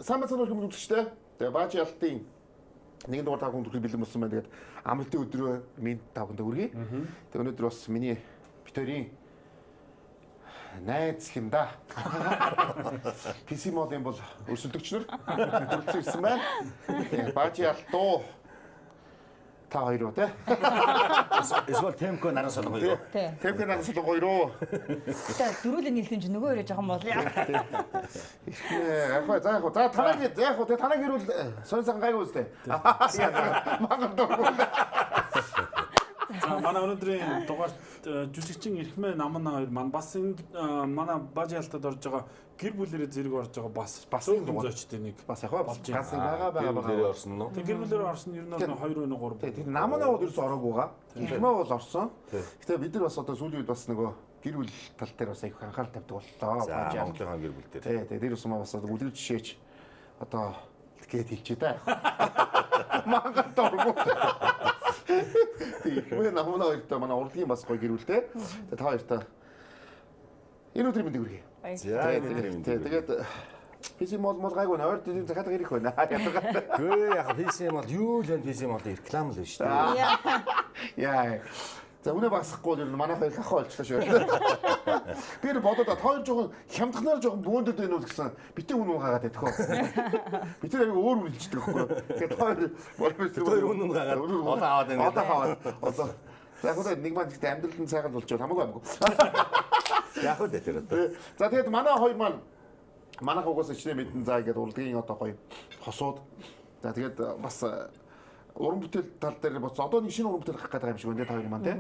сайн мэцэн хүмүүс үзэгчтэй. Тэгээ Баажи Алтын нэгэн дугаар тав хүн төрхийг бэлэн болсон байна. Тэгээд амралтын өдрөө минь тав хүнд хүргэе. Тэгээ өнөөдөр бас миний битэрийн найз юм да. PC модын бол өрсөлдөгчнөр хүрэлцэн ирсэн байна. Тэгээ Баажи Алтуу та хоёр уу те? Эсвэл Темко наран солон хоёр уу? Темко наран солон хоёр уу? Тэгээ дөрүүлээ нийлсэн чинь нөгөө хоёроо жоохон болоо. Яг за танаг яг тэгээ танаг ирүүл сонсон гайг үстэй. Магадгүй. Манай өнөөдрийн дугаарт жүжигчин Эрхмээ Намна хоёр маань бас энэ манай Баажи Алтад орж байгаа гэр бүлэрээ зэрэг орж байгаа бас энэ зочдын нэг бас яг ганц байгаа. Орсон нь. тэг гэр бүлэрээ орсон нь ер нь 2 өнө 3. Тэр Намнаа бол ерөөс ороогүй байгаа. Эрхмээ бол орсон. Гэтэ бид нар бас одоо сүүлийн үед бас нөгөө гэр бүл тал дээр бас их анхаарал тавьдаг боллоо. За Монголын гэр бүл дээр. Тэгээ тэр ус маа бас үлгэр жишээч одоо тэгээд хэлчихэ да. Магадгүй. Тэгээ Намнаа хоёртой манай урлагийн бас гоё гэр бүлтэй. Тэгээ та хоёртой энэ өдрийн мэндийг хүргэе. За тэгээд PC мод гайгүй нээр тийм захаад ирэх байна. Гүй яг PC мод юу л энэ PC мод реклам л шүү дээ. Яа. За үнэ багсахгүй л манай хоёр ах болчихлоо шүү. Би нэр бодоод та хоёр жоохон хямдхнаар жоохон бөөндөд байна уу гэсэн битээ үнэ гаагаад байдхоо. Би тэр аяг өөр үлждэг байхгүй. Тэгээд хоёр үнэн гаагаад одоо аваад байна. Одоо аваад. Одоо за яг нэг маань гэхдээ амьдралын сайхан болж байгаа хамаагүй. Яг л тэр одоо. За тэгээд манай хоёр маань манайх угаас ичнэ мэдэн заа гэдэг урлагийн одоо гоё хосууд. За тэгээд бас уран бүтээл тал дээр бас одоо нэг шинэ уран бүтээл гарах гэдэг юм шиг байна та хоёр маань тий.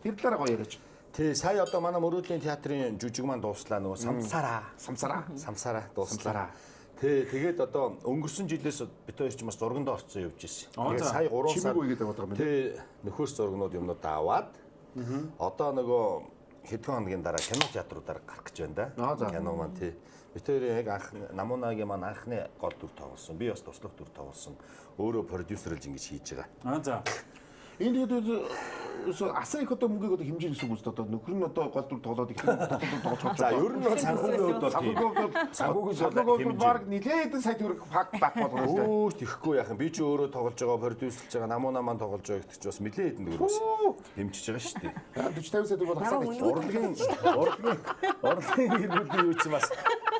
Тэр талаараа гоё яриач. Тий, сая одоо манай Мөрөөдлийн театрын жүжиг маань дууслаа нөгөө самсараа дууслаа. Тий, тэгээд одоо өнгөрсөн жилээс бид хоёр ч бас зурганд орцсон явж ирсэн. Тэгээд сая 3 сар үе гэдэг бодож байгаа юм. Тий, нөхөрс зургнууд юмнууд аваад одоо нөгөө хэдхэн хоногийн дараа кино театруудаар гарах гэж байна да. Кино маань тий. Бид хоёр яг анх Намунагийн маань анхны гол дүр тоглосон. Би бас туслах дүр тоглосон. Өөрөө продюсерлж ингэж хийж байгаа. За. Энэ тэгээд асар их одоо мөнгөийг одоо хэмжиж гэсэн үг үст одоо нөхөр нь одоо гол дүр тоглоод их тоглож байгаа. За ер нь бол санхүүгийн хувьд бол тийм. Санхүүгийн баг нилээд сая төгрөг пак болгоно шүү дээ. Өө тэхгүй яхан би ч өөрөө тоглож байгаа продюсерлж байгаа Намуна маань тоглож байгаа гэдэг чи бас нилээд хэдэн төгрөг бас хэмжиж байгаа шүү дээ. 40 50 сая төгрөг хасаад их. Урлагийн гэр бүлийн юу ч бас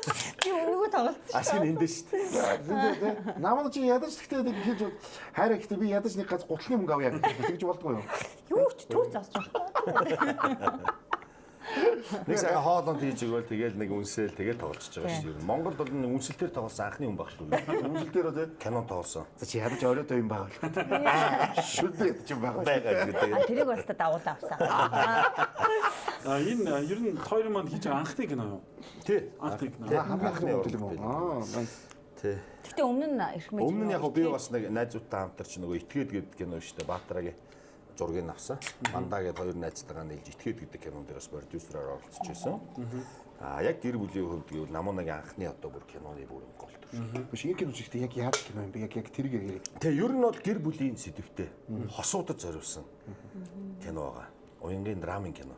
Би өнгөө тоглолцсон. ашиг эндэ шүү дээ. Намаа чи ядаж гэхдээ хэлж хайраа гэхдээ би ядаж нэг ганц гутлын мөнгө авъя гэж болдгоо юу? Юу ч төв засч байгаа. Нэг сая хоолонд хийж игэл тэгэл нэг үнсэл тэгэл тоглож байгаа шүү дээ. Монголд бол үнсэлтээр тоглосон анхны хүн баг шүү дээ. Үнсэлтээр үү? Кино тоглосон. За чи ядаж оройтой юм байгаа бол. Шүдээ ч юм байгаа. Байгаа. Тэрийг бас дагуулаа авсан. Энэ ер нь хоёр маань хийж байгаа анхны кино юу? Тий. Анхны кино. Хамгийн хөдөл юм уу? Тий. Гэтэ өмнө нь Эрхмээ. Өмнө нь яг би бас нэг найзуудтай хамтарч нөгөө итгээд гэдэг кино шүү дээ. Баатарагийн зургийг авсан. Мандаа гэдэг хоёр найзтайгаа нийлж итгээд гэдэг кинон дээр бас продюсераар оролцож байсан. Яг гэр бүлийн хувьд гэвэл Намунагийн анхны одоо бүр киноны бүр гол төр. Биш энэ кино чигт яг яаж кино юм бэ? Яг тэрийг ярив. Тэгээ ер нь бол гэр бүлийн сэдвтэй хосуудад зориулсан кино байгаа. Уянгийн драмын кино.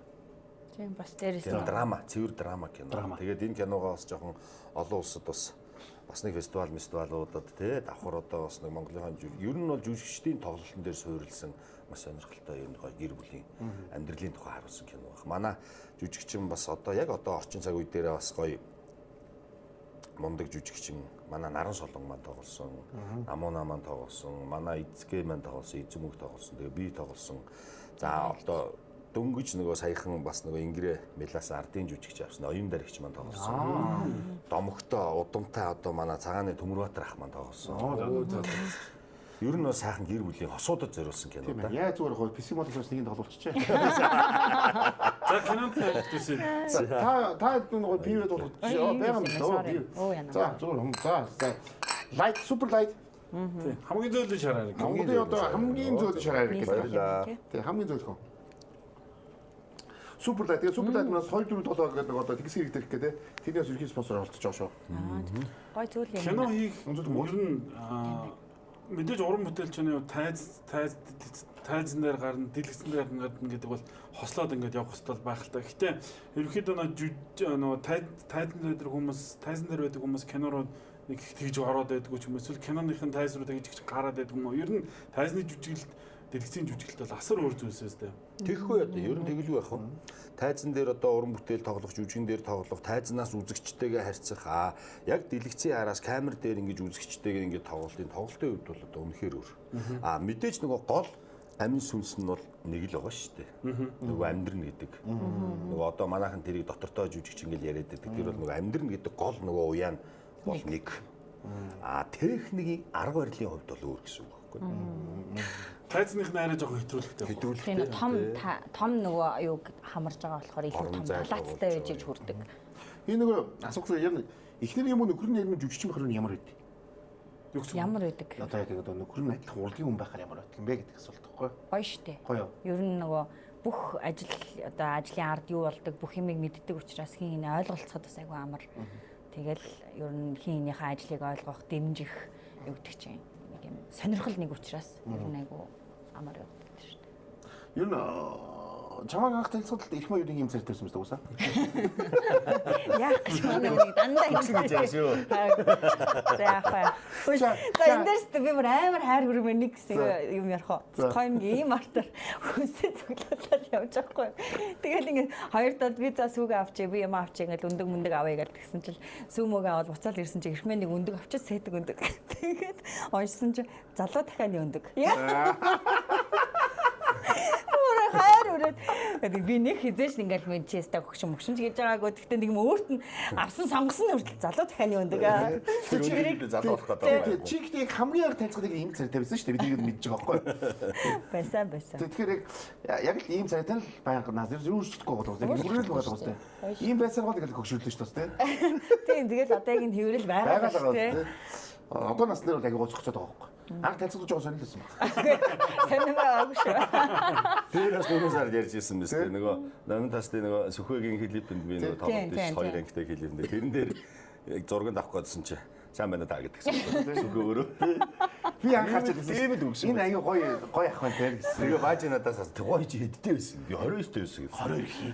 Тийм бас дээрээс Тэр драма, цэвэр драма кино. Тэгээд энэ киногоо бас жоохон олон улсад бас нэг фестивалуудад тий давхар одоо бас нэг Монголын ер нь бол жүжигчдийн тоглолтын дээр суурилсан маш сонирхолтой юм гоё гэр бүлийн амьдралын тухай харуулсан кино баг. Манай жүжигчин бас одоо яг одоо орчин цаг үе дээр бас гоё мундаг жүжигчин манай Наран Солон маань тоглосон, Намуна маань тоглосон, манай Эзгээ маань тоглосон, Эзэмэг тоглосон, тэгээ би тоглосон. За одоо дөнгөж нөгөө саяхан бас нөгөө Ингрэ Мелас ардын жүжигч авсан оюун дарагч маань тоглосон. Домогтой удамтай одоо манай цагааны Төмөрбаатар ах маань тоглосон. Ер нь сайхан гэр бүлийн хосуудад зориулсан кино да. Яа зүгээр хоо PC модоос нэгийг тоглолцчихэ. За кинонд хэлсэн. Та нөгөө пивэд болгочихё. Бэм нөө. За зүгээр за лайт супер лайт. Хамгийн зөөлөн шараар. Монголын одоо хамгийн зөөлөн шараар гэж Баярлалаа. Тэг хамгийн зөөлхөн. Супер лайт. Тэгээ супер лайтнаас 2-4 доллар гэдэг одоо тэгс хэрэг дэрх гэдэг. Тэрнээс ерхий спонсор олцож байгаа шүү. гой зүйл юм. Кино хийх ер нь мэдээж уран бүтээлчний тайзан дээр гарна, дэлгэцэн дээр гарна гэдэг бол хослоод ингээд явах хэрэгтэй байх л та. Гэтэ ерөнхийдөө нөгөө тайзан дээр хүмүүс, тайзан дээр байдаг хүмүүс кинороо нэг их тэгж ороод байдгүй ч юм эсвэл киноныхын тайз руу тэгж гараад байдгүй юм уу? Ер нь тайзны жүжиглэлт дэлгэцийн жүжиглэлт бол асар өөр зүйлсээс дээ. Тэгэхгүй одоо ер нь тэгэлгүй байх уу? Тайзан дээр одоо уран бүтээл тоглох, жүжигэн дээр тоглох, тайзнаас үзэгчтэйгээ харьцах яг дэлгэцийн араас камер дээр ингэж үзэгчтэйгээ ингэж тоглолтын тоглолтын үед бол одоо үнэхээр өөр. Мэдээж нөгөө гол амин сүнс нь бол нэг л байгаа шүү дээ. Нөгөө амьдрын гэдэг. Нөгөө одоо манайхан тэрийг доктортой жүжигч ингээл яриад байдаг. Тэр бол нөгөө амьдрын гэдэг гол нөгөө уяа бол нэг. Техникийн арга барилын хувьд бол өөр гэсэн үг байхгүй. Тайзных нь арай жоохон хэтрүүлэгтэй. Тийм том нөгөө юуг хамарж байгаа болохоор илүү том талаацтай байж хүрдэг. Энэ нөгөө асуусан яг эхнэр юм уу нөхөр нь яг жүжигчин бахар нь ямар байдаг? Ямар байдаг? Одоо яг одоо нөхөр нь адилхан урлагийн хүн байхаар ямар байдаг юм бэ гэдэг асуулт байхгүй. Гоё штэ. Гоё. Ер нь нөгөө бүх ажлын ард юу болдог бүх юмыг мэддэг учраас хин хинээ ойлголцоход бас айгүй амар. Тэгэл ер нь хин хинийхээ ажлыг ойлгох, дэмжих юу гэдэг чинь нэг юм сонирхол нэг учраас ер нь айгүй амар явдаг шүү дээ. Ер нь чамаг анх танилцуулалт их маягийн юм зэрэг тавьсан мэт уусаа. Яах гэж манай нэг дандаа гэж яа шүү. За яах вэ? За энэ дээрс би бүр амар хайр хүрмээр нэг хэсэг юм ярих уу. Койм ийм артаар хүсээ цуглуулаад явж байхгүй. Тэгээд ингээд хоёр доод би за сүг авчиг би юм авчиг ингээд өндөг мөндөг авъя гэж тэгсэн чил сүмөөгөө аваад буцаал ирсэн чи эрхмээ нэг өндөг авчиж сэтг өндөг. Тэгээд уншсан чи залуу дахианы өндөг. Хайр үрээд би нэг хизээш ингээл мен чистэ хөгшин мөгшин гэж байгаагүй. Гэхдээ нэг юм өөрт нь авсан сонгосон нь хүртэл залуу дахианы өндөг. Чигээрээ залуу болох гэдэг. Чигтэй хамгийн анх танилцахад ийм царай тавьсан шүү дээ. Би тэгээд мэдж байгаа байхгүй. Байсан. Тэгэхээр яг л ийм царайтай л байнга нас юу шүтлэхгүй болов уу? Нүрэл байгаа шүү дээ. Ийм байсаар гол тэгэл хөгшүүлсэн шүү дээ. Тийм тэгэл одоо яг энэ хэврэл байгаа шүү дээ. Одоо наснаар бол аяг гоцгоцоод байгаа байхгүй. Анх танилцуулж байгаа сонирхолтой юм. Сонирхол байгаагүй шүү. Тэрээс нөгөө сар ярьж ирсэн мэт дээ. Нөгөө намын тастай нөгөө Сүхбэгийн клипэнд би нөгөө тоглолт хоёр ангитай клипэнд. Тэрэн дээр яг зурганд авах гэсэн чи сайн байна даа гэдгсэн. Сүхбэ өөрөө. Би анхаарч байсан. Энэ аяг гоё ах байна тэр гэсэн. Тэгээ бааж надаас гоё чи хэдтэй байсан. Би 29-тэй байсан. 22 хий.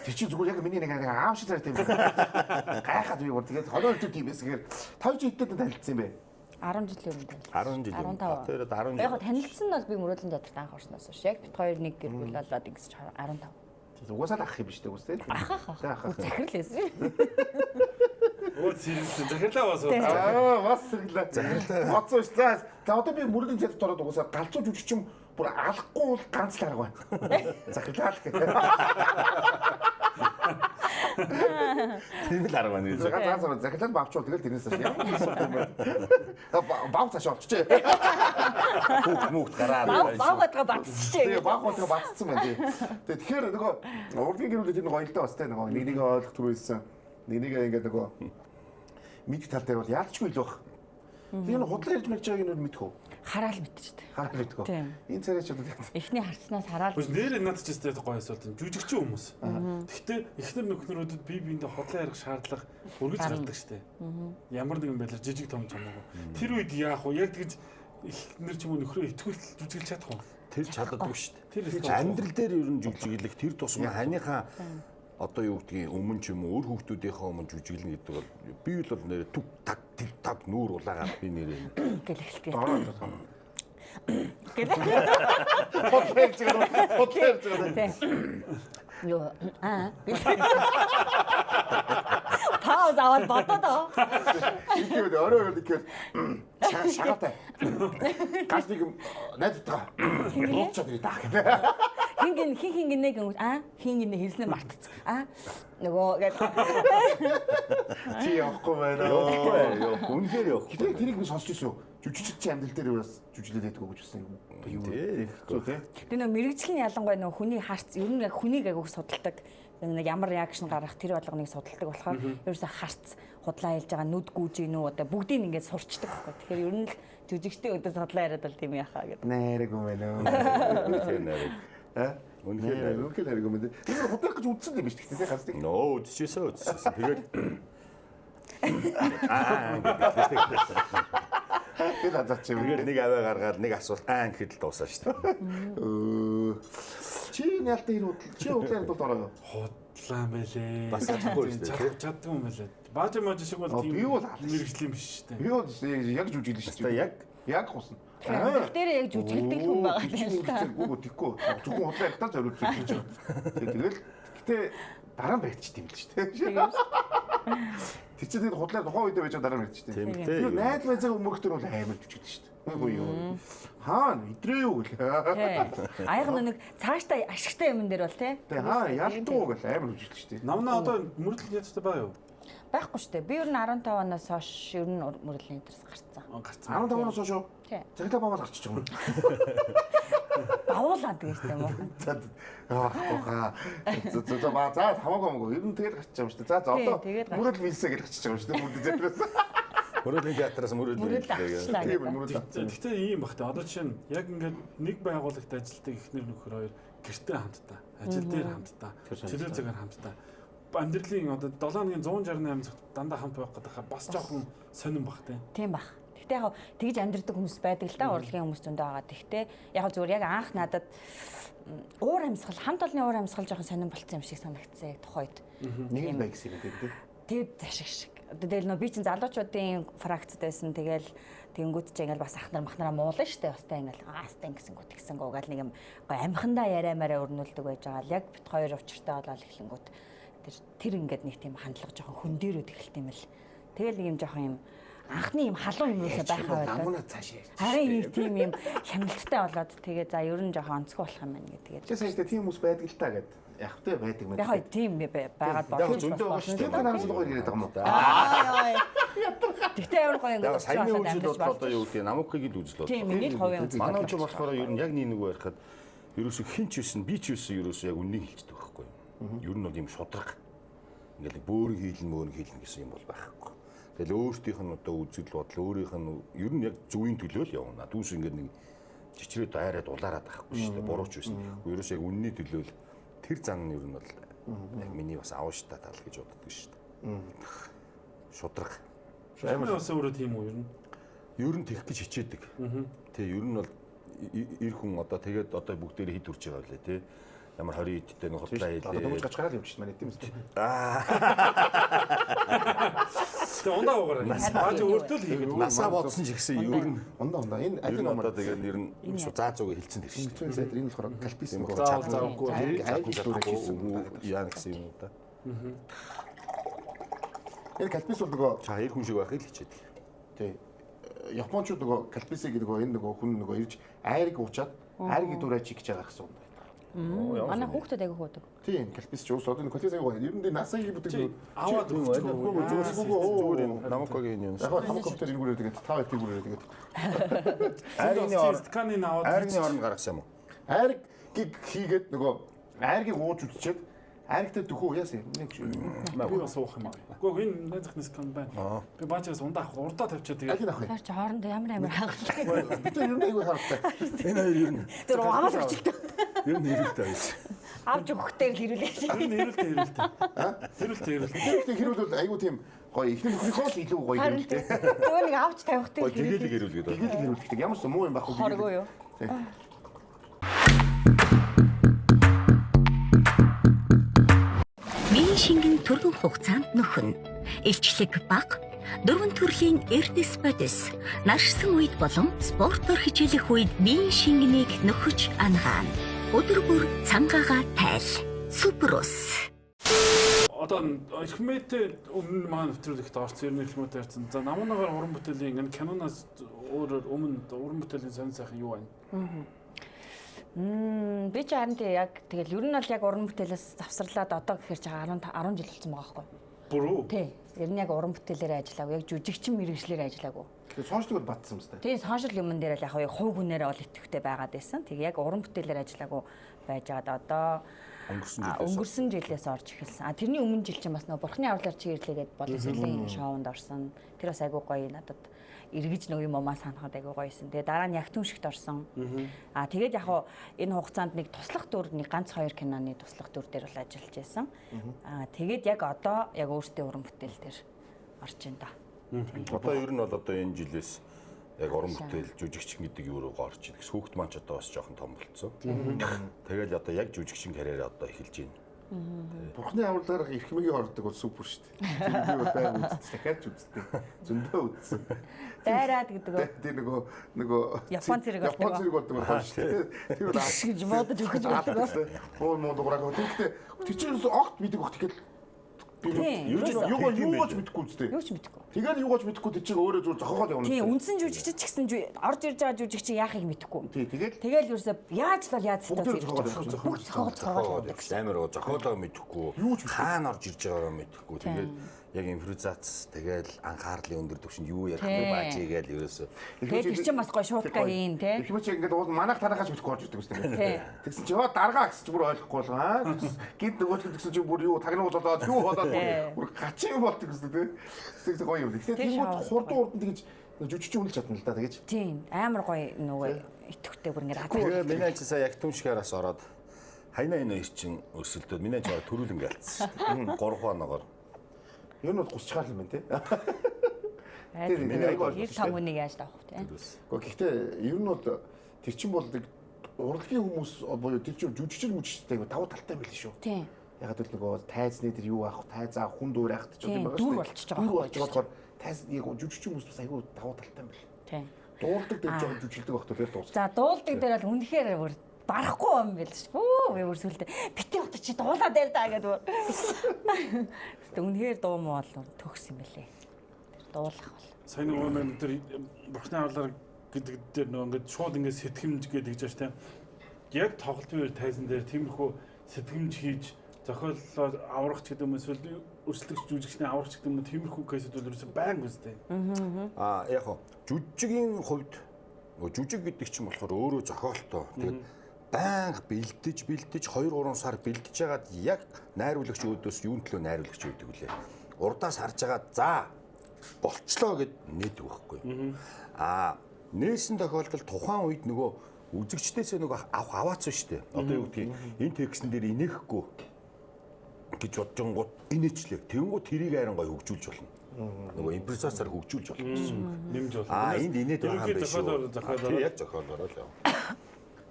Тэр чи зүгээр яг миний нэг аав шиг царайтай юм. Гайхаад би бүр тэгээд 22 тийм байсан. Тэгэхээр 5 жил хэдтэй танилцсан юм бэ? 10 жилийн өмнө. 10 жил. Тэр 10 жил. Яг танилцсан нь бол би Мөрөдлөн театрт анх орсноос хойш яг бит хоёр нэг гэр бүл болоод ингэсч 15. Угаасаа ах юм биш үү үстэй? Ахах. Захирал байсан. Оо зэрэг захирлаа бас. Бас зэрэглээ. Моцоо ш. За одоо би Мөрөдлөн театрт ороод угаасаа галзуу жүжигчин бүр алахгүй бол ганц л арга байна. Захирлаа л гэх. Тийм л арга байна гэж. Ганцаар захирлаа бавчвал тэгэл тэрнээс хаш ямар юм бэ? Бав цааш олчихжээ. Хүүхд гараад. Бавгадгаа батсчихжээ. Тэгээ бавгадгаа батцсан байна тий. Тэгэхээр нөгөө урдгийн гэрүүлээд энэ гоёлтой бас тий нөгөө нэг ойлгох түрүүлсэн. Нэг ингээд нөгөө мэд тал дээр бол яалтчгүй л баг. Тэр нь худлаа ярьж мэж байгааг нь мэдхүү. Хараал мэдчихтэй. Хараал мэдхүү. Энэ царайч одоо Эхний харцнаас хараал. Нэр над ч тест гоё асуулт юм. Жүжигчин хүмүүс. Гэхдээ эхнэр нөхнөрүүдэд бие биендээ хотлоо ярих шаардлага өргөж гардаг штэ. Ямар нэгэн байдлаар жижиг том чамаагүй. Тэр үед яах вэ? Яг тэгж эхнэр ч юм уу нөхрөө итгүүл жүжиглэж чадах уу? Тэр чаддаггүй штэ. Тэр амьдрал дээр ер нь жүжиглэх тэр тусмаа ханийхаа одоо юу гэдгийг өмнө ч юм уу өөр хүүхдүүдийнхээ өмнө жүжиглэн гэдэг бол би л бол нэр түг таг тэр таг нүүр улаагаад би нэрээ гэлэхлээ. хотлоо Юу пауз аваад бодоо. ихэд орой ихэд шахаатай. Гашник найдтаа. Уучлаад ирээ таа гэх. Хин нэг хин хэлснээр мартцсан. Нөгөө гэдэг. Чи явахгүй байна. явахгүй үнээр явахгүй. Гэтэ тэрийг би сонсч ирсэн. Жүжигчдийн амьдрал дээр бас жүжиглээд байдгүй гэж үсэн юм. Юу тий. Тэр нэг мэрэгжлийн ялангуяа нөгөө хүний харц ер нь яг хүнийг агууг судалдаг. Нэг ямар реакшн гаргах тэр болгоныг судалдаг болохоор ерөөсө харц худлаа хэлж байгаа нүд гүйж гинүү одоо бүгдийг ингээд сурчдаг байхгүй. Тэгэхээр ер нь л жүжигчдийн өдөө судлаа яриад бол тийм яхаа гэдэг. Найраг юм байна. үнээр нарыг. Үнээр нарыг юм байна. Энэ худлах гэж үдсэн юм биш гэхдээ харцдаг. Нөө үдчихсэн. Тэгээд Тэр азарч юм. тэгээд нэг аваа гаргаад нэг асуулт гэхэд л дуусаа шүү дээ. Чи яалтаа энэ чи удлаа яриад ороо. худлаа мэлээ. Бас чадахгүй шүү дээ. Чаддгүй юм байлаа. Баажа маж шиг бол би тийм бол аль мэрэгжлийн биш шүү дээ. Би бол яг жүжиглэн шүү дээ. Яг хусна. Тэр дээр яг жүжиглдэг хүн байгаа юм л та. Үгүй тийхгүй. Зөвхөн худлаа ихтаа зориулж хийж байгаа. Тэгэл гэтээ дараа нь барьчих юм л шүү дээ. Тэр чинь тэгээд худлаар тухайн үедээ байж дараа нь барьчих тийм. Тийм дээ. Найд байцаа өмөрхтөр бол амар жүжигдэж шүү дээ. Үгүй юу. Хаана идрээ юу гэл. Тий. Аяга нэг цааштай ашигтай юм дээр бол тий. Тэгээ ялдуу гэл амар жүжигдэж шүү дээ. Намнаа одоо мөрөдөл ядтай баа юу? Байхгүй шүү дээ. Би ер нь 15 оноос хойш ер нь мөрөдлийн интерес гарцсан. Гарцсан. 15 оноос хойш уу? Тий. Цаглаа баваад гарчих юм. Бавуулаад гэж юм уу? За хамаагүй. Ер нь тэгээд гарчих юм шүү дээ. За одоо тэгээд мөрөдөл вилсэ гэж гарчих юм шүү дээ. Мөрөдөл зэтрээс. Мөрөдлийн театраас мөрөдлийн Тийм мөрөдөл. Гэхдээ ийм багтаа. Одоо жишээ нь яг ингээд нэг байгууллагт ажилладаг эхнэр нөхөр хоёр гэртээ хамтдаа, ажил дээр хамтдаа, чөлөө цагаар хамтдаа. Амьдралын одоо 7 хоногийн 168 цагт дандаа хамт байх гэдэг бас жоохон сонирн бах тийм. Тийм бах. Гэхдээ яг тэгж амьдрдаг хүмүүс байдаг л да урлагийн хүмүүс зөндөө байгаа. Гэхдээ яг зүгээр яг анх надад уур амьсгал хамт олонний уур амьсгал жоохон сонирн болцсон юм шиг санагдсан яг тухайд. Нэг л байг гэсэн юм тийм. Тэгээд зашиг шиг. Тэгэл нөө би чинь залуучуудын фракцд байсан. Тэгэл тэнгүүд чи ингээл бас ахнар махнараа муулна штэ. Бастай ингээл астаа ингэсэнгүүт тэгсэнгүү гал нэг юм гоо амхандаа яриамаараа өрнүүлдэг байж байгаа. Яг бит хоёр учиртай болол эхлэнгүүт тэр ингээд нэг тийм хандлага жоохон хөндөрөөд эхэлт юм л. Тэгэл нэг юм жоохон юм анхны юм халуун юм уусаа байхаа байлаа. Намунаа цаашаа. Харин нэг тийм юм хяналттай болоод тэгээ за ер нь жоохон онцгой болох юм байна гэдэг. Тэгээ сая тийм хүмүүс байдаг л та гэд. Яг тэ байдаг мэт. Яг тийм байгаад Яг зөндөө байгаа шүү дээ. Тэр хараас л гоё яриад байгаа юм уу? Тэгтээ ямар гоё Яг ингээд саяны үзэл бол одоо юу гэдэг намукыг л үзэл тийм бол. нэг хувийн үзэл. Манай ч болохоор ер нь яг нэг байхад ерөөсөө хин ч байсан би ч байсан ерөөсөө яг үннийг хэлчихдэг байхгүй юу. Ер нь бол юм шудраг. Ингээл бөөрн хийлэн гэсэн юм бол байхгүй. Тэгэл өөртөөх нь одоо үзэл бодол өөрийнх нь ер нь яг зөвийн төлөө л явна. Дүүс ингээд нэг чичрээд айраад улаарад байхгүй шүү дээ. Бурууч байсан. Ерөөсөө яг үнний төлөө л тэр зан нь ер нь бол яг миний бас аавштай тал гэж боддог шүү дээ. Шудраг. Амар бас өөрөө тийм үү ер нь. Ер нь тэгэх гэж хичээдэг. Тэ ер нь бол эр хүн одоо тэгээд одоо бүгдээрээ хід үрж байгаа үлээ тий. Ямар 20 идтэй нэг худлаа Одоо хийлээ. дөнгөж гачгараад явчих маань тийм үстэй. Тэгээ ундаа уугараа. Бааж өөртөө л хийгээд. Насаа бодсон ч гэсэн ер нь Ундаа энэ ер нь алин одоо тэгээд ер нь заа зүүгээ хэлсэн тэр шүү дээ. сайдэр энэ болохоор калпис нэг Заавгүй. айж дүүрэж хийсэн. Яа гэсэн юм уу та. Энэ калпис бол нөгөө Чаа эр хүн шиг байхыг л хичээдэг. тий. Японочууд нөгөө калписыг нөгөө энэ нөгөө хүн нөгөө ирж айрыг уучаад айрыг дүүрэж хийж байгаа гэсэн юм. Манай хүүхдүүд аягүй хөөдөг. Тийм калпис ч уус одоо калпис аягүй гоё. Ер нь насагийн бүдэг Аваад Зүгээр энэ намукагийн юм. яг хамкоптер ингүүрээ тэгээд тав их ингүүрээ тэгээд айрны сканын аваад Айрны орнд гаргасан юм уу? айрыг хийгээд нөгөө айргийг ууж үзчихэд айргтай дөхөө яасан юм нэг би бас уух юм аа. Гэхдээ энэ найзахны скан байна. Би баажаас ундаа авах урдаа тавьчаад тэгээд алин авах юм. Тэр чи хоорондоо ямар хагалтай. бид ер нь аягүй харагтай. Энэ хоёр ер нь Тэр аваад авчихдаг. ер нь хэрэгтэй байсан. Авч өгөхтэй л хэрүүлээ. Хэрүүлтэй. Тэр хэрүүл аягүй тийм гоё ихний нөхрийнхөө л илүү гоё юм л дээ. Тэгвэл нэг авч тавихтай Гой тэгэлэг хэрүүлгээд байна. Тэгэл хэрүүлдэг. Ямар ч муу юм байхгүй. хоргоо юу? Миний шингэн түргэн хугацаанд нөхөн. Илчлэг баг, дөрвөн төрлийн эрдэс бодис, наршсан үед болон спортоор хичээлэх үед биеийн шингэнийг нөхөж ангаана. Өдөр бүр цангаагаа тайл. Суперус. Одоо эрхмээтэй өмнө маань нэвтрүүлэгт орсон ер нь эрхмээтэй ярьсан. За намуунагаар уран бүтээлийн энэ киноноос өөрөөр өмнө уран бүтээлийн сонь сайхан юу байна? Би ч харин яг тэгэл ер нь бол яг уран бүтээлээс завсарлаад одоо гэхэр чи 10 жил болсон байгаа байхгүй. Бүрөө. Тий. Ер нь яг уран бүтээлээр ажиллаагүй, яг жүжигчин мэргэжлэр ажиллаагүй. Тэгээ соншлогод батсан юм байна. Тийм соншил юмн дээр л яг хувь хүнээрээ ол итгэвтэй байгаад байсан. Тэг яг уран бүтээлээр ажиллаагүй байж байгаа одоо өнгөрсөн жилээс орж эхэлсэн. Тэрний өмнө жил чинь бас нөгөө Бурхны авралаар чи ирлээгээд боловсролын шоунд орсон. Тэр бас айгүй гоё надад эргэж нөгөө юм амаа санахад айгүй гоёсэн. Тэгээ дараа нь ягтүн шигт орсон. Тэгээд яг энэ хугацаанд нэг туслах дүр нэг ганц 2 киноны туслах дүр дээр бол ажиллаж байсан. Тэгээд яг одоо яг өөртөө уран бүтээл дээр орж байна да. Одоо ер нь бол одоо энэ жилээс яг уран бүтээл жүжигчин гэдэг юу руу орж ирэх. Хүүхд маань ч одоо бас жоохон том болцсон. Тэгэл одоо яг жүжигчин карьераа одоо эхэлж байна. Бурхны авралаар эрхмэгийн ордог бол супер шүү дээ. Тэр би байг үзтээ. Дахиад ч үзтээ. Зөндөө үзсэн. Дайраад гэдэг үү? Тэр нөгөө Япон зэрэг болдог байна шүү дээ. Тэр бол гэж бодож өгч болдог. Боо муу дуурайгаа. Тэр чинь огт бидэг огт тэгэл юу ч мэдэхгүй үстэй. Юу ч мэдэхгүй. Тэгээд юу ч мэдэхгүй тэр чинь өөрөө зүгээр зохиогоод явна. Тийм, үндсэн жүжигч ч гэсэн орж ирж байгаа жүжигч яахыг мэдэхгүй. Тэгээд Тэгэл ерөөсөө яаж л яаж бүгд цэцээ зохиогоод бүгд цохоод амар зохиолоо мэдэхгүй. Хаана орж ирж байгаагаа мэдэхгүй. Тэгээд яг импровизац тэгэл анхаарлын өндөр түвшинд юу ярих вэ баажи гээл ерөөсөө. Тэгээд тэр чинь бас гоё шуутга хийн те. их мэт ингээд уул манайх танахаж мэдэхгүй орж ирдэг үстэй. Тэгсэн чи даргаа гэсэн чи бүр ойлгохгүй бол гинт нөгөөд тэгсэн чи бүр юу тагнуул болоод юу болоод бүр гачин болдог үстэй те. Тэгсэн гоё юм. Тэгэхээр тийм хурдан урдан тэгж жүжигч үнэлж чадна л да тэгэж. Тийм, амар гоё нөгөө итгэвтэй бүр ингээд Тэгээ миний ажил сая яг түншгээрээс ороод хайна энэ ирчин өсөлтөд миний ажил төрүүлэн гэлцсэн шүү дээ. 3 хоногоор. Ер нь бол гусчгаар юм байна те. Тэр миний айгүй ойлгож нэг том үнийг яаж таах вэ те. Гэхдээ ер нь бол тэр чин бол урлагийн хүмүүс буюу тэр чин жүжигчл мүжигчтэй давуу талтай байл шүү. Тийм. Яг л нөгөө тайзны тэр юу аах, тайз аах, хүн дөөр аах гэж юм байгаа дүр болчихж байгаа. Дүр болчихж байгаа болохоор тайз яг жүжигч хүмүүс бас айгүй давуу талтай байл. Тийм. Дуулдаг дээр жоохон жүжиглдэг багтаа тэр дуус. За дуулдаг дээр бол үнэхээр бүр барахгүй юм байл ш. Бөө би бүр сүлдээ бити бот чи дуулаад байл да гэдэг. Тэгтээ үнэхээр дуу муу бол төгс юм байлээ. Тэр дуулах бол. Сайн нөгөө нэг тэр бурхны авралаар гэдэг дээр нөгөө ингээд шууд ингээд сэтгэмж гэдэг гэж байна. Яг тоглолт үеэр тайзан дээр тиймэрхүү сэтгэмж хийж зохиоллоо аврах ч гэдэг юм эсвэл өрсөлдөгч жүжигчний аврах ч гэдэг юм тиймэрхүү кейсүүд бол ерөөсөй байнг үстэй. Яг хоо жүжигийн хувьд нөгөө жүжиг гэдэг чинь болохоор өөрөө зохиолтой. Тэгээд байнга бэлдэж 2-3 сар бэлдэж ягаад яг найруулагч өөдөөс юун төлөө найруулагч өөдөг үлээ. Урдаас харж байгаа за болчлоо гэд нээдэг байхгүй. Нээсэн тохиолдолд тухайн үед нөгөө үзэгчдээсээ нөгөө аваацсан шүү дээ. Одоо юу гэдгийг энэ текстэн дээр инехгүй гэж боджонгууд инээчлээ. Тэнгүү тэрийг айран гоё хөгжүүлж болно. Нөгөө импровизацаар хөгжүүлж болно гэсэн. Нэмж болно. Энд инээд байгаа юм биш үү? Зохиолоор Яг зохиолоор л яв.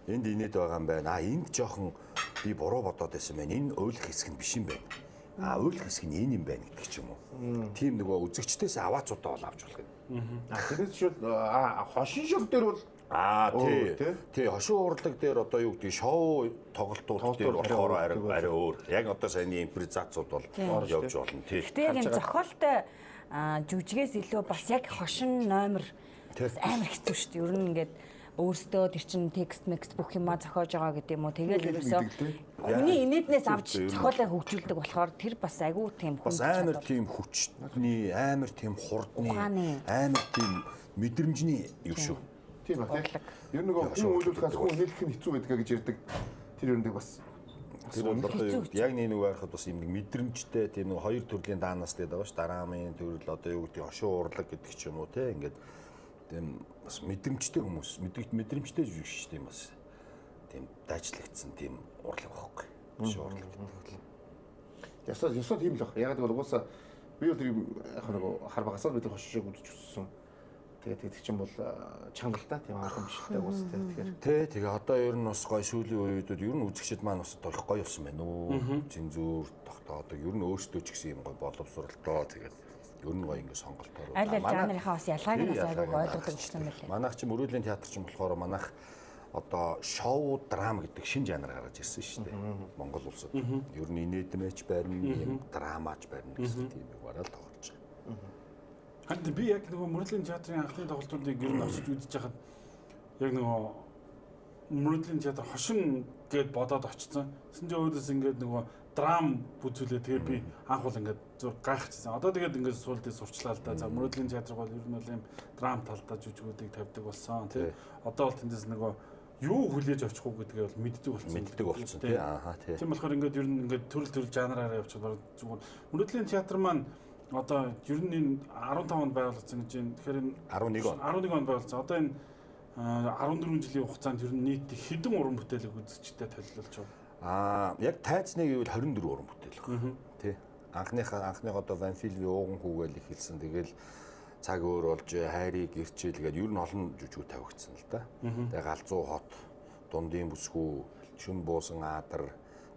Энд инээд байгаа юм байна. Энд жоохон би буруу бодоод байсан байна. Энэ ойлгох хэсэг нь биш юм байна. Ойлгох хэсэг нь энэ юм байна гэдэг ч юм уу. Тийм нөгөө үзэгчдээс аваацуудаа бол авч болох юм. Тэрээс шууд хошин шог дээр бол тий хошин урлаг дээр одоо юу гэдэг шоу тоглолтууд дээр болохоор арай өөр. Яг одоо саяны импровизацууд бол явж болно тий. Гэтэ яг энэ зохиолтой жүжигээс илүү бас яг хошин номер бас амар хэцүү шүү дээ. Ер нь ингээд өөртөө тэр чин текст мекст бүх юмаа зохиож байгаа гэдэг юм уу. Тэгэл ерөөсөө хүний инээднээс авч зохиолоо хөгжүүлдэг болохоор тэр бас айгүй тийм бас амар тийм хүчний, амар тийм хурдны, амар тийм мэдрэмжний юу шүү. тийм ба тийм. Ер нь нөгөө хүн үйлдвэрлэхээс хүн хэлэх нь хэцүү байдаг гэж ярьдаг. Тэр ер нь бас тэр бол одоо яг нэг байхад бас юм нэг мэдрэмжтэй тийм нэг хоёр төрлийн даанаас тэгээд байгаа ш. Дараамын төрөл одоо юу гэдэг хошин урлаг гэдэг ч юм уу те ингээд тийм бас мэдрэмжтэй хүмүүс мэдрэмжтэй жүжигч тийм бас тийм дайчлагдсан тийм урлаг байхгүй. Хошин урлаг гэдэг. Ясаа тийм л баг. Яг гэвэл угаасаа би бол тэр яг нэг хар багасаа бид хошиг үзэж өссөн. Тэгээд чинь бол чангалтай тийм хангамжтай уустай. Тэгэхээр тэгээ одоо ер нь бас гоё сүүлийн үеүүд ер нь үзэгчд маань бас толох гоё болсон байна уу. Зинзүүр тогтоодог ер нь өөрсдөө ч гэсэн юм гоё боловсролтой тэгээд ер нь гоё ингэ сонголтоор. Аль жанрынхаа бас ялгааг нь бас айгүй ойлгодог гэсэн юм байна. Манайх ч мөрөөдлийн театр ч болохоор манайх одоо шоу драма гэдэг шинэ жанр гаргаж ирсэн шүү дээ. Монгол улсад. Ер нь инээдмэч барина, юм драмач барина гэсэн тийм юм бараал тоглож байгаа. Ханд би яг нөгөө мөрөдлийн театрын анхны тоглолтуудыг ер нь оршиж үзэж хахад яг нөгөө мөрөдлийн театр хошин гэд бодоод очсон. Тэсэн чинь өөдөөс ингээд нөгөө драм бүзүүлээ. Тэгээ би анх бол ингээд зур гайхчихсан. Одоо тэгээд ингээд суулдээ сурчлаа л да. За мөрөдлийн театр бол ер нь бол юм драм талдаа жүжигүүдийг тавьдаг болсон. Тэ. Одоо бол тэндээс нөгөө юу хүлээж авчих уу гэдгээ бол мэддэг болсон тий. Ааха тий. Тийм болохоор ингээд ер нь ингээд төрөл жанраараа явчихвал зүгээр мөрөдлийн театр маань одоо ер нь энэ 15 онд байгуулагдсан гэж байна. Тэгэхээр энэ 11 онд байгуулагдсан. Одоо энэ 14 жилийн хугацаанд ер нь нийт хэдэн уран бүтээлэг үзэгчдэд толилуулж байгаа? Яг тайцны гэвэл 24 уран бүтээл байна. Тий. Анхных одоо Ванфилви ууган хүүгээл ихэлсэн. Тэгэл цаг өөр болж хайрыг гэрчээл гээд ер нь олон жүжигүүд тавигдсан л да. Тэгээ галзуу хот, дундын бүсгүй, шүн буусан аадар,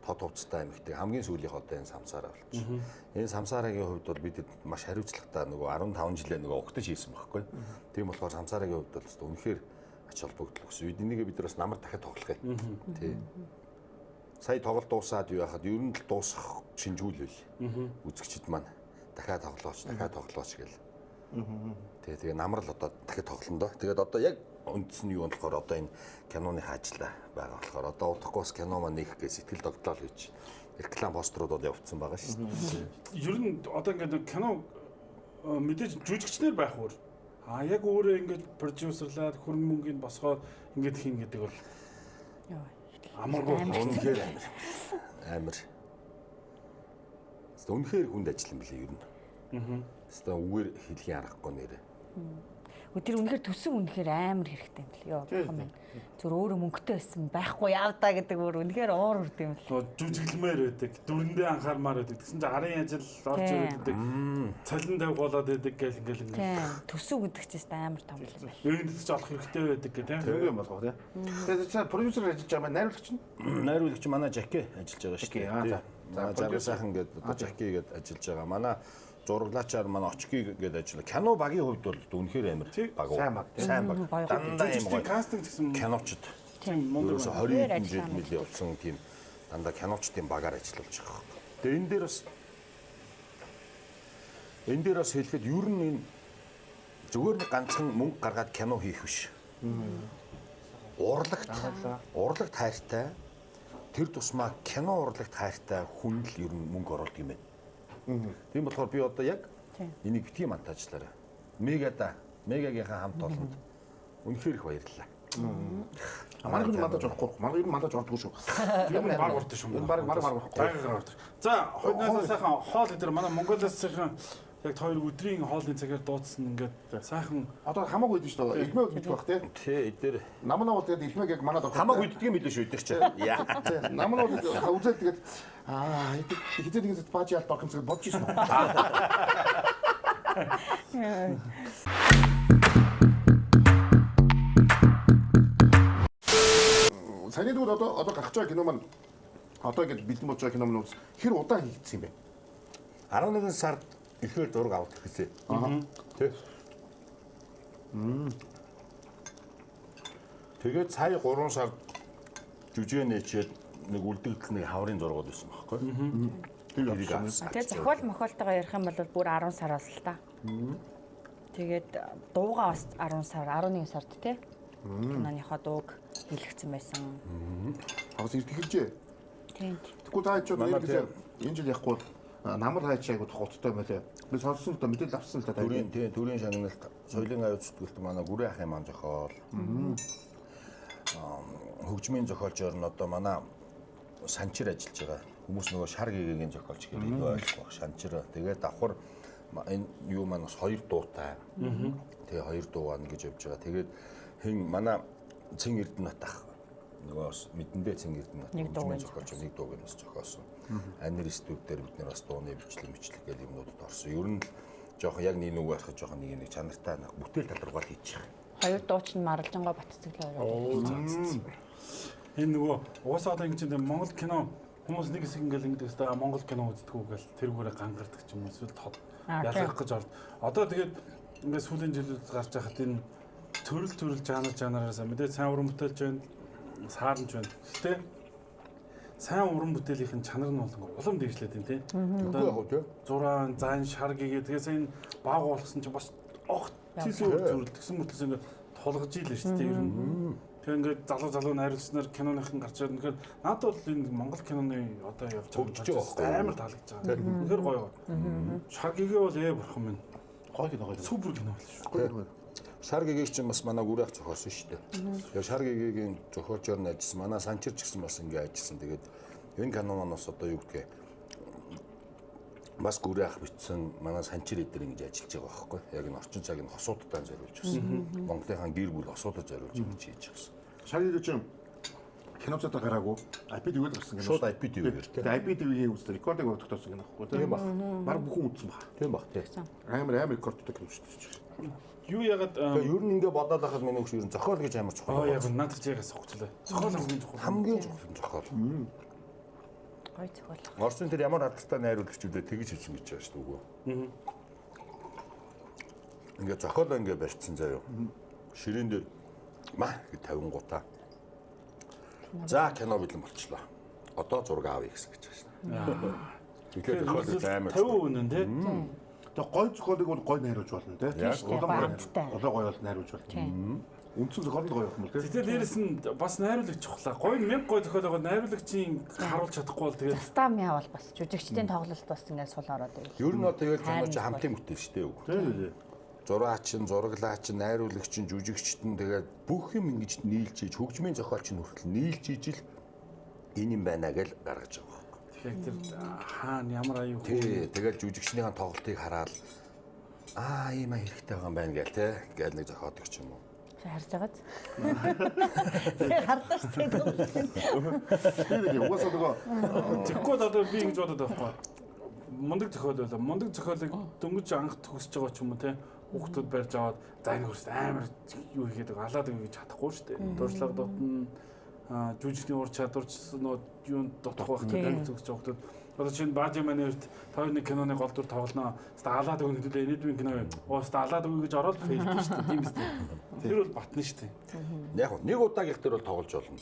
тод хувцастай эмэгтэй хамгийн сүүлийнх одоо энэ Самсараа болчих. Энэ Самсарагийн хувьд бол бид маш хариуцлагатай нөгөө 15 жилээ нөгөө угтаж хийсэн байхгүй. Тийм болохоор Самсарагийн хувьд бол үнэхээр ач холбогдол өгсөн. Энийг бид бас намар дахиад тоглох юм. Тий. Сая тоглолт дуусаад юу яхад ер нь л дуусах шинжүүлвэл үзэгчд маань дахиад тоглооч гэл. Тэгээ намар л одоо дахиад тоглоно доо. Тэгээд одоо яг үндс нь юу болохоор одоо энэ киноны хаажлаа байгаа болохоор одоо удахгүй бас кино маань нээх гэж сэтгэл тогтоол хийж реклам постерууд бол явагдсан байгаа шүү дээ. Ер нь одоо ингээд кино мэдээж жүжигчнэр байх өөр. Яг өөрөө ингээд продюсерлаад хөрөнгө мөнгөнд босгоод ингээд хийн гэдэг бол амаргүй үнэхээр амир. Үнэхээр хүнд ажил юм билээ ер нь. Тэстэ үгээр хэлхийн аргагүй нэрээ. Тэр үнэхээр төсөн үнэхээр амар хэрэгтэй юм бэл. Йоо бахан байна. Зүр өөрөө мөнгөтэй байсан байхгүй яавдаа гэдэг өөр үнэхээр уур урд юм л. Жүжиглэмээр байдаг. Дүрэндээ анхаармаар байдаг. Тэгсэн чинь арын ажил орж ирдэг. Цалин тавь болоод байдаг гэл ингээл. Төсөн гэдэг чинь амар том юм байна. Ерөнхийдөө ч олох хэрэгтэй байдаг гэх тийм юм болгоо тийм. Тэгээд цаа продюсер ажиллаж байгаа маань найруулагч нь. Найруулагч манай Жаки ажиллаж байгаа шүү дээ. За Жаки сайхан гэдэг одоо Жаки гэдэг ажиллаж байгаа. Манай зураглаачаар манай очки гэдэг ажиллана. Кино багийн хувьд бол үнэхээр амар баг. Сайн баг. Дандаа юм гоё. Кастинг гэсэн киночд. Тийм мундаг 20 жил мэл явсан тийм дандаа киночдын багаар ажиллаж байгаа. Тэгээ энэ дээр бас хэлэхэд ер нь энэ зүгээр нэг ганцхан мөнгө гаргаад кино хийх биш. Урлагт хайртай. Тэр тусмаа кино урлагт хайртай хүн л ер нь мөнгө оруулдаг юм байна. Тийм болохоор би одоо яг энийг битгий монтажлаарай. Мегагийнхаа хамт олонд үнэхээр их баярлалаа. Манай хүн монтаж орохгүй. Манай ер нь монтаж ордгоо шүү. юм баг урдсан шүү. Энэ баг орохгүй. Гайгаар ордог. За, хойноос сайхан хоол гэдэг манай Монголоос сайхан яг 2 өдрийн хоолны цагаар дуудсан ингээд сайхан Одоо хамаагүй дээ шүү дээ. Илмэг гэж баг тий. Тий, эдгээр Намнаа бол тэгээд илмэг яг манай доо. хамаагүй иддэг юм билээ шүү эдгээр чинь. Яа. Намнаа бол үзээд тэгээд хизээ нэг зэт бааж яалт орох юм шиг бодож ирсэн. Саяны дүүд одоо гарч байгаа кино маань одоо ингэж бэлдэн болж байгаа кино маань хэр удаан хийгдсэн юм бэ? 11 сард ихээр зураг авах гэсэн. Тий. Тэгээд сая 3 сард жүжиг нээчээд нэг үлдэгдэл нэг хаврын зургууд байсан байхгүй. Тэрийг авсан. Тэгээ зохиол мохиолтойгоо ярих юм бол бүр 10 сараас л та. Тэгээд дуугаа бас 10 сар, 11 сард тий. Киноныхоо дууг хэлэгдсэн байсан. Авс иртгэлжээ. Тийм. Тэгвэл та ч энэ жил яахгүй намар хайч айгуу хуттай байлаа. Би сонссон л да мэдээлэл авсан л да. Төрийн шагналт соёлын аюул зүтгэлт манай Гүрэн ахын маань зохиол. Хөгжмийн зохиолчор нь одоо манай Санчир ажиллаж байгаа. Хүмүүс нөгөө шар гэгийн зохиолч гэж илүү ойлгох. Санчир. Тэгээд давхар энэ юу маань бас 2 дуутай. Тэгээ 2 дуу ана гэж явж байгаа. Тэгээд хэн манай Цэн Эрдэнэт ах нөгөө бас мэдэндээ Цэн Эрдэнэт хөгжмийн зохиолч нэг дууг нь бас зохиосон. Анир студ дээр бид нэр бас дууны бичлэг гэх юмнуудад орсон. Ер нь жоохон яг нэг үг арах жоохон нэг чанартай бүтээл талруугаар хийж байгаа. 2 дуу чинь Маралжангой Батцэглээ ороод. энэ нөгөө угаасаа одоо ингэж Монгол кино хүмүүс нэг хэсэг ингээл ингэдэг хэвээр Монгол кино үздэггүй гэл тэрүүгээрээ гангардаг ч юм уу эсвэл тод ялгах гэж орд. Одоо тэгээд ингээд сүүлийн жилүүд гарч байхад энэ төрөл жанраас мэдээ сайн уран бүтээлч байна, саарнч байна. Гэтэ сайн уран бүтээлийн чанар нь бол улам дэвшлээд байна тий. Одоо зураан, зан, шар гэгээ тэгээс энэ баг болгосон чинь бас огт зүрл тэгсэн мөртлөөс ингээд тулгаж ийлээ шүү дээ. Ер нь тэг ингээд залуу найруулснаар киноныхан гарч ирээд тэгэхээр надад бол энэ Монгол киноны одоо явж байгаа амар таалагдж байгаа. Тэгэхээр гоё. Шар гэгээ бол бурхан минь. Гоё кино гоё. Супер кино байл шүү. Шар гэгийг чинь бас манай Гүрэн ах зохиосон шүү дээ. Тэгээ шар гэгийн зохиолчор нь ажилласан. Манай Санчир ч гэсэн бас ингэ ажилласан. Тэгээд энэ кино маань бас одоо юу гэдгийг бас Гүрэн ах бичсэн манай Санчир эдэр ингэж ажиллаж байгаа байхгүй. Яг энэ орчин цагийн хосуудтай зориулж байсан. Монголынхаа гэр бүл хосуудад зориулж ингэж хийж байгаа. Шар гэдэг чинь киноцод гараагүй. IPTV-д гарсан кино. Шууд IPTV-гээр тийм. IPTV-ийн үзэл рекордыг өгдөгсөн кино байхгүй. Тийм баг. Баг бүхэн үзсэн баг. Тийм баг тийм. Амар рекордтой кино шүү дээ. Юу ягаад ер нь ингэ бодоод байхад миний хөш ер нь зохиол гэж амар чухал. яг надад ч ягаас сохчлаа. Зохиол хамгийн чухал. Хамгийн чухал зохиол. Гой зохиол. Орчин тэр ямар алдартай найруулагчдээ тэгж хэлсэн гэж байгаа шүү дээ. Ингээ зохиолоо ингээ барьцсан заяа. Ширээн дээр маа гэж 50 гутаа. За кино бэлэн болчлоо. Одоо зураг аавь гэсэн гэж байна шээ. Тэгэхээр зохиол амар. 50% нь тий. Тэгээ гой зохиолыг бол гой найруулж болно тий. Одоо гой бол найруулж болно. Үндсэн зохиолд гой явах юм бол тий. Тэгэхээр дээрэс нь бас найруулагч чухлаа. Гой 1000 гой зохиолоо найруулагчийн харуулж чадахгүй бол тэгээд Стамиа бол бас жүжигчдийн тоглолт бас ингээд сул ороод ивэл. Ер нь одоо тэгэл киноч хамтлын бүтээл шүү дээ. Тий. Зураач, зураглаач, найруулагч, жүжигчт нь тэгээд бүх юм ингэж нийлж ийж хөгжмийн зохиолч нь хүртэл нийлж ийж л энэ юм байна гэж гаргаж байгаа. тэгэхээр тэр хаана ямар аюу Тий, тэгэл жүжигчнийхэн тоглолтыг хараад ийм хэрэгтэй байгаа юм байна гээл те. Гээл нэг зохиодог ч юм уу. Харж байгааз. Хардаж тэгээд. Тэгээ угаасаа нөгөө тэгэхгүй одоо би ингэж бодоод байхгүй. Мундаг зохиол байлаа. Мундаг зохиолыг дөнгөж анх төгсөж байгаа ч юм уу те. Хүүхдүүд барьж аваад за энэ хөрс амар юу хийгээд байгаа алаад өгч чадахгүй шүү дээ. Дуршлаг дотн жүжигчний ур чадварч нөө юунд дотох байх гэдэг төгсөж байгаа хүүхдүүд. Одоо чинь Баажи манерт тоо нэг киноны гол дүр тоглоно. Хаста алаад өгнө хэдүүлээ энэдвийн кино юм. Хаста алаад өгье гэж ороод фейлдэж шүү дээ. Тийм биз дээ. Тэр бол батна шүү дээ. Яг нэг удаагийнх төр бол тоглож болно.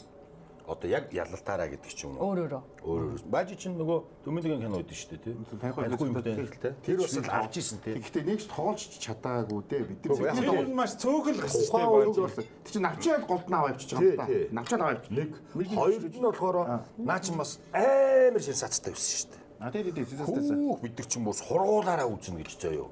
Одоо яг ялалтаараа гэдэг ч юм уу. Өөр. Баажи чинь нөгөө Дүмэлгийн кино үүдэн шүү дээ тий. Танихгүй юм дээ. Тэр бас л авч исэн тий. Гэхдээ нэгч тоглож чадаагүй дээ бид. Тэр маш цөөхөл гэсэн шүү дээ. Тэг чи навчаад голд нь аваа явчих жоо та. Навчаад аваа явчих. Нэг хоёрд нь болохоор наа чинь бас амар шин сацтай байсан шүү дээ. А тий сэтстэйсэн. Бид нар чинь бас сургуулаараа үзнэ гэж заяа.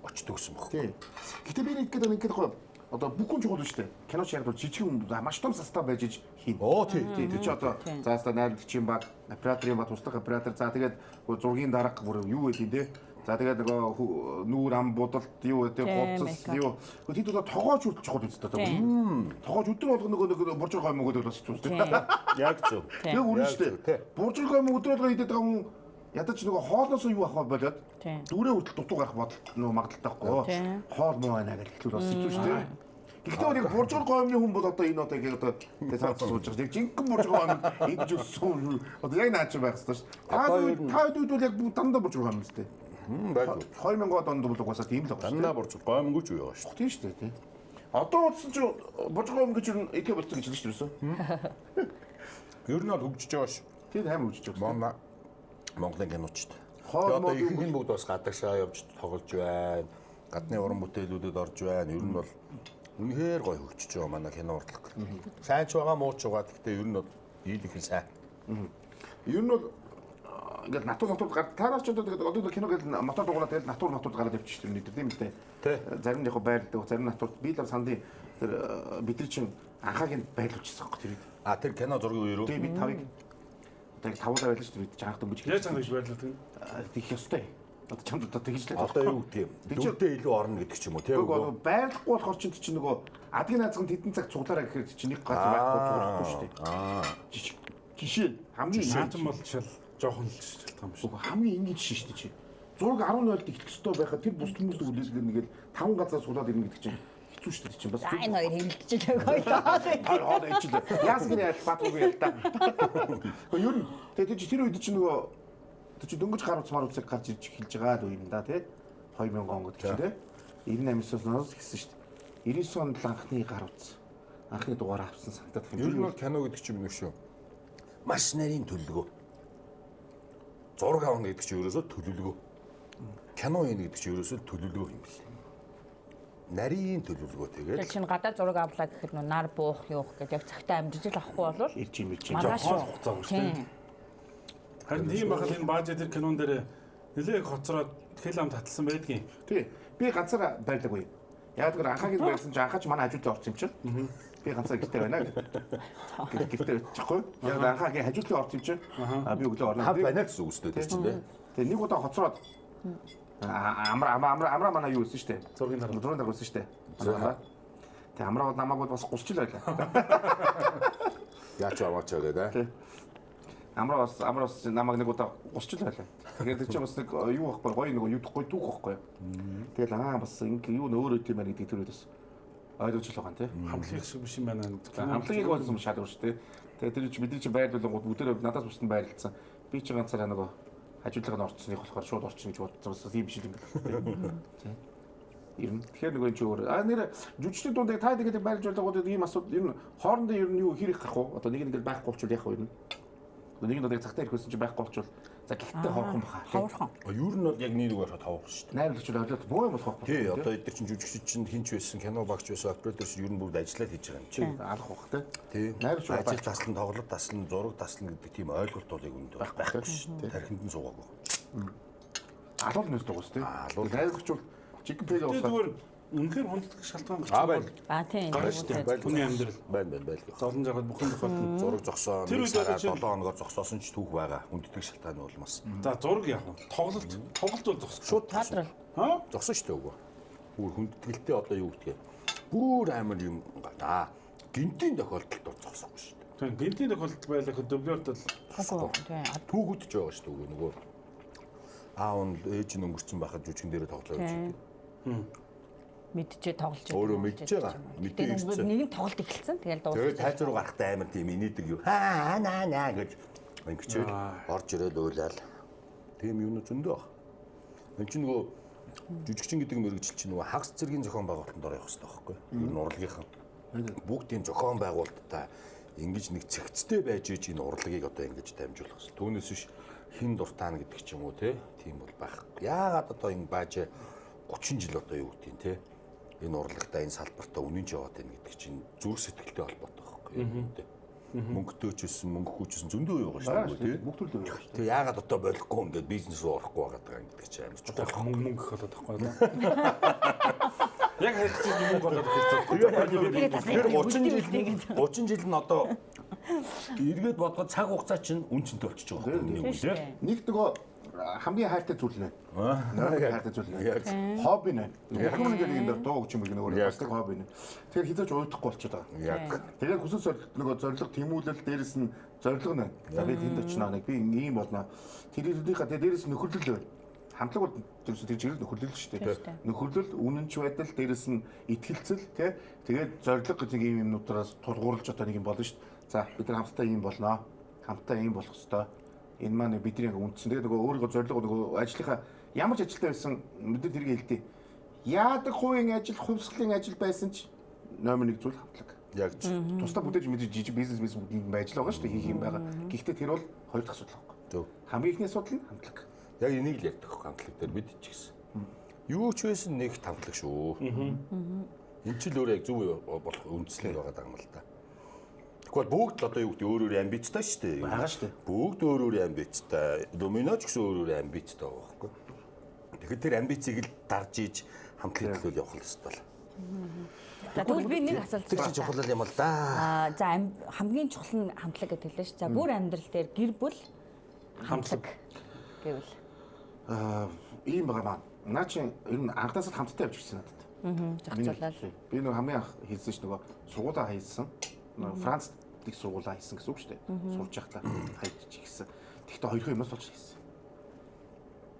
Очдог гэсэн баг. Тий. Гэхдээ би нэг гэдэг гоё. Одоо бүх хүн чухал шүү дээ. Киноч яг бол жижиг юм маш том састав байж иж хийн. Тий. Тэр чи одоо заастаа найруулагчийн баг, операторын баг, туслах оператор. За тэгээд зургийн дарга бүр юу гэдэг те. За тэгээд нөгөө нүүр ам будалт юу гэдэг гуцс юу. Тэд одоо тогооч үлдчих чухал үстэй одоо. Тогооч өдөр болгоно нөгөө буржиг гой мөгөөд бас хэцүү үстэй. Яг зөв. Тэг үрэн шүү дээ. Буржиг гой өдөр болгоно идээд байгаа хүн ядаж нөгөө хоолноос юу авах болоод дүүрээ хүртэл дутуу гарах бодолт нөгөө магадaltaй байхгүй. Хоол муу байна гэж хэлвэл бас хэцүү шүү дээ. Гэхдээ нэг буржиг гоймны хүн бол одоо энэ одоо ингэ одоо цааш сууж байгаа. Яг жинхэнэ буржиг гойм ингэж өссөн. Одоо яг наач байх хэрэгтэй шүү. Та үүд бол яг дандаа буржиг гойм үстэй. Байг. 2000 онд бол угаасаа тийм л байгаа шүү. Дандаа буржиг гоймгүй ч юу байгаа шүү. Тийм шүү дээ тий. Одоо утсан чи буржиг гойм гэж ике болцсон гэж хэлж шүү. Ер нь бол хөгжиж байгаа шүү. Тийм хайм хөгжиж байгаа. Монголын киночд. Одоо ихэнх нь бүгд бас гадагшаа явж тоглож байна. Гадны уран бүтээлүүдэд орж байна. Ер нь бол үнэхээр гоё хөгжиж байгаа манай кино урлаг. Сайн ч байгаа, муу ч байгаа. Гэхдээ ер нь бол ийл их сайн. Ер нь бол ингээд натур гараад ч одоо кино гэдэг мотор дугуулаад тэгээд натур гараад явчих шүү дээ тийм үү те. Зарим нь яг байрладаг, зарим нь натур би л сандын тэр бидний чинь анхаагийн байлуулчихсан хэрэг тэр. А тэр кино зургийн үеэр үү? Тийм би тавыг тэг тавуулаа байлаа шүү дээ бид чанах дөнгөж. яаж чанах гэж байрлал тийм. Тэгэх ёстой. Одоо чамд одоо тэгж л. Одоо юу гэдэг юм? Дөрөвдөө илүү орно гэдэг ч юм уу тийм үү? Байрлахгүй болохоор чинь нөгөө адгийн наазгын тэдэн цаг цуглаараа гэхээр чинь нэг гац байхгүй зурахгүй шүү дээ. Жишээ хамгийн Наачсан бол шал жоохон л шалтгаан юм шүү. хамгийн энгийн жишээ шүү дээ чи. Зураг 10-0-д ихтэх ёстой байхад тэр бус хүмүүс үлээлгээр нэгээл 5 газар суулаад ирнэ гэдэг чинь хэцүү шүү дээ чинь бас. Энэ хоёр хилдэж байгаа. Хоо ичээ. Яасгын ял батгүй ял та. Гэхдээ ер нь тэгээд тэр үед чинь нөгөө тэр чинь дөнгөж гар утсмаар үсэг гарч ирж эхэлж байгаа л үе юм да тий. 2000 он гэдэг чинь тий. 98-аас гэсэн шүү дээ. 99 онд л анхны гар утс. Анхны дугаар авсан санагдаад байна. Ер нь бол кино гэдэг чинь нэг шүү. Маш нарийн төлөвлөгөө. Зураг авах гэдэг чинь ерөөсөө төлөвлөгөө. Кино хийн гэдэг чинь ерөөсөө төлөвлөгөө юм биш. Нарийн төлөвлөгөө тэгээд. Тэр чинь гадаа зураг авлаа гэхэд нөө нар буух юух гэдэг яг цагтаа амжиж л авахгүй болвол ирж юм Хоол хугацаа өгч тийм. Харин тийм бахад энэ Баажи тэр кинон дээр нэлээд хоцроод хэл ам таталсан байдгийн. Тий. Би ганцаараа байлаагүй. Яг тэр анхаагийн байсан чинь анхаач манай хажууд орсон юм чинь. Би ганцаар гэртээ байна гэдэг. Гэртээ очихгүй. Яг анхаагийн хажууд орсон юм чинь. Би өглөө орно. Хав байна гэсэн үг үстэй тийм дээ. Тэгээ нэг удаа хоцроод амра манай юу гэсэн штэ. Зургийн дарга гэсэн штэ. Тэгээ амра бол намайг бас гусч л байлаа. Яач аваач гэдэг. Амра бас намайг нэг удаа гусч л байлаа. Тэгээд чи бас нэг юу байхгүй гоё нэг юудахгүй түүх байхгүй. Тэгэл бас ингэ юу нөөрөө тийм байна гэдэг тэр үдээс ойлгож л байгаа юм тий. Хамтлагийн шиг биш юм байна. Хамтлагийг болсон шалгав шүү дээ. Тэгээд тэр чи бидний чи байрлуулгууд бүгдээ надаас бусдад байрлалцсан. би ч ганцаараа нөгөө хажуулагын орцсоных болохоор шууд орчин гэж бодсон юм шиг юм байна. Тийм. Ер нь тэгэхээр нөгөө чи өөр нэр жүжигчдийн дунд та тэгээд байлж байгаагууд ийм асуудал ер нь хоорондоо ер нь юу хэрэг гарах уу? Одоо нэг ингээд байхгүй болчихвол яах вэ ер нь? Нэг нь одоо цагтаа ирэхсэн чи байхгүй болчихвол за гэхдээ ховхон баха. Ховхон. Ер нь бол яг нэг байхад хавах шүү дээ. Найруулагч ойлоод бөө юм болох Тий, одоо эдгээр чинь жүжигчид чинь хинч байсан, кино багч байсан, оператор чинь ер нь бүгд ажиллаад хийж байгаа юм чи. алах бах те. Тий. Найруулагч ажил таслан, тоглолт таслан, зураг таслан гэдэг тийм ойлголт бол яг үндэ байхгүй шүү дээ. Тархинд нь суугаагүй. Алуул нэс дугуйс те. Алуул. Найруулагч бол чиг пег Тэгээд уусаа. зүгээр үнэхээр хүндэтгэх шалтгаан гарч байна. Тийм. хүний амьдрал Байна. зовлон жагаад бүхэн тохиолдолд Зураг зогсоо, Тэр нэг үед сараа одоо 7 хоногоор зогсоосон ч түүх байгаа. Хүндэтгэх шалтгаан нь улмаас. за зураг яах вэ? Тоглолт бол зогсох. Шууд Театрал. Аа? зогсон шүү дээ үгүй. Бүр хүндэтгэлтэй одоо юу гэдгийг. Бүр амар юм гана. Гинтийн тохиолдолд бол зогсохгүй шүү дээ. Тийм гинтийн тохиолдол байлах дублерт бол Тийм. Түүхүүд ч байгаа шүү дээ үгүй нөгөө. Аав нь ээж нь өнгөрцөн байхад жүжигэн дээр тоглоо гэж үү. Мэдчихээ тоглож байгаа. Өөрөө мэдж байгаа. Мэдээ ирсэн. Нэг нь тоглолт эхэлсэн. Тэгэл Тэгээд дууссан. тайз руу гарахтаа амар тийм инээдэг юу. Наа гэж ингэчээл орж ирээд уйлал. Тийм юм зөндөө баг. Энд чинь нөгөө жүжигчин гэдэг мэрэгжил чинь нөгөө хагас зэргийн зохион байгуулалтанд орох хэрэгтэй байхгүй юу? Ер нь урлагийнхан. Бүгдийн зохион байгуулалтаа ингэж нэг цэгцтэй байж иж энэ урлагийг одоо ингэж дамжуулах хэрэгтэй. Түүнээс биш хин дуртаана гэдэг ч юм уу те. Тийм бол байхгүй. Яагаад одоо энэ бааж 30 жил одоо юу гэдэг юм те. Энэ урлагтаа энэ салбартаа үнэнч яваад байна гэдэг чинь зүрх сэтгэлтэй холбоотой байхгүй юу? Мөнгөтэй ч байсан, мөнгөгүй ч байсан зөндөө юу байгаа шүү дээ тий. Бүх төрөл байгаа шүү. Тэгээ яагаад одоо болохгүй ингээд бизнес руу орохгүй байгаа гэдэг чинь амар чухал. мөнгө их болоод тахгүй юу? Яг хайрцаг мөнгө болоод хэлцээ. Тэгэхээр 30 жил нь одоо эргээд бодгоо цаг хугацаа чинь үн цэнтэй болчихж байгаа юм тий. Нэг нөгөө хамгийн хайртай зүйл нэ. Хайртай зүйл нэ. Хобби нэ. Яг нэг нэг энэ дуу гэж юм нэг өөр басдаг хобби нэ. Тэгэхээр хизээч уйдахгүй болчиход байгаа. Яг. Тэгээд хүсэл нөгөө зориг тэмүүлэл дээрэс нь зориг нэ. За би тэнд очноо нэг би ийм болно. Тэрийнхээ дээрэс нөхөрлөл байна. Хамтлаг бол тэр жирэл нөхөрлөл шүү дээ. Нөхөрлөл, үнэнч байдал, дээрэс нь итгэлцэл тий. Тэгээд зориг гэж нэг юм юмнуудаас тулгуурлаж одоо нэг юм болно шүү дээ. За бид нар хамтдаа ийм болноо. Хамтдаа ийм болох ёстой. Энэ маань бидний үндсэн. Тэгээд нөгөө өөрийгөө зорилго нөгөө ажлынхаа ямар ч ажилтай байсан мэдээ тэрийг хэлдэг. Яадаг хувийн ажил, хувьсгалын ажил байсан ч номер 1 зүйл хамтлаг. Яг Тусдаа бүдэж мэдээж жижиг бизнес бүгд байж л байгаа шүү дээ. Хийх юм байгаа. Гэхдээ тэр бол хоёр дахь асуудал байхгүй. зөв. Хамгийн ихний асуудал нь хамтлаг. Яг энийг л ярьдаг хамтлаг дээр бид ч гэсэн. Юу ч байсан нэг хамтлаг шүү. Энэ ч л өөрөө яг зөв болох үндслэл байгаа юм л да. Тэгвэл бүгд л одоо юу гэдэг өөр амбицтай шүү дээ. Байгаа шүү дээ. Бүгд өөр амбицтай. Домино ч гэсэн өөр амбицтай байгаа байхгүй. Тэгэхээр тэр амбицийг л дарж ийж хамтлагийн төлөө явах хэрэгтэй л. За тэгвэл би нэг асуулт Тэр чинь чухал юм л да. за хамгийн чухал нь хамтлаг гэдэг хэлээ ш. За бүр амьдрал дээр гэр бүл хамтлаг гэвэл Ийм байгаа маань. Наа чи ер нь анхнаасаа хамтдаа явж ирсэн надад. зохицуулаад. Би нөгөө хамгийн анх хийсэн ш нөгөө сургуулаа хийсэн. Францд их сургуулаа хийсэн гэсэн үг шүү дээ. Сурж байхдаа хайж хийсэн. Тэгтээ хоёрын юмнаас болж хийсэн.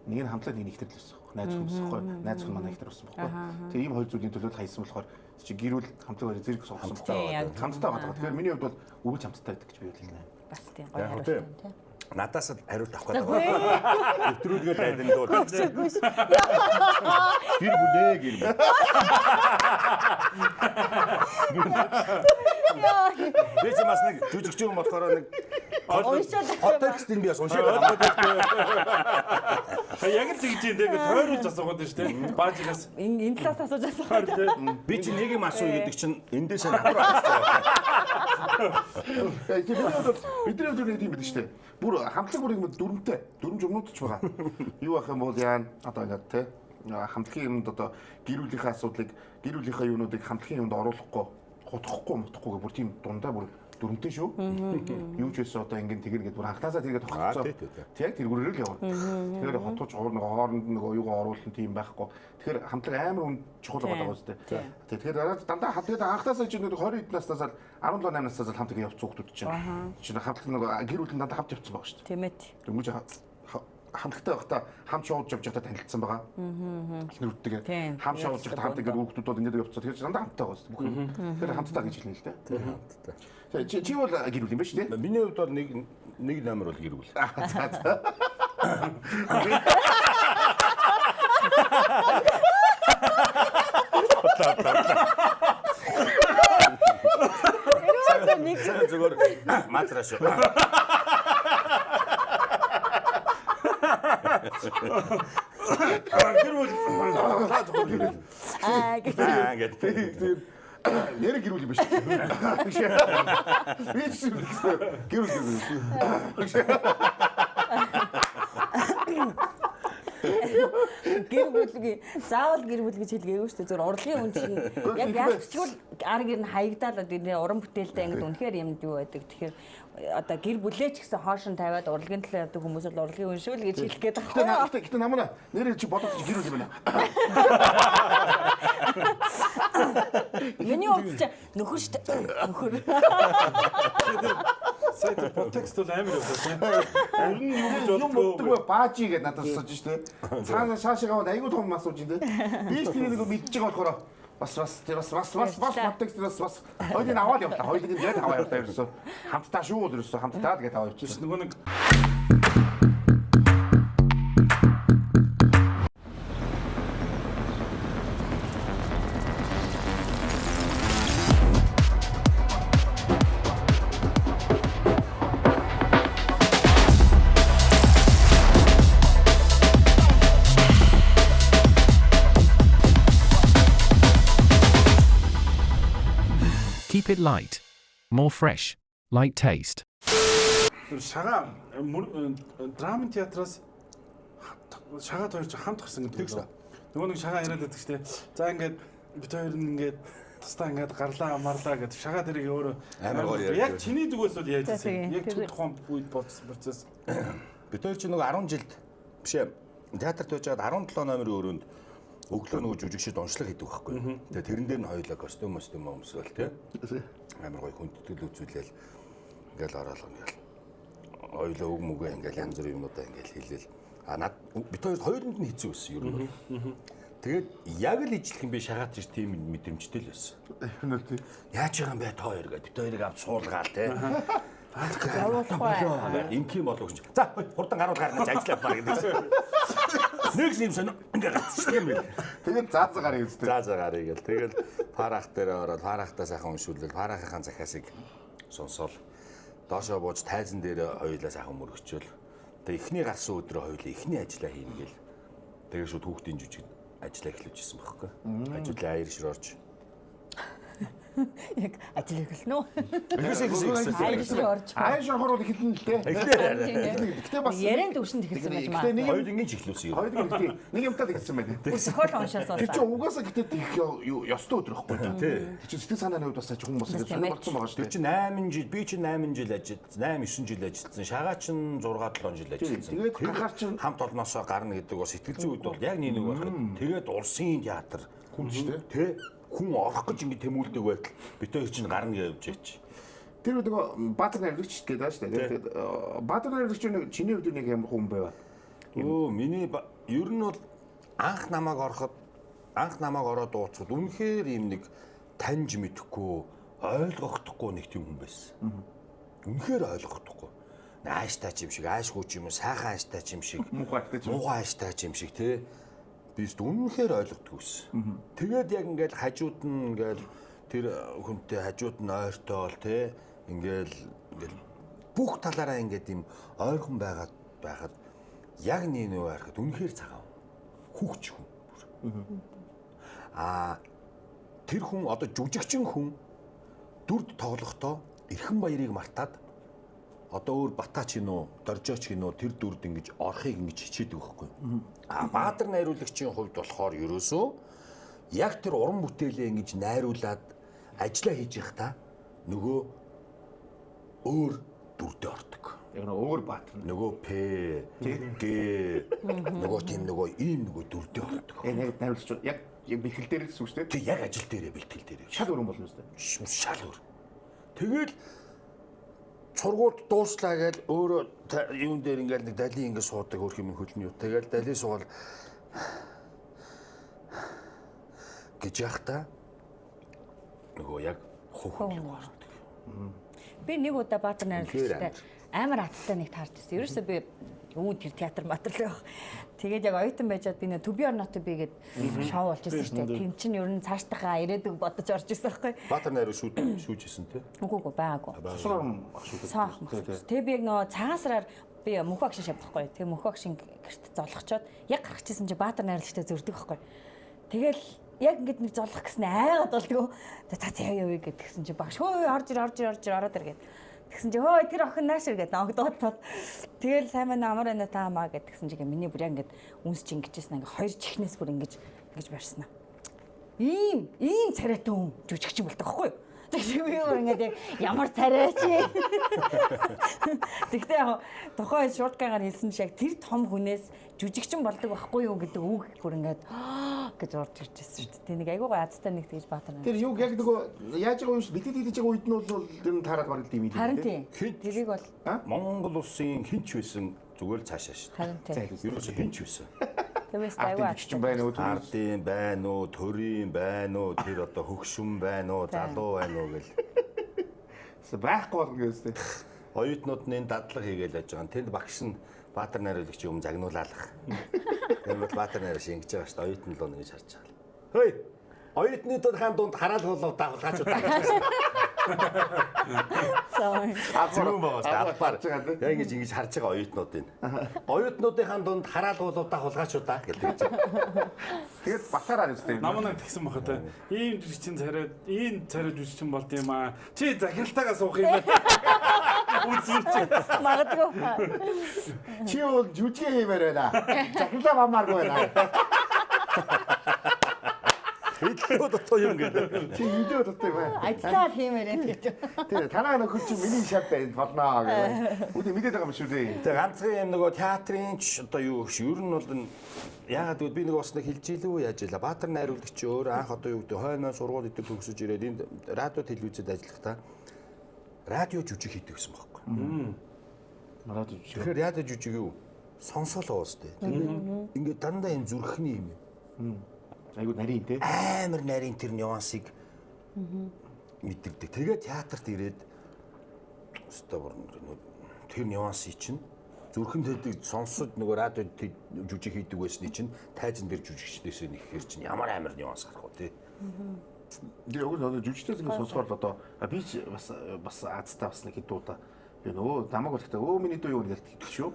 Нэг нь хамтлаг нэг ихтер л байсан. Найз хүмүүс байхгүй. Найз хүн манай ихтер болсон байхгүй. Тэгээ ийм хоёр зүйлийн төлөө хайсан болохоор чи гэрүүл хамтлаг хоёр зэрэг суусан байхгүй. Хамтдаа байгаа. Тэгэхээр миний хувьд бол үргэлж хамтдаа байдаг гэж би хэлнэ. Бас тийм гоё хариулт байна тий. Надаас хариулт авах гэдэг байна. Өтрүүлгээд айдандуул. Гэр бүлээ гэр бүл. Би ч бас нэг жүжигч юм болохоор нэг контекст нь би бас уншаад байгаа. Яг л тэгж юм дээ тойруулж асуугаад байна шүү дээ. Баажигаас Энэ талаас асууж асуугаа. Би чи нэг юм асуу гэдэг чинь эндээс хавар авах Бидний хувьд нэг тийм байдаг шүү дээ. Бүр хамтлаг бүр юм дөрмтэй. Дөрм жумнууд ч байгаа. Юу ах юм бол яа одоо ингээд те хамтлагийн юмд одоо гэрүүлийнхээ асуудлыг гэрүүлийнхээ юунуудыг хамтлагийн юмд оруулахгүй хутахгүй бүр тийм дундаа бүр дөрмтэй шүү. Юу ч байсан одоо ингээд тэгэр гээд бүр анхнаасаа тэргээд тогтцоо. Яг тэргүүрээр л явна. Тэгэхээр хотууч хооронд нөгөө юугаа оруулсан тийм байхгүй. Тэгэхээр хамтлаг амар үн чухал байгаа үстэй. Тэгэхээр дандаа хамтлаг анхнаасаа чинь 20 хэд наснаас 17 наснаас хамтлаг явц хүүхдүүд чинь. Чинь хамтлаг нөгөө гэр бүлийн дандаа хамт явцсан байгаа шүү дээ. Тийм ээ. Дөнгөж хамтлагтай байхдаа хам шоудж явж байхдаа танилцсан байгаа. Эхнэрүүдтэйгээ хам шоудж байхдаа хамт ингээд хүүхдүүд бол ингээд явцсан. Тэгэхээр дандаа хамттай байгаа бүх юм. Тэгэхээр хамттай гэж хэлнэ л дээ. Тийм хамттай. Чи бол гэр бүл юм ба шүү дээ. Миний хувьд бол нэг номер бол гэр бүл. Зүгээр матраш. Тэр бол гэдэг. Нэр гэр бүл юм ба шүү. Би ч гэр бүл. Гэр бүлгийн заавал гэр бүл гэж хэлгээгүй шүү дээ. Зөв урлагийн үн чинь яг яалтчгүй ар гэр нь хаягдаал энэ уран бүтээлтэй ингээд үнэхээр юмд юу байдаг. Тэгэхээр одоо гэр бүлээ ч гэсэн хоошин тавиад урлагийн төлөө явдаг хүмүүс бол урлагийн үн шүү л гэж хэлэх гээд байгаа. Гэтэ намаа нэрээ чи бодож гэр бүл юм байна. Миний хувьд ч нөхөр шүү дээ. Нөхөр. сайт подтекст бол амар явсан. Ер нь юм боддог баажи гэдэг надад сонсож штэ. Цаана шаашгаа айгуу том асууж дээ. Би ч нэг мэдчихэж байгаа болохоор бас подтекст бас хоёрыг аваад явлаа. Хоёрыг нь яг аваад явлаа ерөөсө. Хамтдаа шүү ерөөсө хамтдаа гэдэг аваад явчихсан. нөгөө нэг Keep it light. More fresh. Light taste. шагаа драма театраас шагаад хоёр хамт гарсан гэдэг үү? Нөгөө нэг шагаа яриад байдаг штэ. За ингээд бид хоёр ингээд тастаа ингээд гарлаа марлаа гэдэг шагаа дэрийг өөрөө амар гоё яг чиний зүгээс бол яаж байсан? Яг тэр тухайн үед процесс. Бид хоёр чи нөгөө 10 жилд биш ээ. Театрт байж байгаад 17 номерын өрөөнд өглөө нөгөө жүжигчид онцлог хийдэг байхгүй. Тэгээ тэрэн дээр нь хоёулаа костюм өмсгөл тий. Амар гоё хүндэтгэл үзүүлээл ингээл ороод ингээл хоёулаа өг мөгөө ингээл янз бүрийн юмудаа ингээл хэлээл. Над бид хоёрын нь хэцүү байсан ер нь. Тэгээд яг л ижлэх юм би шагаад ч тийм мэдрэмжтэй л байсан. Яаж байгаа юм бэ та хоёр гэдэг бид хоёрыг авч суулгаал тий. Явуулахгүй. Инким боловч. За хурдан гаруул гаргаж ажиллаад баг гэдэг. Нэг юм сонио ингээ гацчих юм бэ. Тэгээд заазаа гарыг үстэй. Заазаа гарыг гэл. Тэгэл парах дээр ороод парахтаа сайхан уншуулбал парахын захиасыг сонсоол. Доошоо бууж тайзан дээр хоёулаа сайхан мөргөчөөл. Тэгээ эхний гарсан өдрөө хоёулаа эхний ажиллаа хийнэ гэл. Тэгээ шууд хүүхдийн жүжиг ажиллаа эхлүүлжсэн байхгүй. Ажлаа аяр шир орж. Яг ажил эхэлнэ үү? Эхлээсээ орж. Ааш хороол эхэлнэ л дээ. Гэтэ бас Ярен төвшөнд эхэлсэн байж маа. Хоёр ингэ ч эхлүүлсэн юм. Хоёр гэдэг нэг юмтаа тэгсэн байна. Сохол уншаасаа. Тэр чинь угаасаа гэтээ тийх ёстой өдөр ихгүй та. Тэр чинь сэтгэл санааны хувьд бас аж хүн бас ингэ сонирхолтой байгаа шүү Тэр дээ. чинь 8 жил, би чинь 8 жил ажилласан, 8 9 жил ажилласан. Шагаа чинь 6 7 жил ажилласан. Тэгээд гахаар чинь хамт олноосоо гарна гэдэг бас сэтгэл зүйн үед бол яг нэг байхад тэгээд улсын театр хүн шүү дээ. Тэ хүн орох гэж ингэ тэмүүлдэг байтал бид хоёр чинь гарна гэж явж яач. Тэр нөгөө Баатар найрлагч гэдэг байна шүү дээ. Тэгээд Баатар найрлагч чиний хувьд нэг ямар хүн байв? Миний ер нь бол анх намайг ороод ууцвал үнэхээр юм нэг таньж мэдэхгүй, ойлгохдохгүй нэг тийм хүн байсан. Үнэхээр ойлгохдохгүй. Ааштай ч юм шиг, аашгүй ч юм уу, сайхан ааштай ч юм шиг, муухай ааштай ч юм шиг тий. Бист үнэхээр ойлгохгүй байсан. Тэгээд яг ингээд хажууд нь ингээд тэр хүнтэй хажууд нь ойртоо бол тий ингээд бүх талаараа ингээд юм ойрхон байгаад яг нэг харахад үнэхээр цагаан хүүхч хүн. Тэр хүн одоо жүжигчин хүн дүрд тоглохдоо эрхэн баярыг мартаад одоо өөр Батаач гинөө, Доржооч гинөө тэр дүрд ингэж орохыг ингэж хичээдэг байхгүй. Баатар найруулагчийн хувьд болохоор ерөөсөө яг тэр уран бүтээлээ ингэж найруулад ажиллаа хийж байхдаа нөгөө өөр дүрдээ ордог. Яг өөр Баатар. Нөгөө П, Г, нөгөө тийм нөгөө ийм нөгөө дүрдээ ордог. Яг найруулагч яг бэлтгэл дээр гэсэн үг шүү дээ. Тэг яг ажил дээрээ бэлтгэл дээрээ. Шал өрөн болно шүү дээ. Шал өөр. Тэгэл цургууд дууслаа гээл өөрөө юун дээр ингээл нэг дали ингэ суудаг өөр юм хөлний юу. Тэгэл дали суугаад гэж яхта нөгөө яг хөхөн юм гардаг. Би нэг удаа Баатар найруулагчтай амар аттай нэг таарч ирсэн. Ерөөсөө би тэр театр материал байх. Тэгээд яг оюутан байжгаад би нэг To Be or Not to Be гэдэг шоу болж ирсэн шүү дээ. Тим чинь ер нь цаашдаа ирээдүг бодож орж ирсэн байхгүй. Баатар найруу шүүжсэн те. Үгүй байгаагүй. Суур Саах. Тэгээ би яг нөгөө цагаасраар би мөнх багш шавахгүй. Тэгээ мөнх багшин гэрт золгочоод яг гарчихсан чи Баатар найруулагчтай зөрдөг байхгүй. Тэгэл яг ингэдэг нэг золгох гэсэн айгаад болдгоо. За яа яа гэдгсэн чи багш хөө орж ир ороод ир гэд. Тэгсэн чи хөө тэр охин наашир гэд ногдоод. Тэгэл сайн байна амар байна таамаа гэдгсэн чи миний бүр яг ингэж үнсч ингэжсэн ингээ хоёр чихнээс бүр ингэж барьснаа. Ийм царайтай хүн жүжигч болдог байхгүй юу? Тэгсэн би бүр ингээд яг ямар царай чи. Тэгтээ яг тухайн шууткагаар хэлсэн шиг тэр том хүнээс жүжигчин болдог байхгүй юу гэдэг үг бүр ингээд гэж орж ирж байсан шүү дээ. Тэ нэг айгүй гоо азтай нэг тэгж Баатар. Тэр юу яг нөгөө яаж байгаа юм шиг бэлтгэж идэж байгаа үед нь бол тэр нь таарад бараг тийм юм. Харин тийм. Тэрийг бол Монгол улсын хинч байсан зүгээр цаашаа шүү. харин тийм. Ерөөсөө хинч байсан. Тэгээс айгүй Ардын байна уу? Ардын байна уу, төрийн байна уу, тэр одоо хөгшин байна уу, залуу байна уу гэл. Байхгүй болгоо гэсэн. Оюутнууд нь дадлага хийгээл яаж байгаа. Тэнд багш нь Баатар найруулагч юм загнуулаалах. Тэгээд Баатар найруулагч ингэж байгаа шүү дээ. Оюутан л нэг харж байгаа. Хөөе. Оюутнуудын хаан дунд хараал болоо давхаач удаа. Зөв бааш албаар. Яг ингэж харж байгаа оюутнуудын. Оюутнуудын дунд хараал болоо давхаач удаа гэдэг. Тэгээд батараа нэстэй. Намаа тэгсэн баха та. Ийм жүжигчин царай, ийм царай жүжигчин болд юм аа. Чи захиралтаагаа суух юм байна. Үзүүлчих. магадгүй. Чи бол жүжиг хиймээр байна. Захирлаа бамааргүй байна. Хэдлөө дотоо юм гэдэг. Чи видео дотор байна. Ажлаа хиймээрээ гэж. Тэр танаа нөхөр чи миний шав байна болно гэх. Үгүй мэдээд байгаа юм шүү дээ. Тэгээ ганцхан юм нөгөө театрын ч одоо юу гэж ер нь бол яагаад гэвэл би нэг бас нэг хэлж илүү яаж ийла Баатар найруулагч өөр анх одоо юу гэдэг хойноо сургууль идэл төгсөж ирээд энд радио телевизэд ажиллахдаа радио жүжиг хийдэг гэсэн байхгүй. Радио жүжиг. Тэгэхээр радио жүжиг юу сонсолоо уустай. Ингээд дандаа юм зүрхний юм. Айгуу нарийн те. Амар нарийн тэр нюансыг мэдэрдэг. Тэгээ театрт ирээд өстой тэр нюансыг чинь зүрхэн төдийг сонсоод нөгөө радио жүжиг хийдэг байсны чинь тайзан дээр жүжигчдээс нэхэр чинь ямар амар нюанс гарах вэ те. Тэгээ уг нь жүжигчдээс ингэ сонсохоор одоо би ч бас азтай бас нэг хэдүүтаа би нөгөө намайг болохтой миний дуу юу гэдэг шүү.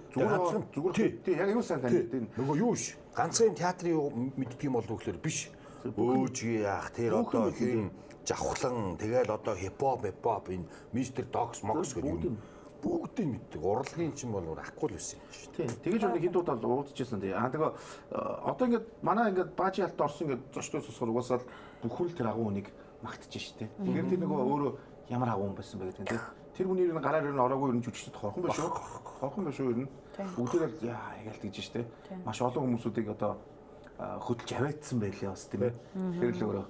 Зүгээр тий яг юу сайн тань тий нөгөө юу ш ганцхан театрын юу мэддэг юм болов гэхээр биш. Өөжгүй яах тэр одоо хин жавхлан тэгэл одоо хипхоп энэ мистер докс мокс гэдэг юм бүгдийг мэддэг. Урлагийн чинь бол ахгүй л байсан юм шүү. Тий тэгэж нэг хэдүүд бол уулзчихсан тий. Тэгээ одоо ингээд манай ингээд баажи алт орсон ингээд зочдоо сонсоход угаасаа бүхэл тэр агуу хүнийг магтчих штэ. Тэгэхээр тэр нөгөө өөрөө ямар агуу хүн байсан бэ гэдэг тий. Тэр хүний нэг гараар ирнэ ороогүй ирнэ жүжигчд хорхон байх шүү. Хорхон байх шүү ирнэ. Бүгдээ яа ягалт гэж штэ. Маш олон хүмүүсүүдийг одоо хөдөлж аваадсан байлээ бас тийм ээ. Тэгэхээр л өөрөө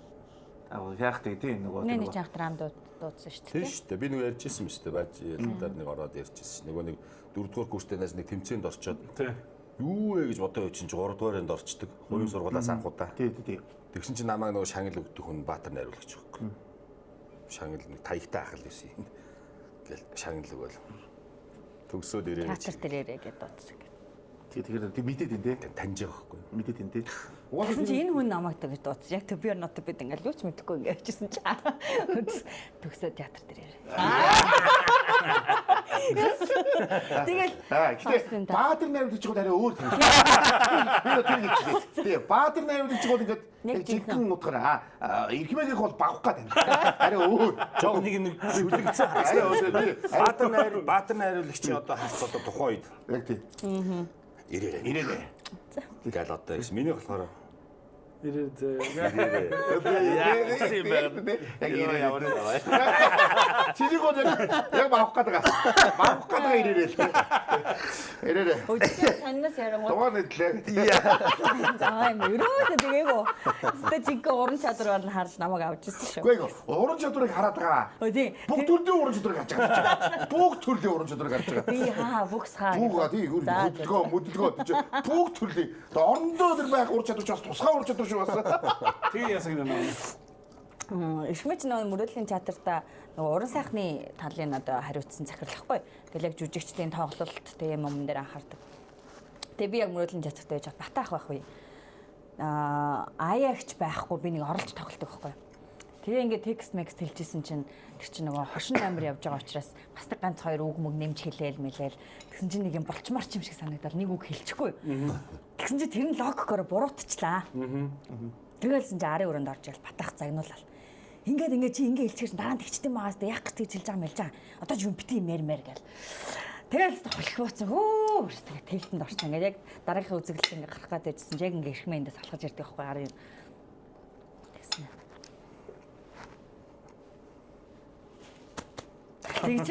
яах вэ тийм нөгөө Нэг жаах драм дуудсан шүү дээ. Тийм шүү дээ. Би нэг ярьжсэн юм шүү дээ. Бааж ялдаар нэг ороод ярьжсэн. Нөгөө нэг 4-р курстэнээс нэг тэмцээнд орчоод юу вэ гэж бодоо явчихин чи 3-р энд орчдөг. Хувийн сургуулиас анхудаа. Тий. Тэгсэн чинь намайг нөгөө шангил өгдөг хүн Баатар найруулагч байхгүй. Шангил нэг таягтай ахал байсан юм. Гэл шангил өгөөл. Төгсөөд ирээ. Театр дээрээ гэдээ дуудсан. Тэгэхээр мэдээд энэ тий таньж байгаа байхгүй. Мэдээд энэ тий. Угаасаа чи энэ хүн намайг гэж дуудсан. Яг To Be or Not to Be ингээл юу ч мэдэхгүй ингээд хийсэн чи. Төгсөө театр дээрээ. Тэгэл гэтээ Баатар найруулагч гол арай өөр тань. Би тэр хэлчихлээ. Тий Баатар найруулагч гол ингээд жигэн утгаараа эрхмээгийн бол багах гэдэг. Арай өөр. Жог нэг сүлэгцэн Баатар найруулагч одоо хас одоо тухайн үед. Яг тий. Ирээрээ. Тэгэл одоо миний болохоор Ирээд Яг ирээ. Чиний гол яг маах гэдэг. Маах гэдэг ирээрээ л. Ирээрээ. Өчигдөр саннаас ярангууд Дугаар нэтлээ. заа юм ерөөсөө тэгээгүй. Өстө жинхэнэ уран чадвар бол харж намайг авч ирсэн шүү. Үгүй ээ. Уран чадварыг хараад байгаа. Өө тий. Бүгд төрлийн уран чадварыг харж байгаа. Бүгд төрлийн уран чадварыг харж байгаа. Би бүгс хаа. Бүгд тий хөдөлгөөн тий бүгд төрлийн. Орондоо тэр байх уран чадвар ч бас тусгай уран чадвар шүү бас. тэгээ ясаг нэ. Ишмэч нөө мөрөөдлийн театрта нөгөө уран сайхны талын одоо хариуцсан захирлахгүй. Тэгэл яг жүжигчдийн тоглолт тийм юм дээр анхаардаг. Тэгээ би яг мөрөөдлийн театрт байж бата ах байх үе. Аягч байхгүй би нэг оролж тоглолдог байхгүй. Тэгээ ингээд текст мекст хэлжсэн чинь тэр чинь нөгөө хошин амир явж байгаа учраас бас нэг ганц хоёр үг мөг нэмж хэлээл мэлээл тэгсэн чинь нэг юм болчмарч юм шиг санагдал нэг үг хэлчихгүй. Тэгсэн чинь тэр нь логикоор буруутчлаа. Тэгэлсэн чинь арын өрөөнд орж ирэл батах загнуулал. Ингээд чи ингээд хэлчихэж дараа нь тэгчтэй маагаас яах гэж хэлж байгаа юм ялж байгаа. Одоо ч юм бити мэр гэл. Тэгэл толхиуцсан. Хөө тэгээ тэлтэнд орсон. Ингээд яг дараагийн үзэгдэл ингээд гарах гээд байжсэн. Яг ингээд ирхмээ эндээс алхаж ирдэг байхгүй арын. Тэгсэн. Тэгж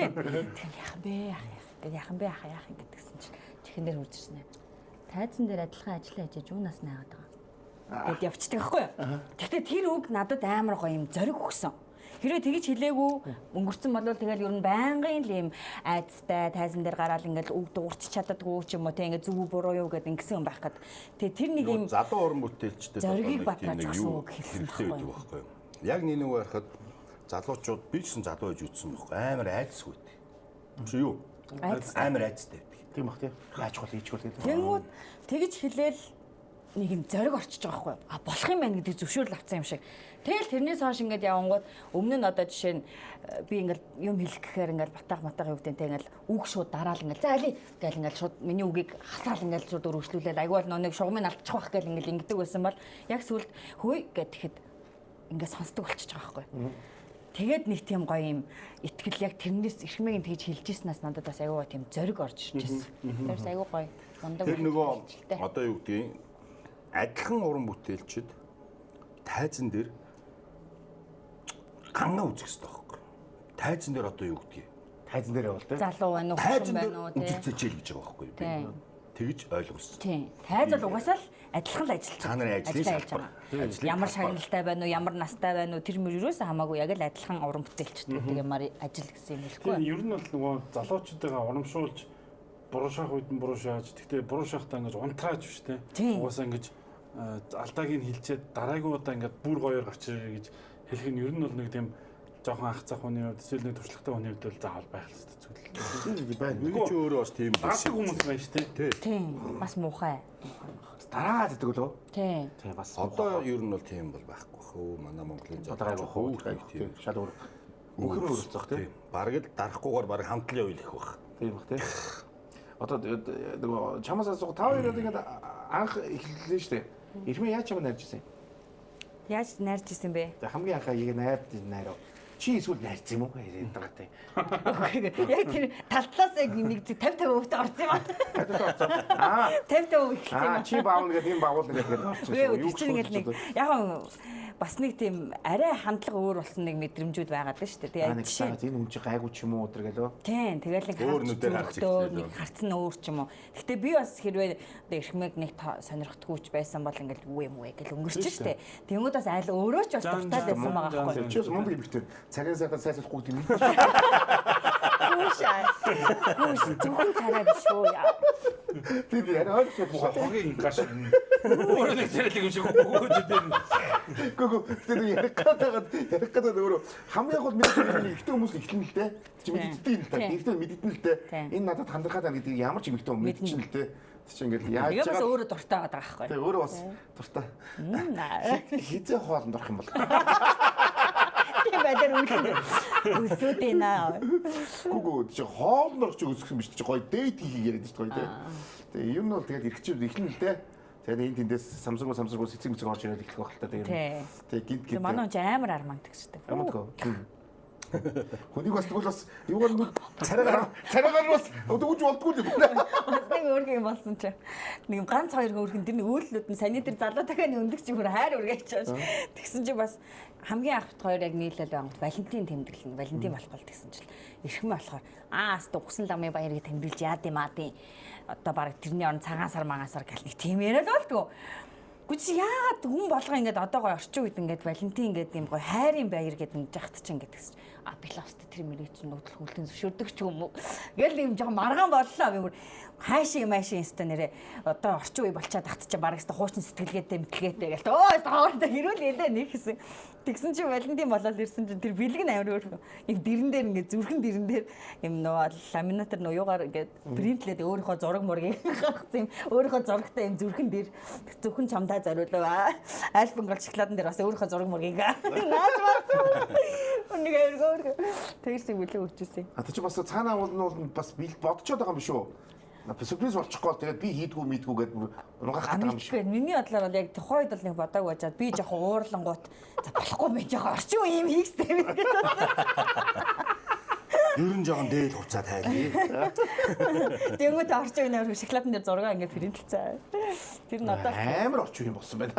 яахан бэ яах ингээд гэсэн чинь чихэн дээр хурж ирсэн. Тайзан дээр адилхан ажиллаа хийж уунаас наагаад байгаа. Тэгэд явцдаг байхгүй юу? Гэхдээ тэр үг надад амар гоё юм зориг өгсөн. Хэрвээ тэгж хэлээгүй өнгөрцөн болвол тэгэл ер нь байнгын л юм айцтай тайзан дээр гараад ингээл үг дуурч чаддаггүй ч юм уу те ингээд зүг буруу юу гэдэг ингэсэн юм байх гээд. Тэгээ тэр нэг юм залуу уран бүтээлчтэй зоригийг батгаж өгсөн үг хэлсэн байхгүй юу? Яг нэг байхад залуучууд би ч гэсэн залуу байж үтсэн байхгүй амар айцсгүй. Чи юу? Амар айцтай. Тийм бах тий. Яаж хол ийчгүй гэдэг. Тэнгүүд тэгж хэлээл нэг юм зориг орчиж байгаа байхгүй. Болох юм байна гэдэг зөвшөөрөл авсан юм шиг. Тэгэл тэрнээс хойш ингээд явангууд өмнө нь одоо жишээ нь би ингээд юм хэлэх гэхээр ингээд батаг юу гэдэг те ингээд үг шууд дараал ингээд за али гэл ингээд шууд миний үгийг хасаал ингээд шууд өргөжлүүлээл айгуул нэг шугамыг алдчих واخ гэл ингээд ингэдэг байсан бол яг сүлд хөөе гэхэд ингээд сонсдог болчихж байгаа байхгүй. Тэгээд нэг тийм гоё юм итгэл яг тэрнээс ирхмэгийн тэгж хэлжсэнээс надад бас айгуу тийм зориг орж иржсэн. Тэрс айгуу гоё. Тэр нөгөө одоо юу гэдгийг адилхан уран бүтээлчд тайзан дээр ганга үзэх хэрэгтэй байхгүй. Тайзан дээр одоо юу гэдгийг Тайзан дээр явал тий. залуу байна уу хүн байна уу тий. үзэгцэжэл гэж байгаа байхгүй юу? Тэгж ойлгуулсан. Тийм. Тайз бол угаасаа л адилхан л ажиллаж Та нарын ажлын салбар. Ямар шагналтай байна уу, ямар настай байна уу тэр мөрөөсөө хамаагүй яг л адилхан уран бүтээлчд гэдэг юмар ажил гэсэн юм хэлэхгүй. Тэгээ ер нь бол нөгөө залуучуудаа урамшуулж буруу шахах үед нь буруу шааж. Гэхдээ буруу шахтаа ингэж унтрааж биш те. Угаасаа ингэж алдааг нь хилчээд дараагийн удаа ингээд бүр гоёор гарч ирээ гэж хэлэх нь ер нь бол нэг тийм жоохон ах цах хүний хувьд эсвэл нэг туршлагатай хүний хувьд бол заавал байх л зүйл. байна. Би ч өөрөө бас тийм Дадаг хүмүүс байна ш тэ. Тийм. Бас муухай. Дараа гэдэг лөө. Тийм. Тий бас. Одоо ер нь бол тийм бол байхгүй хөө. Манай Монголын залуучууд тийм шал өөр. Бүхэн өөрчлөх тий. Бараг л дарахгүйгээр бараг хамтлан явъя гэх байх. Тийм бах тий. Одоо нөгөө чамаас асуух та хоёроо ингээд анх эхэллээ шүү дээ. Ирмээ яаж чамд найрж ирсэн? Яаж найрж исэн бэ? Хамгийн анхаа яг найрав. Чи эсвэл найрсан юм уу яриад байгаа тий. Яг тэр талтлаас яг нэг 50% өвтө орсон юм аа. 50% ихсэн юм. Чи баавал гэдэг юм баавал гэдэг орчихсон. Юу ч ингэ нэг яг бас нэг тийм арай хандлага өөр болсон нэг мэдрэмжүүд байгаад байна шүү дээ. Тэгээ жишээ энэ хүн чи гайгүй ч юм уу өдр гэлөө. Тийм тэгэл нэг харцсан өөр ч юм уу. Гэхдээ би бас хэрвээ эрхмэг нэг сонирхдаггүйч байсан бол ингээл юу юм вэ гэл өнгөрч штэ. Тэнгүүд бас айл өөрөө ч бас дуртай байсан байгаа байхгүй. Чи бас мундаг юм битэр. Цагаан сайхан сайсахгүй тийм үү? Хүүш зөвхөн царай биш үү яа. Тийм яа ойлгож байгаа. Хогийн гаш. Өөрөө нэг зэрэг юм шиг өгөөд дээ. Гүг тэр ярих гэдэг өөрөө хамгийн гол мэддэг ихтэй хүмүүс ихлэн л дээ. Чи мэддэгтэй л дээ. Ихтэй мэддэгтэй л дээ. Энэ надад хандрахад байгаа гэдэг ямар ч ихтэй хүмүүс мэдчихэн л дээ. Чи ингээл яаж байгаа. Тэгээ бас өөрөө дуртай байгаа байхгүй. Тэгээ өөрөө бас дуртай. Хизээ хоолнд орох юм бол. Тийм байдар үсүүд ээ. Гүг чи хоолнд орох чи өсгсөн биш чи гоё дэйт хийх яриад шүү дээ. Тэгээ юм нь бол тэгээд эргэчүүд ихлэн л дээ. Тэгээд энэ тэндээс Samsung сэцэг мэцэг орж ирээд эхлэх байх л та тэгээд. Тэгээд гинт манай хүн амар армандаг шүү дээ. Амтгоо. Хүнийг бас тэгвэл бас юугаар царайгаар бас өгж болдгүй юм байна. Бас нэг өөрхөн юм болсон чи. Нэг ганц хоёр өөрхөн тэр нэг үйлдэлүүд нь саний тэр залуу дахиад өндөг чи бүр хайр үргэж чааш. Тэгсэн чи бас хамгийн анхт хоёр яг нийлэл байгаад Валентин тэмдэглэн. Валентин болох бол тэгсэн чил. Ирхэн болохоор аста угсан ламын баярыг тэмдэглэж яад юм аа тий. Одоо баг тэрний орон цагаан сар магаасар гал нэг тийм яриад болдгоо. Гүч яагаад хүн болгоо ингээд одоогоо орчин үед ингээд Валентин ингээд юм гоё хайрын баяр гэдэг нэг жахт чинь ингээд гэсэн. А би л ост тэр мэрийг чинь нуудлах үлдэн зөвшөөрдөг ч юм уу. Гэл юм жоохон маргаан боллоо би бүр хайшин машин инста нэрээ одоо орчин үе болчаад татчих бараг өстө хуучин сэтгэлгээтэй мэтгэлгээтэй гээл. Өө хоортой хэрүүлээ нэг хэсэн. Тэгсэн чинь Валентин болоод ирсэн чинь тэр бэлэг амар өөр юм дэрэн дээр ингээд зүрхэн дэрэн дээр юм нөө ламинатор нуугаар ингээд принтлээд өөрийнхөө зураг мургийг гаргасан юм. Өөрийнхөө зурагтай юм зүрхэн дээр зөвхөн чамдаа зориулаа. Альбом гол шоколадан дээр бас өөрийнхөө зураг мургийг нааж бацсан. Нэг айргоо тэгсэн билээ өгчээсэй. А тэр чинь бас цаанаа бол бас бодцоод байгаа юм биш үү? Сюрприз болчихгүй бол тэгээд би хийдгүү мэдгүү гэдээ нугах гэдэг юм биш үү? Миний бодлоор бол яг тухайд бол нэг бодог байжаад би жоохон уурлангууд за болохгүй би жоохон орчин үе юм хийхтэй юм гэдэг. Ер нь жоохон дээл хуцаа тайлбар. Тэнгүүд орчин үе нэр шоколадан дээр зураг ингээд принтлцээ. Тэр нь одоо Амар орчин юм болсон байна.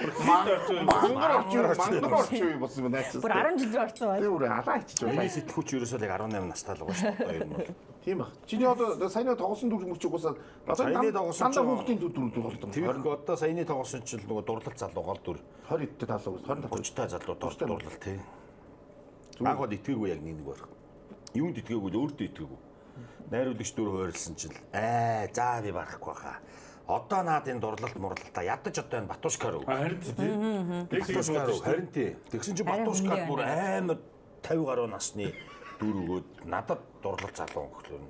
Мангар орчин юм болсон байна. бүр 10 жил орсон байна. Би өөр алаа ичиж байна. Миний сэтгүүч ерөөсөө яг 18 настай л байгаа шүү дээ. Ер нь. Тийм баг. Чиний одоо саяны тоглосон дүр мөч угсаа Саяны тоглосон дандаа хүүхдийн дүр болдог. Тэр одоо саяны тоглосон чил нөгөө дурлал залуу гол дүр 20 дэд залуу 25 30 та залуу дурлал тий. Агууд итгээгүй яг нэг байх. Юунд итгээгүй л өөртөө итгээгүй. Найруулагч дүр хойрлсон чил заа би барахгүй хаа. Одоо наад энэ дурлалт мурлалтаа ядаж одоо энэ Батушкаар өг. Харин тийм. Батушкаар өг. Харин тий. Тэгсэн чинь Батушкаар бүр амар 50 гаруй насны дүр өгөөд надад дурлал залуу өнгөлөө.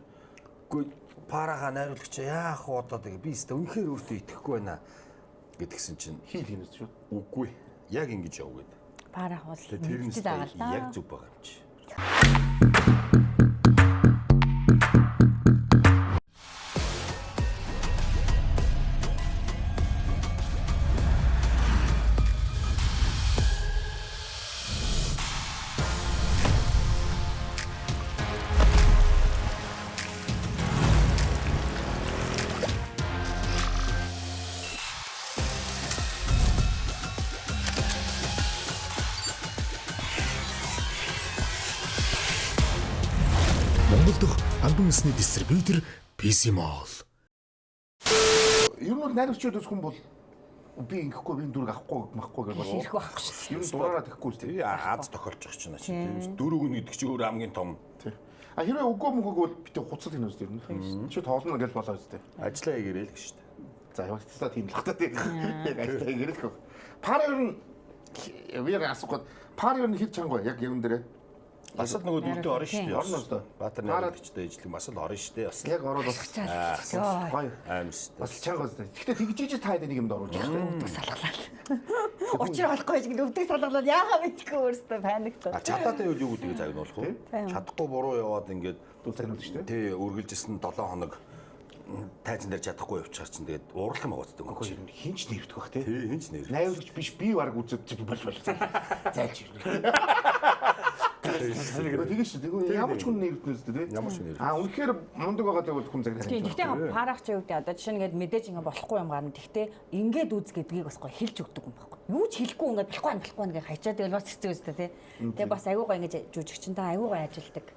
Үгүй парага найруулагч яах вэ одоо тэгээ би өстө үнэхээр өөртөө итгэхгүй байна гэдгсэн чинь хийл хийнэс шүү. үгүй яг ингэж яв гээд. Парах бол Тэрнээс мэдчихэд байгаа л да. яг зүг байгаа юм чи. Монгол дахь албан ёсны дистрибьютор PC Mall. Ер нь бол найруулагчдаас хүн бол би ингэхгүй би дүрг авахгүй махгүй гэж байна. Ирэх байхгүй шүү дээ. Ер нь дураараа тэхгүй л тийм. Аз тохиолж байгаа чинь тийм дөрөв гүн гэдэг чинь өөр хамгийн том. А хэрвээ үгүй мөнгөг бол би тэг хуцал хийнэ үстэй юм. Чи тоолно гэж болоо үстэй. Ажлаа хийгэрэй л гэж шүү дээ. За яваа теста тийм л хата тийм. Яг ажлаа хийгэрэх гэх. Пар ер нь вир асуугаад пар ер нь хэд чанга яг юм дээрээ. Бас л нөгөө дүртээ орно шүү дээ. Орно шүү дээ. Баатар найруулагчтай ижлэг бас л орно шүү дээ. Бас Яг ороод бас гоё. аим шүү дээ. Бас чанга үстэй. Гэхдээ тэгжиж таад нэг юмд оруулж байгаа юм. Өвдөг салгалаа. Учир олохгүй гэж өвдөг салгалаад яахаа мэдгүй өөрөөсөө паниктаа. Чадаатай юу гэдгийг загнуулах уу? Чадахгүй буруу яваад ингээд Дул загнуулж шүү дээ. тий үргэлжилсэн 7 хоног тайзан дээр чадахгүй явчихар чинь тэгээд уурлах магадгүй юм Үгүй чи. хинч нэрвдэх бах тий. Тий хинч нэр. Найруулагч биш би баг үзэж болж зайлж ирнэ. Тэгээ шүү дээ. Ямар ч хүн нэрвдэнэс дээ тий. Ямар ч нэр. Үнэхээр мундаг байгаа тэгвэл хүн загнах. Тийм. Гэхдээ парах чи юу гэдэг одоо жишээ нь ингээд мэдээж ингээд болохгүй юм гарна. Гэхдээ ингээд үз гэдгийг бас гоё хэлж өгдөг юм байхгүй. Юу ч хэлэхгүй ингээд болохгүй ингээд хайчаад тэгэл бас хэцүү үстэй тий. Тэгээ бас айгуу гоё ингээд жүжигчэнтэй айгуу гоё ажилдаг.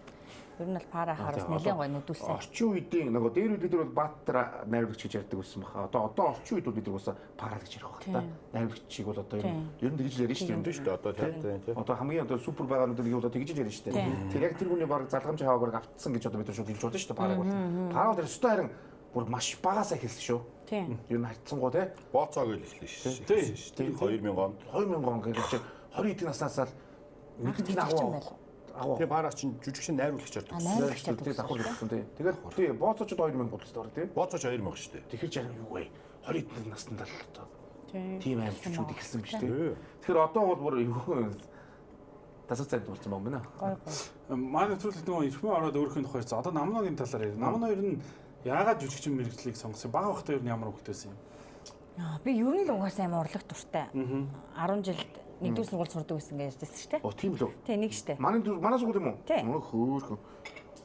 Ер нь бол парахаар бас нэлээд гоё нүдүүлсэн. Орчин үеийн нөгөө дээр үед бид нар бол Баатар найруулагч гэж ярьдаг байсан баха. Одоо орчин үед бол бид нар бас параа гэж ярих байх та. Найруулагчийг бол одоо ер нь тэгж ярьж шүү дээ. Шүү дээ одоо тий. Одоо хамгийн одоо супер байгаа нүдийг одоо тэгж ярьж шүү дээ. Тэр яг тэр хүний баг залгамж хаваагаар автсан гэж одоо бид нар шууд хэлж болно шүү дээ. Параг бол. Параг дээр өстой харин бүр маш багасаа эхэлсэн шүү. Тийм. Ер нь харьцангуй тий. Бооцоог л эхлэв шүү. Тий. 2000 онд. 2000 он гэж чинь 20 эдийн наснаас л мэддэг агуу. Тэгээ параа чинь жүжигчин найруулагч ярьдаг. Найруулагч Тэгээд давхар хэлсэн тий. Тэгээд тий бооцооч 2000 болчихсон тий. Бооцооч 2000 шүү дээ. Тэгэхэр жаа юу вэ? 20 эдийн наснаа л одоо. Тийм аймагчууд ихсэн биш тий. Тий. Тэгэхээр одоо бол бүр юу тасаа цайд болсон юм байна. Гоё гоё. Манай нэвтрүүлэгт нөгөө ирхэн ороод өөрхийн тухай ярьсан. Одоо намнагийн талаар ярив. Намна хоёр нь яагаад жүжигчин мэрэгчлийг сонгосон? Бага багтаа ер нь ямар хөвгтэйсэн юм? Би ер нь л угаасаа амар урлаг дуртай. 10 жилд нэгдүгээр сургууль сурдаг гэсэн гэж ярьжсэн шүү дээ. Оо тийм лөө. Тий, нэг шүү дээ. Манай сургууль юм уу? Тий. Хөөхөн.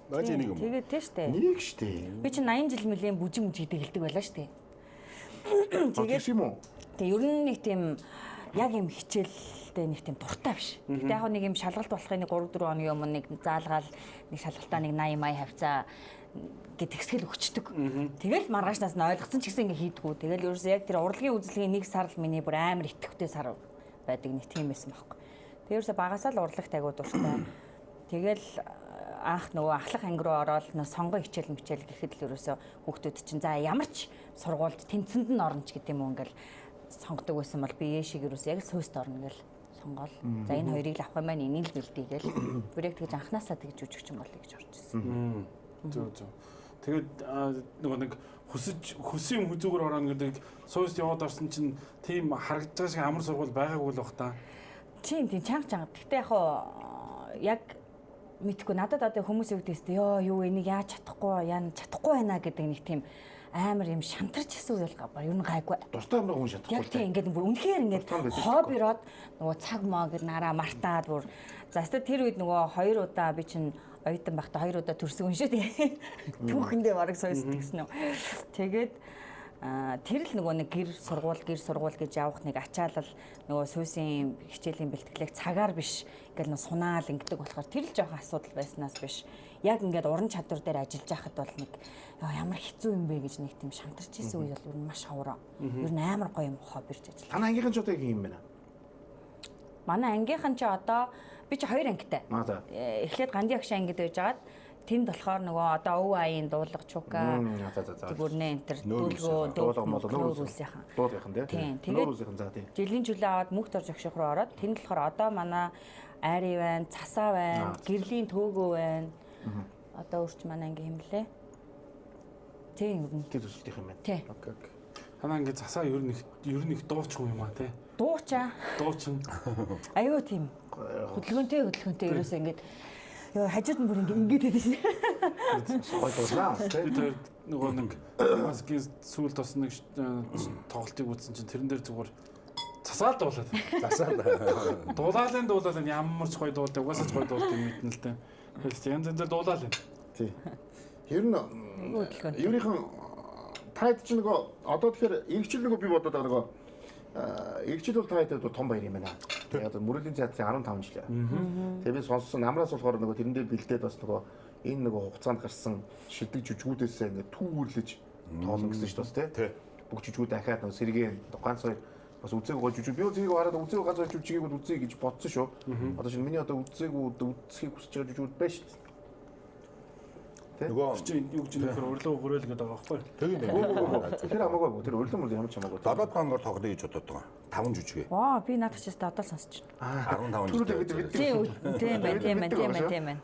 Бааж нэг юм. Тэгээд тий шүү дээ. Нэг штэ. Би чинь 80 жил мөлийн бүжиг гэдэг хэлдэг байлаа шүү дээ. Тэгээд юм уу? Тэгээ ер нь нэг тийм яг юм хичээлтэй нэг тийм дуртай биш. Гэтэ яг нэг юм шалгалт болохын нэг 3 4 хоногийн өмнө нэг заалгаал нэг шалгалтаа нэг 80 80 хавцаа гэд тэгсгэл өгчдөг. Тэгэл маргаашнаас нь ойлгоцсон ч гэсэн ингээ хийдгүү. Тэгэл ерөөсөө яг тэр урлагийн үзлэгийн нэг сар л миний бүр амар итгэвтэй сар байдаг нэг тийм байсан байхгүй. Тэгээ ерөөсөө багасаа л урлагт агуу дуртай. Тэгэл анх нөгөө ахлах анги руу ороод нөө сонгоо хичээл гэхэд л ерөөсөө хүүхдүүд чинь за ямар ч сургуульд тэнцэнд нь орно ч гэдэг юм уу ингээл сонгодог байсан бол би яшиг ерөөсөө яг л сүйст орно гэл сонгоол. За энэ хоёрыг л авах юм байна энийг л бэлдээ гэл. Бүр яг тэгж анханасаа тэгж жүжигчин болъё гэж орж ирсэн. Зөв. Тэгээд нөгөө нэг хөсийн хүзүүгээр орно гэдэг сууст яваад орсон чинь тийм харагдаж байгаа шиг амар сургууль байгаагүй л бах та. Тийм чанга. Гэхдээ яг мэдхгүй надад одоо хүмүүс үүдээс ёо юу энийг яаж чадахгүй байна гэдэг нэг тийм амар юм шантарч гэсэн үйл габар ер нь гайгүй. Дуртай юм хүн шатахгүй. Яг тийм ингээд бүр үнэхээр ингээд хоббироод нөгөө цаг маа гэд нараа мартаад бүр за өстө тэр үед нөгөө 2 удаа би чинь оюутан байхдаа 2 удаа төрсөн хүн шүү дээ. Түүхэндээ бараг сойст гэсэн үү. Тэгээд тэр л нөгөө нэг гэр сургууль гэж явах нэг ачаалал нөгөө сүүсийн хичээлийн бэлтгэлийг цагаар биш ингээл нөө сунаал ингэдэг болохоор тэр л жоохон асуудал байснаас биш яг ингээд уран чадвар дээр ажиллаж байхад бол нэг ямар хэцүү юм бэ гэж нэг тийм шантарч ирсэн үе бол ер нь маш хавраа. Ер нь амар гоё юм хоббирч ажиллаж. Танай ангийнхан ч одоо юм байна. Манай ангийнхан ч одоо би чи 2 ангитай. Эхлээд Ганди агш ангид байж байгаад тэнд болохоор нөгөө одоо өв аяын дуулга чука тэгүрнэ энэ төр дуулгын тийм. Тэгээд за тийм. жилийн жилээ аваад мөнх дор жогших руу ороод тэнд болохоор одоо манай айри байна, цасаа байна, гэрлийн төөгөө байна. Одоо өөрч манай анги хэмлээ. Тийм юм. Тэд төсөлтийнх юм байна. Тий. Окей. Танаа ингээ засаа ер нь их дууч хүн юм а тий. Дуучаа. Дуучин. Аюу тийм. Хөдөлгөөнтэй ерөөсөө ингээд ёо хажууд нь бүр ингээд байдаг шин. Гой дуулаа. Тэр нөгөө нэг маскийн сүүл тос нэг тоглолтыг үзсэн чинь тэрэн дээр зүгээр засаал дуулаад. Дуулаалын ямар ч гоё дуулдаг, угаасаа ч гоё дуулдаг юм мэднэ л дээ. Тэгэхээр янз янзаар дуулаал юм. Тий. Ер нь ерөнхийдөө таад ч нөгөө одоо тэгэхээр иргэжил нөгөө би бодоод байгаа нөгөө иргэжил бол таад том баяр юм байна. Тэгээд одоо мөрөлийн театрын 15 жил. Тэгээд би сонссон намраас болохоор нөгөө тэрэн дээр бэлдээд бас нөгөө энэ нөгөө хугацаанд гарсан шидэг жүжгүүдээс ингээд түүрлэж тоолно гэсэн шүү дээ тий. Бүх жүжгүүд дахиад нөгөө сэргийн ганц хоёр бас үзээг гоо жүжиг би үзээг хараад үзээг ганц хоёр жүжигийг үзье гэж бодсон шүү. Одоо шинэ миний одоо үзэхийг хүсэж байгаа жүжигүүд байна шүү дээ. Нөгөө чи юу гэж нөхөр урилга хүрээлгээд байгаа байхгүй. тийм Тэр хамаагүй тэр урилан мөр ямар ч хамаагүй. 7 хононгоор тоглоё гэж бодоод байгаа. 5 жүжигээ. Ваа би надад ч одоо сонсч байна. 15 жүжиг. Тийм байна.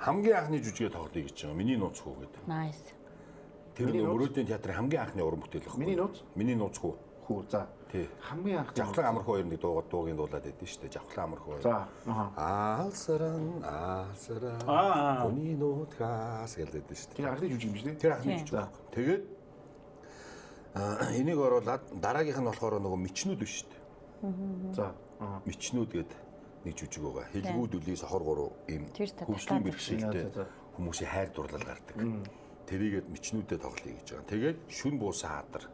Хамгийн анхны жүжигээ тоглоё гэж байгаа. Миний нууц хүү гэдэг. Nice. Тэр нөгөө мөрөөдлийн театрын хамгийн анхны уран бүтээл байхгүй. Миний нууц хүү. Хүү за. Тий. Хамгийн анх Жавхлан амарх хоёр нэг дуугийн дуулаад байдсан шүү дээ. Жавхлан амарх хоёр. За. Аалсаран. Хүний нуутгаас гэлээд байдаг шүү дээ. Тэр анхны жүжиг юм шүү дээ. Тэр анхны жүжиг. Тэгээд энийг оруулаад дараагийнх нь болохоор нөгөө мичнүүд биш шүү дээ. За. Мичнүүд гэдэг нэг жүжиг байгаа. Хэлгүүд үлээс хор гурав ийм хөвслийн бэрхшээлтэй хүмүүсийн хайр дурлал гардаг. Тэрийгэд мичнүүдэд тоглоё гэж байгаа. Тэгээд шүн буусан хаадар.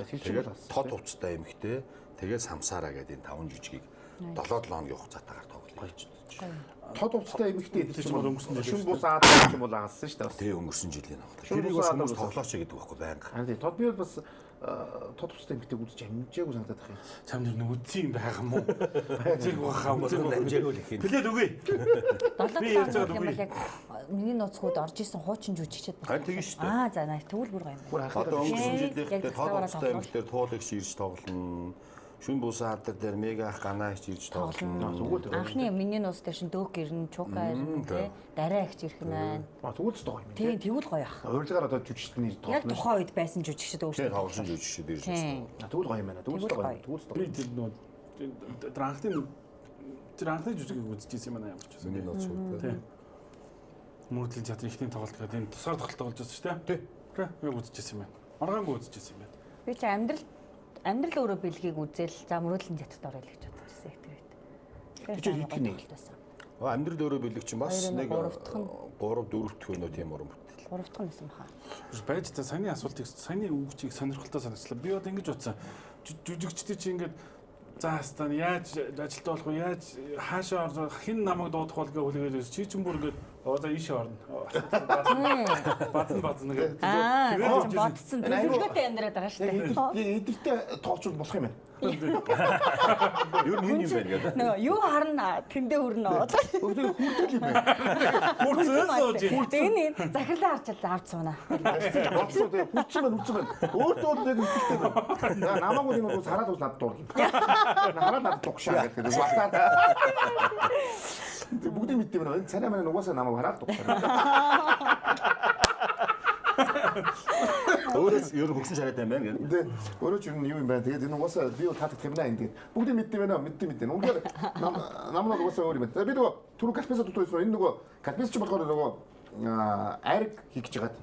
Тэгээд тод хувцастай эмхтэй. Тэгээд самсаараа гэдэг энэ 5 жүжигийг 7-7 хоногийн хугацаатаар тоглоё. Тод хувцастай эмэгтэй Тэр чинь өнгөрсөн жил. шүн бус аад юм бол агалсан шүү дээ. Тэгээ өнгөрсөн жилийн тоглоё. Тэрийг бас хүмүүс тоглооч гэдэг байхгүй байнга. Харин тод би бас тод хувцастай эмэгтэй үзэж амжаагүй санагдаад байна. Чам нэр нэг үтсийн байх юм уу? Үзег бахаа үзег Амжаагүй л их юм. Плед үгүй. Би ярьж байгаа юм бол яг миний нууцхууд орж исэн хуучин жүжигчд байна. Харин тэгэн шүү дээ. За nice тэгвэл бүр гоё юм. Одоо өнгөрсөн жилдээ тод хувцастай эмхтэр туулагч ирж тоглоно. Шүн бусан хаадар дээр мега ах ганаач ирж тоглоно. Анхны миний нууц дээр шин дөөх гэрн чука ирнэ тий. Дараа ихч ирэх нь байна. Тэгвэл ч гоё юм. Тийм тэгвэл гоё ах. Урилгаар одоо жүжигчдний Яг тухайн үед байсан жүжигчд Тэгээ өөрсдөө тоглосон жүжигчид ирж байна. тэгвэл гоё юм байна. Тэгвэл гоё. Тэгвэл Би тэр нөө тэр анхны жүжигийг үзчихсэн юм аа ямар ч байсан. Миний нууц хүү. Тийм. Мөрөдлийн театрын ихний тоглолт гэдэг энэ тусгаар тоглолт болж байсан шүү дээ. Тийм. Яг үзчихсэн юм байна. Маргаангүй үзчихсэн юм байна. би чи амьдрал өөрөө бэлгийг үзэл за мөрөөдлийн театрт орё л гэж бодож байсан яг тэр үед. Тэжээ хийх нэг. Амьдрал өөрөө бэлэг чинь бас Хоёр нэг нь, гурав дахь нь. 3 4 дахь өнөө тийм уран бүтээл. 3 дахь нь байсан баха. Байж та саяны асуултыг саяны үгчийг сонирхолтой санагчлаа. Би бол ингэж бодсон. Жүжигчдээ чи ингэж за хастаа яаж ажилтаа болох вэ? Яаж хаашаа орж хэн намайг дуудах бол гэж хүлээгээд чи ч юм бүр ингэж за ийшээ орно. Бадан гэдэг. Тэгээд бодсон. Төлөвлөгөөтэй амьдраад байгаа шүү дээ. Эдгэртэй тоолчвол болох юм байна. Юу нэг юм байна гэдэг. Нөгөө юу харна тэндээ хүрнэ. Өдөр хүртэл юм байна. Тэгээд захирлаа харж авч сууна. Бодсон тэгээ хүрсэн байна. Өөртөө нэг ихтэй байна. Намаагүй юм уу хараад надад дуурна. Хараад надад дугшаа гэдэг. Батаар. Бүгдийг мэддэг байна. Энэ царай маань угаасаа намайг хараад дугшаа. Өөрөөс ер нь хөгсөн шараад байна гэдэг. Тэ өөрөө ч юу юм байна. Тэгээд энэ угаасаа би бол таадах юм байна энэ. Бүгдийг мэддэг байна. Мэддэг. Үнээр намнаа угаасаа өөр юм байна. Би нөгөө түрүү кафесад дутсан. Энэ нөгөө кафес ч болохоор нөгөө айрг хийх гэж байгаа.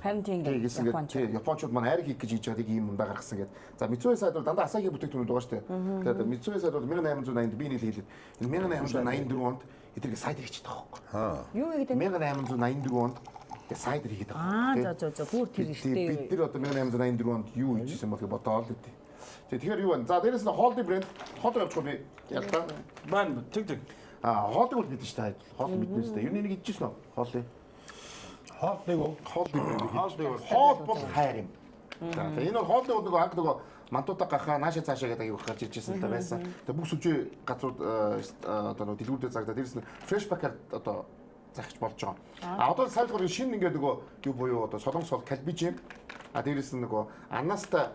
Харин тийм ингээд Япончууд маань айрг хийх гэж хийж байгааг ийм ундаа гаргасан гэдэг. За Mitsui сайд бол дандаа Asahi бүтээгдэхүүнүүд байгаа шүү дээ. Тэгээд Mitsui сайд бол 1880-д би нийлээ хэлээд энэ 1884 онд эдгээр сайдэр хийчихдэг байгаа байхгүй. юу гэдэг нь 1884 онд сайдэр хийгээд байгаа. за бүр тэр ихтэй. Бид нар одоо 1884 онд юу хийжсэн бол бодоол үү. Тэгэхээр юу вэ? За дээрээс нь Holly брэнд хоолой авчихгүй би ядаа. Маань тэг. Хоолыг бол мэдэн шүү дээ. Хоол мэднэ шүү дээ. Юу нэг идчихсэн үү? Хоолыг. Хоолыг уу? Хоол бол хайр юм. За энэ бол хоолыг бол нөгөө анх нөгөө мантуудаа гахаа наашаа цаашаа гэдэг аяг гарч иржсэн л та байсан. Тэгээ бүх сүлжээ газрууд одоо нөгөө дэлгүүрдээ загдаад дээрээс нь fresh pack-аар одоо захиж болж байгаа. Одоо сайлгуур шинэ ингээд нөгөө юу буюу одоо солонгос бол калбижим. Дээрээс нь нөгөө анаста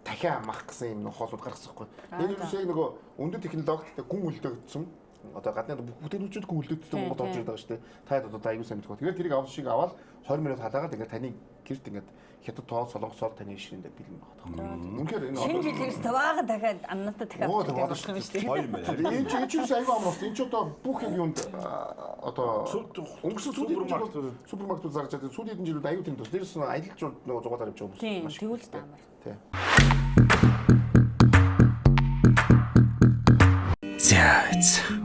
дахиа амах гэсэн юм хоолууд гаргасан хгүй. Энэ юу шиг нөгөө өндөр технологитой гүн үлдээгдсэн. Одоо гадны бүтээгдэхүүнүүд гүн үлдээгдсэн Монгол орж ирдэг байгаа шүү дээ. Таад одоо аягүй сайн мэдгүй. Тэгээд тэрийг авах шиг аваад 20 минут хадаагаад ингээд таны гэрт ингээд хятад тоо солонгосоор таны ширэндээ бэлэн байгаа. Үнэхээр энэ шинэ жилээс таваахан дахиад амнатаа дахиад болох юм шүү дээ. Хоёр юм байна. энэ чинь аягүй амралт. Энэ ч одоо бүх юунд одоо өнгөрсөн супермаркетууд зарж байгаа. Сүүлийн хэдэн жилүүд аягүй тийм тус. Дээрээс нь аялалчууд нөгөө зугаалаар явж байгаа Тийм, тэгвэл та амар. Тийм. За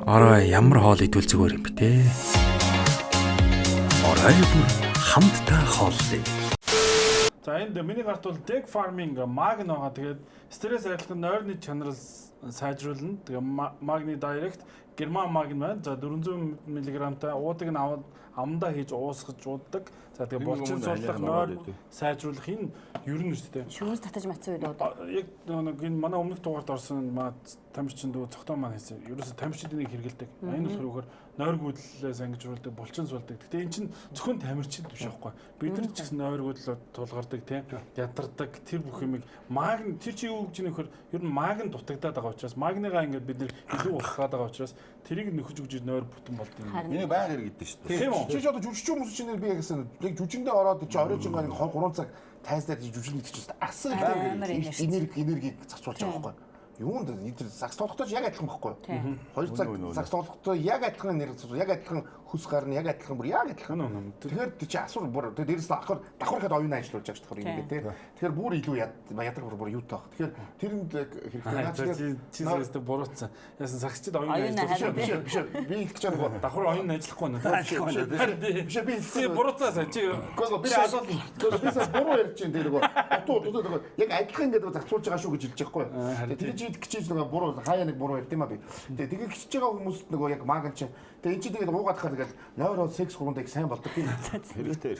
орой ямар хоол идвэл зүгээр юм бэ те. Орой бүр хамтдаа хооллоо. За энд миний гарт бол Deck Farming Magn байгаа. Тэгээд стресс арилгахын нойрны чанарыг сайжруулна. Тэгээ Magni Direct Герман Magn байна. За 400 мг-тай уудаг нь аваад амдаа хийж уусгаж ууддаг. За тэгээ булчин суулгах нойр сайжруулах энэ ер нь шүү дээ. Шүүс татаж матсан үед удаа. Яг нэг энэ манай өмнөх дугаард орсон тамирчин дүү цогтоо маань хийсэн. Ерөөсө тамирчид энийг хэрэгэлдэг. Энэ болохоор нойргүйдлээс ангижруулдаг, булчин суулдаг. Гэтэ эн чинь зөвхөн тамирчид биш байхгүй. Бид нар ч гэсэн нойргүйдлөө тулгардаг, тийм ядардаг тэр бүх юмыг магн тэр чи юу гэж нөхөр ер нь магн дутагдаад байгаа учраас магныгаа ингээд бид нар илүү уулзгаад байгаа учраас тэрийг нөхөж өгж нойр бүтэн болдог юм. Энийг байнга хэрэгэдэж шүү дээ. Тийм үү? Чи ч одоо жүжигчүүн хүмүүсчнэр би гэсэн нэг жүжигэндээ ороод чи оройжингаа нэг 3 цаг тайзнаад жүжигэн идчихсэн. Асар энергийг зарцуулж байгаа байхгүй. Юунд энэ сакс тоглохдоо яг адилхан байхгүй. 2 цаг сакс тоглохдоо яг адилхан энерги зарцуул, яг адилхан хөс гарна, яг адилхан бүр яг адилхан. Тэгэхээр чи асуур бүр дээрээс давхар давхархад оюун ажиллуулж байгаа шүү дээ тийм. Тэгэхээр бүр илүү ядарга бүр юутай баг. Тэгэхээр тэрэнд хэрэгтэй чи сүүстэй буруутсан. Яасан саксчид оюун ажиллуулж биш. Би хэлж байгаа нөгөө давхар оюун ажиллахгүй нэ. Биш би чи буруутсан чи. Би асуулт. Би сая буруу ярьж чинь тэр нөгөө яг адилхан гэдэг зарцуулж байгаа шүү гэж хэлж байгаа байхгүй. Тэр чи гिचээж нөгөө буруу хаяа нэг буруу ярьд юм а би. Тэгээ гिचж байгаа хүмүүст нөгөө яг маган чинь. Тэгээ эн чи тэгээд уугаад хахад тэгэл нойроо секс гурундыг сайн болдог тийм. Хэрэгтэй.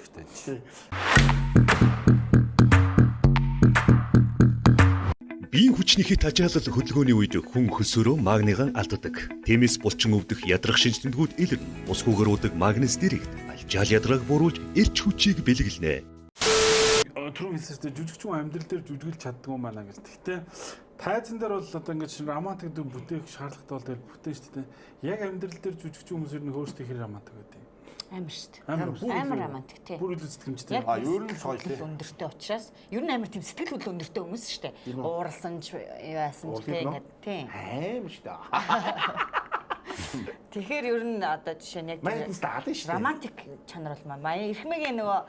Биеийн хүчнийхээ тажаалал хөдөлгөөний үед хүн хөсөөрөө магнигаа алддаг. Тиймээс булчин өвдөх ядрах шинжтэнүүд илэр ус хүүгээр уудаг магнез дэрэгт алжаал ядрааг буруулж эрч хүчийг бэлгэлнэ. Түрүү хэлсэжтэй жүжигчүүн амьдрал дээр жүжиглэж чаддаг юм байна гэж. Гэхдээ тайзан дээр бол одоо ингэж романтик дүн бүтээх шаардлагатай бол тэгэл бүтээн шүү дээ. Яг амьдрал дээр жүжигчүүн хүмүүс ер нь өөрсдөө хэрэг романтик байдаг. Амар шүү дээ. Амар романтик тий. Бүр илүү сэтгэмжтэй. Ер нь соёлтой. Өндөртэй учраас ер нь амар тийм сэтгэл хөдлөл өндөртэй хүмүүс шүү дээ. Ууралсан ч яасан ч тий ингээд тий. Аим шүү дээ. Тэгэхээр ер нь одоо жишээ нь яг Маягийн стайл шүү дээ. романтик чанар бол маягийн эрхмэгийн нөгөө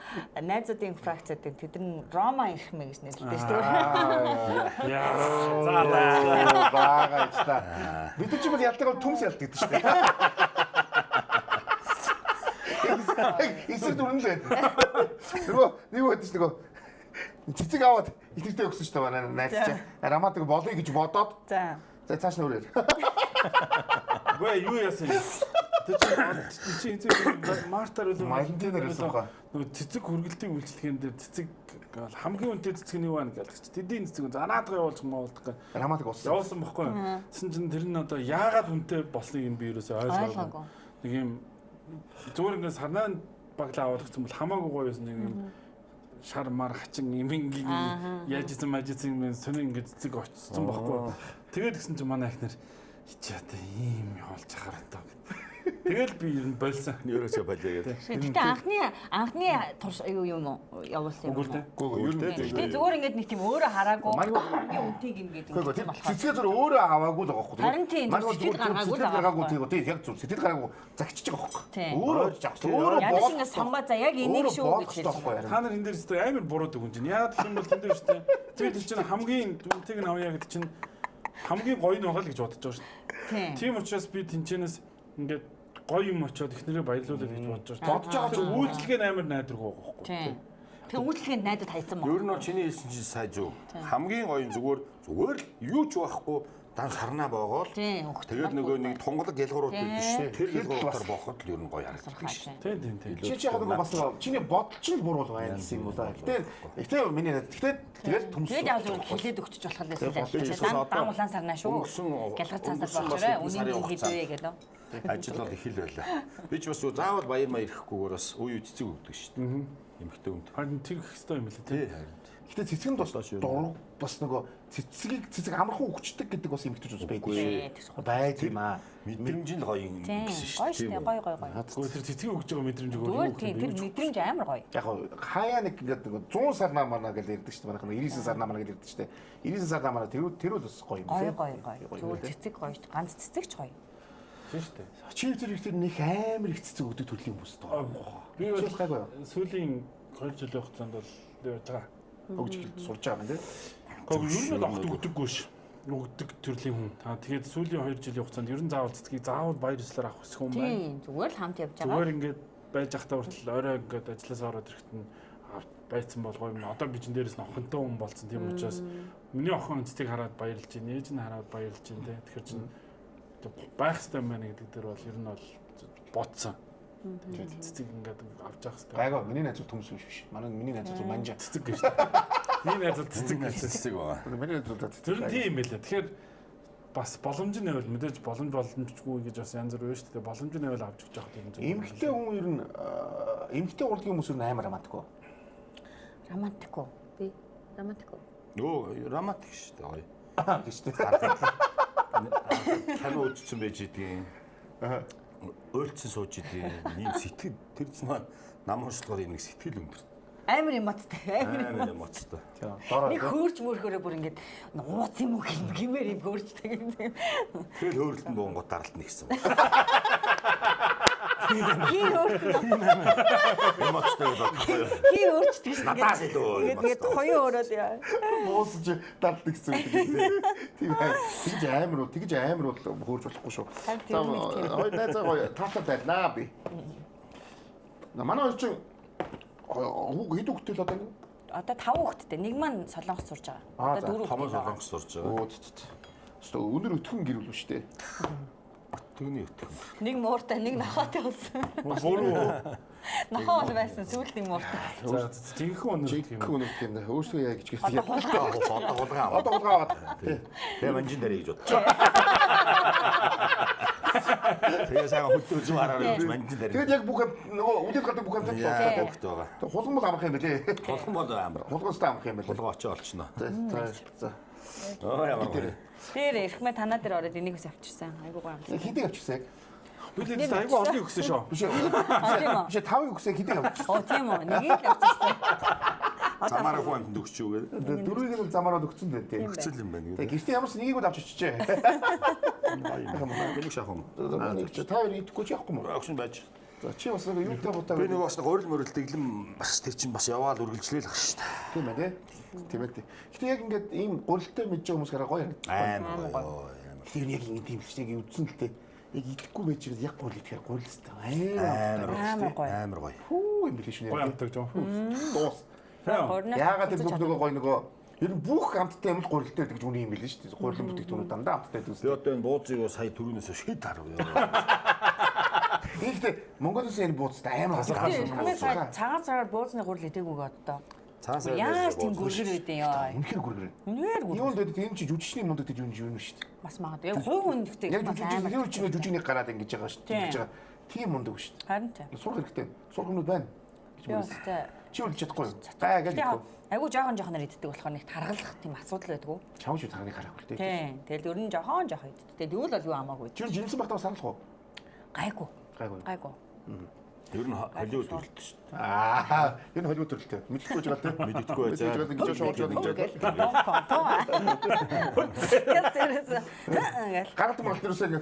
найзуудын фракцуудын тэд нь Рома эрхмэ гэж нэрлэдэг шүү дээ. Яа. Бага ч та. Бид ч юм бол ялдаг бол түмс ялдаг гэдэг шүү дээ. Эсрэг дүрэн л байна. Нөгөө нэг байдаг шүү нөгөө цэцэг аваад итгэвтэй өгсөн шүү дээ манай найз чинь. Романтик болъё гэж бодоод. За. За цааш нь үрээр. Гүй юу яасан юм? Чи Мартаар үл Валентинаар байсан хаа. нөгөө цэцэг хүргэлтийн үйлчлэгээн дээр цэцэг хамгийн үнэтэй цэцэг нь юу байна гэж. Тэдийн цэцэг занаадгаа явуулж моолдог. Романтик болсон. Явуулсан бохгүй. Тэсэн чинь тэр нь одоо яагаад үнэтэй болсныг юм би ерөөсөй ойлгоогүй. Нэг юм зүгээр ингээд сарнаан баглаа авуулсан бол хамаагүй гоё байсан нэг юм шар мар хачин имингийн яаж исэн мажисэн юм сони ингээд цэцэг очсон бохгүй. Тэгээд гисэн чинь манай ихнэр хичээ одоо ийм явуулж ахаар таа гэдэг. Тэгэл би ер нь болсон. Ерөөсөө болио гэдэг. Гэтэ анхны турш юу юм явуулсан юм. Үгүй юу. Гэтэ зүгээр ингээд нэг тийм өөрөө хараагүй хамгийн үнэтэйг ингээд ингэсэн болохоор. Цэцгээ зөр өөрөө аваагүй л байгаа байхгүй. Харин тийм, сэтгэл гаргаагүй л байгаа гаргаагүй тийм яг зүг сэтгэл гаргаагүй загчиж байгаа байхгүй. Тийм. Өөрөө жагсан. Өөрөө Ядаж ингээд сонгоо за яг энийг шүү гэж хэлсэн. Та нар энэ дээр өстой амар буруу дүгэн чинь. Яагаад гэх юм бол энэ дээр өстой. Тэгээд чинь хамгийн үнэтэйг нь авъя гэдэг чинь хамгийн гоё нь байгаа л гэж бодож байгаа шүү дээ. Тийм учраас би тэнчэнээс ингээд гоё юм очиод ихнэрээ баярлуулах гэж бодож байгаа. Бодож байгаа чинь үйлчлэгээ амар найдваргүй байгаа байхгүй. Тийм. Тэгээ үйлчлэгэнд найдад хайцсан ба. Ер нь чиний хэлсэн чинь сая зүг. Хамгийн гоё нь зүгээр л юу ч байхгүй дан сарнаа боогоол. Тэгээд нөгөө нэг тунгалаг ялгуурууд байдаг шүү. Тэр ялгууруудаар бооход л ер нь гоё харагддаг шүү. Тийм. Чи яг нэг бас чиний бодол ч буруу байна гэсэн юм уу да. Гэтэ миний тэгэл төмс. Тэгээд яг зөв хэлээд өгчих болох л байсан. Дан улаан сарнаа шүү. Гэлгар цаасаар болчихорой. Үнийг хийдвэ гэдэг. Ажил бол их л байлаа. Би ч бас заавал баяр маяр ирэхгүйгээр бас үе цэцэг өгдөг шүү дээ. Эмхтэй өмд. Харин тэр их хэстэй юм л тий. Гэтэ цэцэг нь бас дург бас нөгөө цэцэг амархан өгчдөг гэдэг бас эмхтэйч бас байдаг шүү. Байд юм аа. Мэдрэмж нь гоё юм гэсэн шүү дээ. Гоё. Гэхдээ тэр цэцгийг өгч байгаа мэдрэмж өгөө. Зүгээр тийм тэр мэдрэмж амар гоё. Яг хаяа нэг ингээд 100 сарнаа манаа гэж ярьдаг шүү дээ. Манайх 99 сарнаа манаа гэж ярьдаг шүү дээ. 99 сарнаа манаа тэр бол бас гоё юм тий. Гоё. Зүгээр цэцэг гоё шүү. Ганц цэцэг ч гоё. Тийм шүү дээ. Чи тэр их тэр нэг амар их цэцэг өгдөг төрлийн хүмүүс тоо. Би бол гайгүй. Сүүлийн 2 жилийн хугацаанд бол байгаа. Өгж сурж байгаа юм тий. Гэхдээ ер нь огт өгдөггүй ш. Өгдөг төрлийн хүн. Та тэгээд сүүлийн 2 жилийн хугацаанд ер нь заавал цэцгийг заавал баяр ёслоор авах хэсэг юм байна. Тийм. Зүгээр л хамт явж байгаа. Зүгээр ингээд байж ахтаа хүртэл орой ингээд ажилласаа ороод ирэхэд нь байцсан болгоо юм. Одоо би чин дээрээс нь охинтой хүн болсон. Тийм учраас миний охин цэцгийг хараад баярлж байна. Ээж нь хараад баярлж байна тий. Тэгэхээр чин байх хэрэгтэй юм байна гэдэг дээр бол ер нь бол бодсон. Цэцэг ингээд авч явах хэрэгтэй. Гайгаа миний найз төмс биш. Миний найз манжа цэцэг гэж. Миний найз цэцэг байгаа. Миний найз тэр нь тийм байлаа. Тэгэхээр бас боломж нь байвал мэдээж боломжгүй гэж бас янз бүр байна шүү дээ. Боломж нь байвал авч өгч явах юм зөв. Эмхтэй хүн ер нь эмхтэй урлагийн хүмүүс ер нь амар романтикгүй. Романтикгүй. Би романтикгүй. Нөө романтик шүү дээ гоё. Гэж тийм. Таны үзсэн байж идэгин. Ойлцсон сууж идэгин. Ийм сэтгэл тэр зам нам уншлагаар юм нэг сэтгэл өндөр. Амар эмоцтой. Амар эмоцтой. Нэг хөөрч мөрхөрөө бүр ингээд ууц юм уу гэмээр юм хөөрчтэй юм. Тэгэл хөөрөлтөнд буунгууд даралт нэгсэн. Хий хөөрч. Эмоцтой болчихсон. Хий хөөрчтэй шүү. Надаас илүү ингээд хоёроо өрөөд яа. Моосч даралт нэгсэн үг тийм ээ. Тэгж амар бол хөөрж болохгүй шүү. За ой найзаа гоё таатай байлаа би. Манай хоёр чинь хэд хүүхдтэй л одоо ингэ? Одоо 5 хүүхдтэй. Нэг маань Солонгос сурж байгаа. Одоо 4 хүүхдтэй. Томоо Солонгос сурж байгаа. Өстө өнөр өтгөн гэр бүл шүү дээ. Өтгөний өтгөн. Нэг мууртай, нэг нохоотой болсон. Буруу. Нохоо бол байсан. Сүүлд нэг мууртай. За жинхэнэ өнөр гэх юм. Өнөр гэх юм. Өөрсдөө яа гэж гэх юм. Одоо хулгай. Тэгээ манжин дээр гэж бодчих. Тэгээ сайхан хөдөө зүг хараад манжин дээр. Тэгээд яг бүх нөгөө үдээд гардаг бүх юм байгаа. Хулган бол амарх юм байлээ. Хулган бол амар. Хулганстай амарх юм байлээ. Хулгай очоо олчихно. За. Ямар вэ? Тэр эрхмээ танаа дээр ороод энийг ус авчирсан. Айгуу гоё юм. Хидийг авчирсан яг. Билээ айгүй олон өгсөн шүү. Биш ээ 5-ыг өгсөн хидийг авчирсан. Оо тийм үү. Нэгийг л авчирсан. Замаараа хүнд өгч юу гэдэг. 4-ыг нь замаараад өгсөн дээ тийм. Өгцөл юм байна. Тэгээ гэртээ ямарч нэгийг бол авч очижээ. Гэнэ шахам. Нэг ч та хоёр идэхгүй ч яахгүй мó. Огшин байж. За чи бас нэг юутай бутаа. Би нэг бас нэг орил мөрөл дэглэм бас тэр чинь бас яваал үргэлжлээл ах шүү дээ. Тийм ээ тийм ээ. Гэтэ яг ингээд ийм гурилтай мэдж байгаа хүмүүс хараа гоё. Амар гоё. Тэр яг ингэ тийм шиг үдсэн л тээ. Яг идэхгүй байж байгаа яг гурил идэхээр гурилстай. Амар гоё. Амар гоё. Хүү юм биш үү? Гоё амтдаг жоо. Дуус. Яагаад тэр бүх нөгөө ер нь бүх амттай юм л гурилтай гэдэг үний юм билээ шүү дээ. Гурилын бүтээгдэхүүнүүд дандаа амттай гэдэг Би одоо энэ бууцыг сая түрүүнээс шид харав. Ихтэй Монгол улсын энэ бууцтай амар цагаан бууцны гурил идээгүйг одоо. Цаасаа Яаж тийм гүргэр байдیں۔ Яа. үнэхээр гүргэр. Үнээр гүргэр. Юунд дэд энэ чи жүжигчний мунд дэд юм шүү дээ. Бас магадгүй. Яг хувь хүндтэй Яг жүжигчний жүжигний гараад ингэж байгаа шүү дээ. Тийм. Ингэж байгаа. Тийм мундаг шүү дээ. харин тийм. Сурах хэрэгтэй. Сурах юмуд байна. Яа, тэ. Чи үлж чадахгүй. Гай гэж. Айгу жоохон иддэг болохоор нэг таргалах тийм асуудал байдгүй. Чам шүү тарганы харахгүй л дээ. Тийм. Тэгэл ер нь жоохон иддэг. Тэгэл юу л бол юу хамаагүй. Чи жимсэн багтаа саналх уу? Гайгүй. Гайгүй. Гайгүй. Ер нь Холливуд төрөлт шүү дээ. Энэ Холливуд төрөлтэй. Мэдхгүй ч байгаа тийм. Мэддэггүй байж байгаа. Ингэж шоолж байгаа. Яс. Гаралт мал дээрсээ ингэ.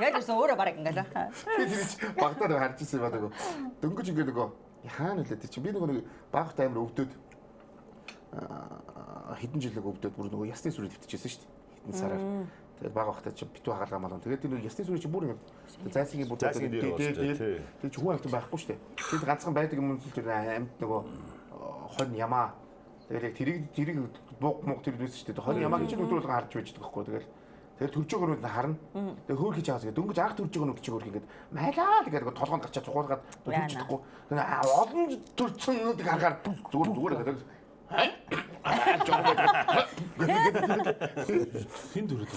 Яг л өөрөө бараг ингээл. Би тэр чи багтаа харж ирсэн ба нөгөө. Дөнгөж ингэ нөгөө хаана нөлөө чи би нөгөө багт амир өвдөд хэдэн жилиг өвдөд бүр нөгөө ясны сүрэл хөвтчихсэн шүү дээ. Хэдэн сараар. Тэгээд баг багтаа чи битүү хагалгаа малон. Тэгээд тэр ясны сүрэл чи бүр ингэ зайсгийн бүр тэр чи хүн амт байхгүй шүү дээ. Тэр ганцхан байдаг юм тэр амт нөгөө хонь ямаа. Тэгээд яг тэрийг бууг мууг тэр дүүс шүү дээ. Хонь ямаа гэж өдрөөр харж байж байгаа байхгүй. Тэгээд төрж өгөрөд харна. Тэгээд хөөх хийж аваад дөнгөж анх төрж байгаа нүг чи хөөх ингээд майлаа тэгээд толгоонд гарчаад цугуулгаад төрж чадахгүй. Олон төрсөн нүг харахаар зүгээр гэдэг. Хин дүрээд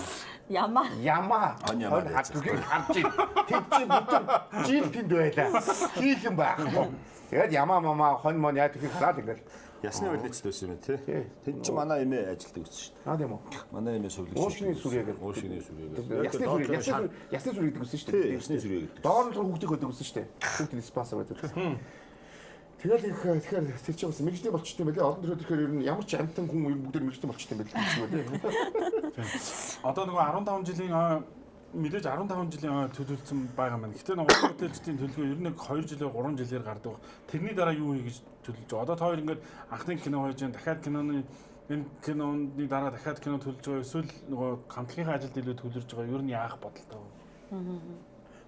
байна. Ямаа. Хадгийг харж ийн. Тэг чи бүтэн жил тэнд байлаа. Хийх юм байхгүй. Тэгээд ямаа мамаа хонь мон яа тэрийг хараад ингээд Ясны байлаач дөөс юм тий. Тэнд чи манай эмээ ажилдаг гэсэн шүү дээ. аа тийм үү. Манай эмээ сүрлэг. Уушны сүрээгээд. Уушны сүрээгээд. Ясны сүрээ гэдэг үсэн шүү дээ. Ясны сүрээ гэдэг. Доор нь хүүхдийг өгдөг үсэн шүү дээ. Хүүхдийн спонсор байдаг. Тэгэхээр тэр чинь бас мэрэгчтэй болчтой юм байлээ. Олон төрөөр тэгэхээр ер нь ямар ч амтан хүн бүгд мэрэгчтэй болчтой юм байлээ гэж байна. Одоо нөгөө 15 жилийн мэдээж 15 жилийн төлөвлөсөн байгаа маань. Гэтэ нөгөө хөтөлчдийн төлөвлөгөө ер нь 2 жилээр 3 жилээр гардаг. Тэрний дараа юу хий гэж төлөвлөж байгаа. Одоо та хоёр ингээд анхны кино хийж байгаа. Дахиад киноны энэ киноны дараа дахиад кино төлөвлөж байгаа. Эсвэл нөгөө хамтлагийн ажилд илүү төлөвлөж байгаа. Ер нь яах бодолтой вэ?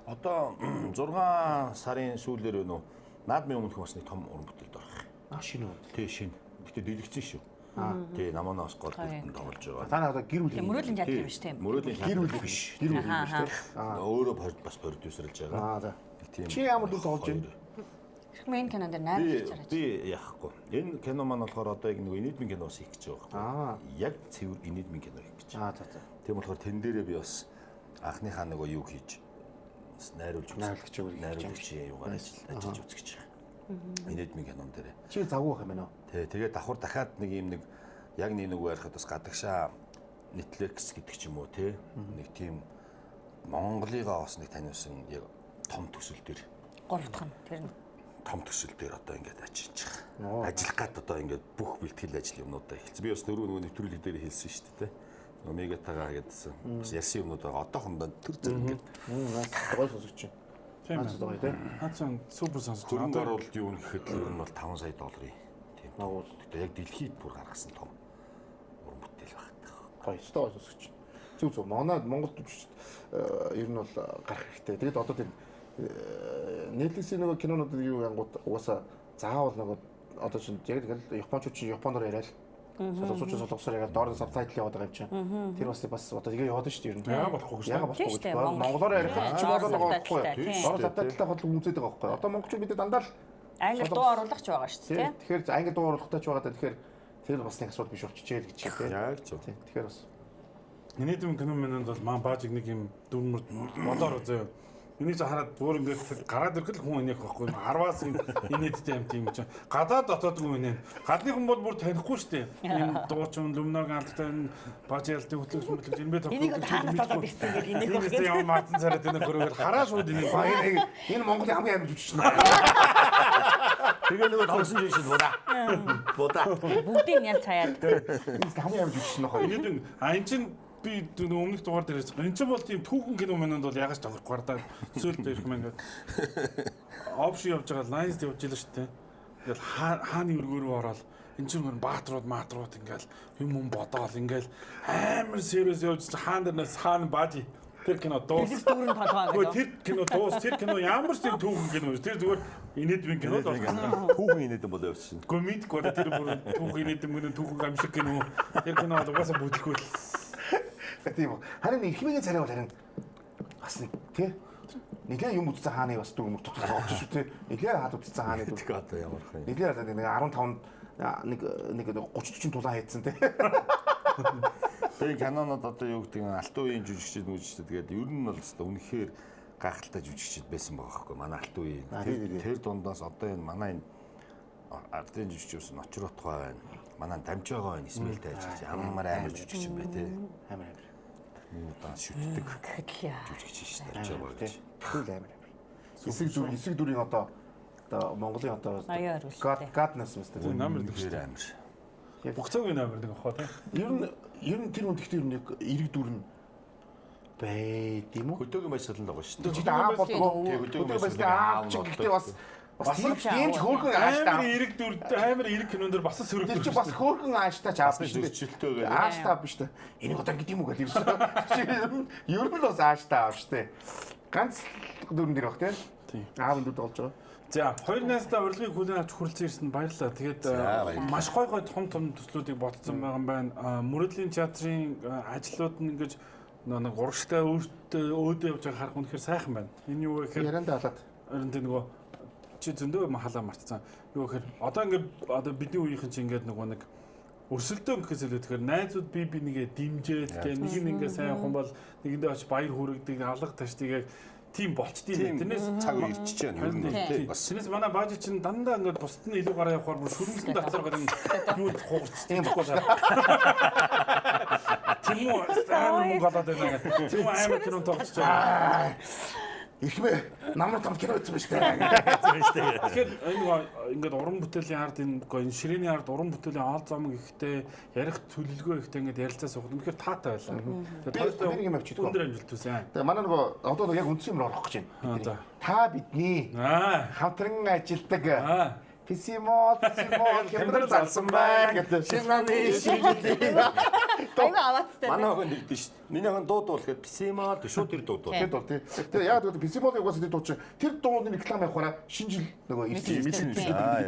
Одоо 6 сарын сүүлээр нөө наадмын өмнөх бас нэг том уран бүтээлд орох. Шинэ үү? Тий шинэ. Гэтэ дэлгэцэн шүү. Тий намаанаас гол бүтэн тоглож байгаа. Та надад гэр бүл Мөрөөдлийн театр юм шүү дээ. Мөрөөдлийн гэр бүл биш. Гэр бүл биш тийм. өөрөө бас продюсерлж байгаа. За. Тийм. Чи ямар дүр тоглож байна? Мен кинонд найруулж байгаа. Би яахгүй. Энэ кино маань болохоор одоо яг нэг инэдмийн киноос хийх гэж байгаа. Яг цэвэр инэдмийн кино хийх гэж. За. Тийм болохоор тэн дээрээ би бас анхныхаа нөгөө юу хийж найруулж найруулагч юугаар ажиллаж үзэж байгаа. Инэдмийн кинон дээр. Чи завгүй байх юм байна уу? Тий, тэгээд давхар дахиад нэг юм нэг яг нэг ярихад бас гадагшаа Netflix гэдэг ч юм уу тий. Нэг тийм Монголыгаа бас нэг таниусан яг том төсөл дээр. Гурав дахь нь тэр нь. Том төсөл дээр одоо ингээд ажиллаж байгаа. Ажиллах гад одоо ингээд бүх бэлтгэл ажил юмнуудаа эхэлсэн. Би бас нөгөө нэвтрүүлэг дээр хэлсэн шүү дээ тий. Нөгөө мегатагаа гэдсэн. Бас ярьсан юмнууд байгаа. Одоохондоо тэр зэрэг ингээд гой сонсогч. Тийм байна тий. Хацсан супер сонсож зөрөнд байгаа. оруулалт юу гэхэд л ер нь бол 5 сая долларын тийм. Тэгтээ яг дэлхийд бүр гаргасан том уран бүтээл багтах. Гой стоо сонсогч. Зүг манай Монгол төвчд ер нь бол гарах хэрэгтэй. Тэгээд одоо тэр Netflix-ийн нөгөө кинонуудад юу янгууд угаасаа заавал нөгөө одоо чинь яг тэгэл японочууд чинь японоор яриад солонгосоор яриад доор нь сабтайтл яваад байгаа юм чинь. Тэр бас одоо тэгээ яваад шүү дээ ер нь. Яагаад болохгүй шүү дээ. Яагаад болохгүй гэж байна. Монголоор ярих ч байгаа байхгүй. Доор сабтайлтай хол үзээд байгаа байхгүй. Одоо монголчууд бид дандаа л англи дуу оруулагч байгаа шүү дээ. Тэгэхээр англи дуу оруулахтай ч байгаа. Тэгэхээр тэр бас нэг асуудал биш болчихжээ гэж тийм. Яг зөв. Тэгэхээр бас Инэдмийн кино мэнэнд бол маань баажиг нэг юм дүрмөр бодоор зөө. Энийг хараад бүр ингээд гараад ирэхэд хүн инех байхгүй. Харваас инээдтэй юм тийм чинь. Гадаад дотоод хүн инээ. Гадны хүн бол бүр танихгүй шүү дээ. Энэ дуучин Люмног алтай баажаалтын хөтлөгч мэтлэгч энэ бэ тохиолдол. Энийг хаанаас болоод ирсэн гэж инех байх. Энэ юм мартан цараад энэ хөрөөгөл хараа шууд инех. энэ Монголын хамгийн амьд жүжигч нэ. Тэгээ нөгөө тоглосон жишээ будаа. Будаа. Бүгдийг ялж хаяад. Энэ хамгийн амар жүжигч нөхөө. Энэдэн ань чин би өмнөх дугаар дээр энэ ч бол тийм түүхэн кино мэнэнд бол ягаж тоглохгүй гардаа сөүлд ирэх мэн гэдэг. Опшн явж байгаа лайнс явж илээ шүү дээ. Ингээл хааны өргөө рүү ороод энэ ч юм баатрууд ингээл юм бодоол ингээл амар serious явж хаан дээрнээс хаан бажи тэр кино дуус. Дүүрэн толгоо Гэхдээ гэдэг. тэр кино дуус тэр кино ямар ч тийм түүхэн кино биш. Тэр зүгээр инээдвэн кино л байна. Хүүхэн инээдэн болоо явчихна. Гэхдээ мэдгүй тэр бүр түүхэн инээдвэн мөн түүхэн амшиг кино. Тэр кино бол угаасаа бүтлгүй л. Тийм. Харин ихмигийн царай бол харин бас нэг тий. Нилээ юм үзсэн хааны бас дүр мөр тутаж байгаа шүү тий. Нилээ хаад үзсэн хааны дүр. Тэгээ одоо ямар хаа. Нилээ нэг 15 нэг 30-40 тулаан хийдсэн тий. Тэгээ кинонод одоо юу гэдэг нь алтан үеийн жүжигчид мүжигчид тэгээд ер нь бол өстой үнэхээр гайхалтай жүжигчид байсан байгаа байхгүй манай алтан үеийн. Тэр дундаас одоо энэ манай энэ ардын жүжигчээс ночротгой байна. Манай дамжаагаа байна Исмаил тайж ямар амар жүжигч юм бэ те. Амар. Удаан шүтдэг жүжигч шүү дээ дамжаагаа гэж. Тэгвэл амар. Эсэг дүрийн одоо Монголын одоо гаднаас юм шүү дээ. Намэр Тэр амар. Буцаагийн намэр нэг хоо тийм. Ер нь тэр үндэхтэй нэг эрэг дүр нь байд юм уу? Хөдөөгийн байсгал л байгаа шүү дээ. Чи аа болдгоо. Хөдөөгийн байсгал аа чи гэхдээ бас тийм ч хөөрхөн ааштай. Амар эрэг кинон дэр бас сөрөг. Тэр чи бас хөөрхөн ааштай ч аав биш үү? Жилтөө гэдэг. Ааштай биш үү? Энийг одоо гэдэг юм уу гэж ирсэн. Ер нь бас ааштай аав штэ. Ганц дүрэн дээр баг тийм. Аав дүр болж байгаа. За, хоёр найзтай урилгыг хүлээн авч хүрэлцэн ирсэн баярлалаа. Тэгээд маш гой том төслүүдийг бодсон байгаа юм байна. Мөрөдлийн театрын ажлууд нь ингэж нэг урагштай өөдөө явж байгаа харах үнэхээр сайхан байна. Энэ юу вэ гэхээр Яранда халаад. харин тэ нөгөө чи зөндөө халаа мартсан. Юу гэхээр одоо ингээд одоо бидний үеийнхэн чи ингээд нөгөө нэг өрсөлдөө гэхээс илүү тэгэхээр найзууд би нэгээ дэмжээд тэгээ нэг нь ингээд сайн хүн бол нэгэндээ очиж баяр хүргэдэг алга ташдгийг тийм болчтiin. Тэрнээс цаг ирчихэж байна. Ер нь тийм бас. Тэрнээс манай баажи чинь дандаа ингээд бусд нь илүү гараа явахаар бүр шүрмэсэн дацаар гарan юу хугарцсан юм байна. Тийм үү? Амар мунгалаад байна. Тийм амар кино тоглож байгаа. Ихмэ намар том кино үзсэн биш үү? Тэгэхээр энэ ингээд уран бүтээлийн ард энэ ширээний ард уран бүтээлийн аал замаг ихтэй ярих төлөвлөгөө ихтэй ингээд ярилцаа суух. Үнэхээр таатай байлаа. Тэр юм авчиж өндөр амжилт үзсэн. Тэгээ манай нөгөө одоо яг үндсэн юм орох гэж байна. Та бидний хамтран ажилдаг Писимол хэмдрэл залсан байна гэдэг шинжлэний шинжилгээ. Айгаа аваацтай. Манай хөө нэгдэн шүү дээ. Миний хөө дуу дуулахад Писимол шууд тэр дуу дуу. Тэр дуу тий. Тэгээ яг гэдэг Писимолыг угаасаа тэр дуу чинь тэр дууны реклам явахаараа шинжил нөгөө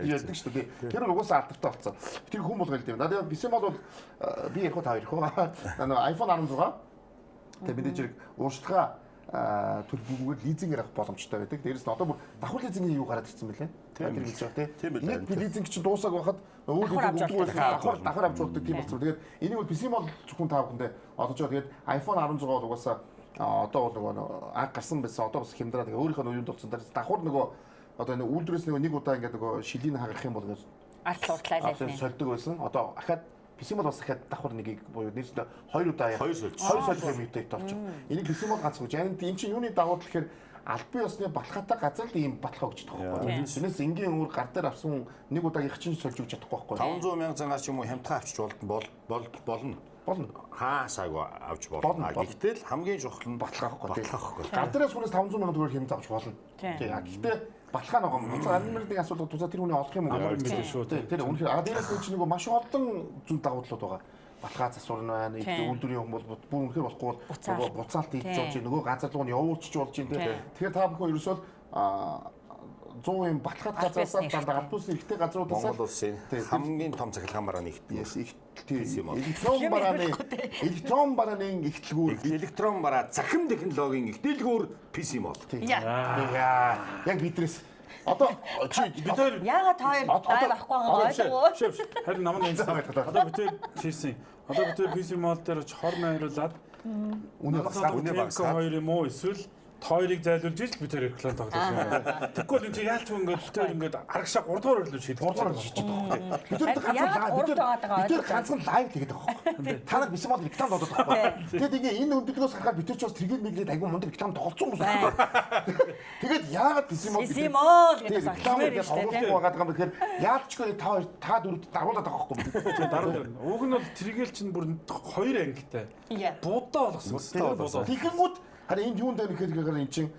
ярьдаг шүү дээ. Тэр угаасаа алдартай болсон. Тэр хүн болгоо хэлдэг. Надад Писимол бол би ярих та ярих. iPhone 16 тэгээ бид зэрэг ууршлагаа төлбөргүйгээр лизингээр авах боломжтой байдаг. Дээрээс нь одоо бүр давхар лизингийн юу гараад ирсэн бэлээ. Тэр гэж байгаа тийм. Нэг лизинг чинь дуусаагүй байхад өөр лизинг өгдөг давхар авч болдог тийм болсон. Тэгээд энийг бол Писимол зөвхөн та бүхэндээ одож байгаа. Тэгээд iPhone 16 бол угаасаа одоо бол нөгөө анх гарсан байсан. Одоо бас хямдраа тэгээ өөрийнхөө нь юунд болсон. Давхар нөгөө одоо энэ үйлдвэрээс нэг удаа ингээд нөгөө шилийн хагарах юм бол ингээд арт уртлаа лээ. сольдог байсан. Одоо ахаад Писимол бас дахиад давхар нэгийг буюу нийтдээ 2 удаа хоёр сольж мэттэй толчих. Энийг Писимол ганц гэж. Энэ чинь юуны дагуу тэгэхээр албан ёсны баталгаатай газар л ийм баталгаа өгч чадахгүй байхгүй. Тэрнээс энгийн өөр гар дээр авсан нэг удаагийнх чинь сольж өгч чадахгүй байхгүй. 500 мянган цангаас ч юм уу хямдхан авчиж болно. Хаасаагүй авч болно. Гэхдээ л хамгийн чухал нь баталгаа авахгүй. Гар дээрээс хүнээс 500 сая төгрөг хэмжиж авч болно. Гэхдээ баталгаа нэг юм. Амьдмэрдийн асуудал тусаа тэр хүний олох юм уу гэдэг шүү. Тэр үнэхээр дээрээс чинь нэг маш олон зүйл дагуулууд байгаа. Баталгаа засвар нь байна. Үйлдвэрийн хүмүүс бол бүр үнэхээр болохгүй бол буцаалт хийж болж нөгөө газар руу нь явуулчих болж юм тийм. Тэгэхээр та бүхэн ерөөсөө 100 юм баталгаад газаасаа дандаа галбуусны ихтэй газруудаас Монгол улсын хамгийн том цахилгаан барааны нэгтгэл. Электрон барааны ихтлгүүр Электрон бараа захим технологийн ихтэлгүүр Писимол. Яг бидрээс одоо бид хоёр Яагаад та хоёр дай авахгүй байгаа ойлгоо. харин намайг одоо бид хоёр хийсэн. Одоо бид Писимол дээр хор найруулад үнэ багсаад хоёр юм уу эсвэл хоёрыг зайлуулж иж бид тэр реклам тоглож байна. Тэгвэл энэ чи яалч ингээд тэр ингээд арагшаа 3 дугаар өрлөө шийдэж Гурдугаар шийдэж байгаа. Бид тэр ганцхан лайв тэгээд байгаа. Та нар бисем бол реклам тоглоод байгаа. Тэгээд ингээ энэ өндөдгөөс харахад бид тэр ч бас тэргээд мэглээд айгүй мундаг реклам тоглосон юм байна. Тэгээд яагаад бисем бол Бисем ол гэдэг тоглохгүй байгаа юм бэхээр яалчгүй та дөрөвд даруулаад байгаа байхгүй. даруул. Уг нь бол тэргээл чинь бүр 2 ангитай. Будаа болгосон. Будаа. Тэгэнгүүт харин энд юунд байна гэхээр эн чинь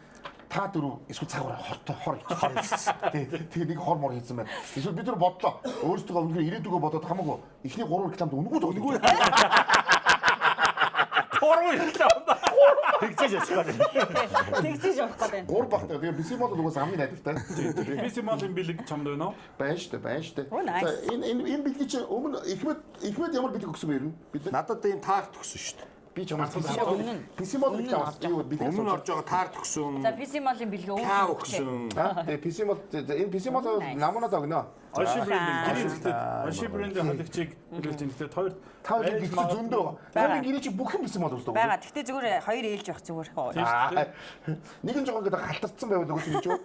та дөрөв эсвэл цагаар хор тэгээ нэг хор мор хийсэн байна. Эсвэл бид нар бодлоо. Өөрсдөө өнөхөр ирээдүгөө бодоод хамаагүй эхний 3 рекламд үнэгүй тоглоё. Хороо реклам. Тэгжээж яцгаа. тэгжиж явах гэдэг. 3 багтаа. Тэгээ бисимол угаас хамгийн найдвартай. Бисимолын бэлэг чамд байна уу? Байна шүү дээ. Оо, nice. За энэ бэлгийн чинь өмнө ихмэд ямар бэлэг өгсөн бэ ер нь? Бид нар Надад энэ таарт өгсөн шүү дээ. би ч ямар бисимол юу бэлэг Өмнө орж байгаа таарт өгсөн. За бисимолын бэлэг Та өгсөн. тэгээ бисимол энэ бисимол намунаад өгнө. Онши брэнд гэрийн зэгтээ онши брэндийн хондогчийг хэлж тэнхтэй хоёр Та хоёр бэлэг зөндөө. Хамгийн гэрээ чи бүх юм бисимол өгсөн. байгаа. Гэхдээ зүгээр хоёр ээлж явах зүгээр. Нэг нь жоохон гэдэг халтарсан байвал өгч юм ч юу?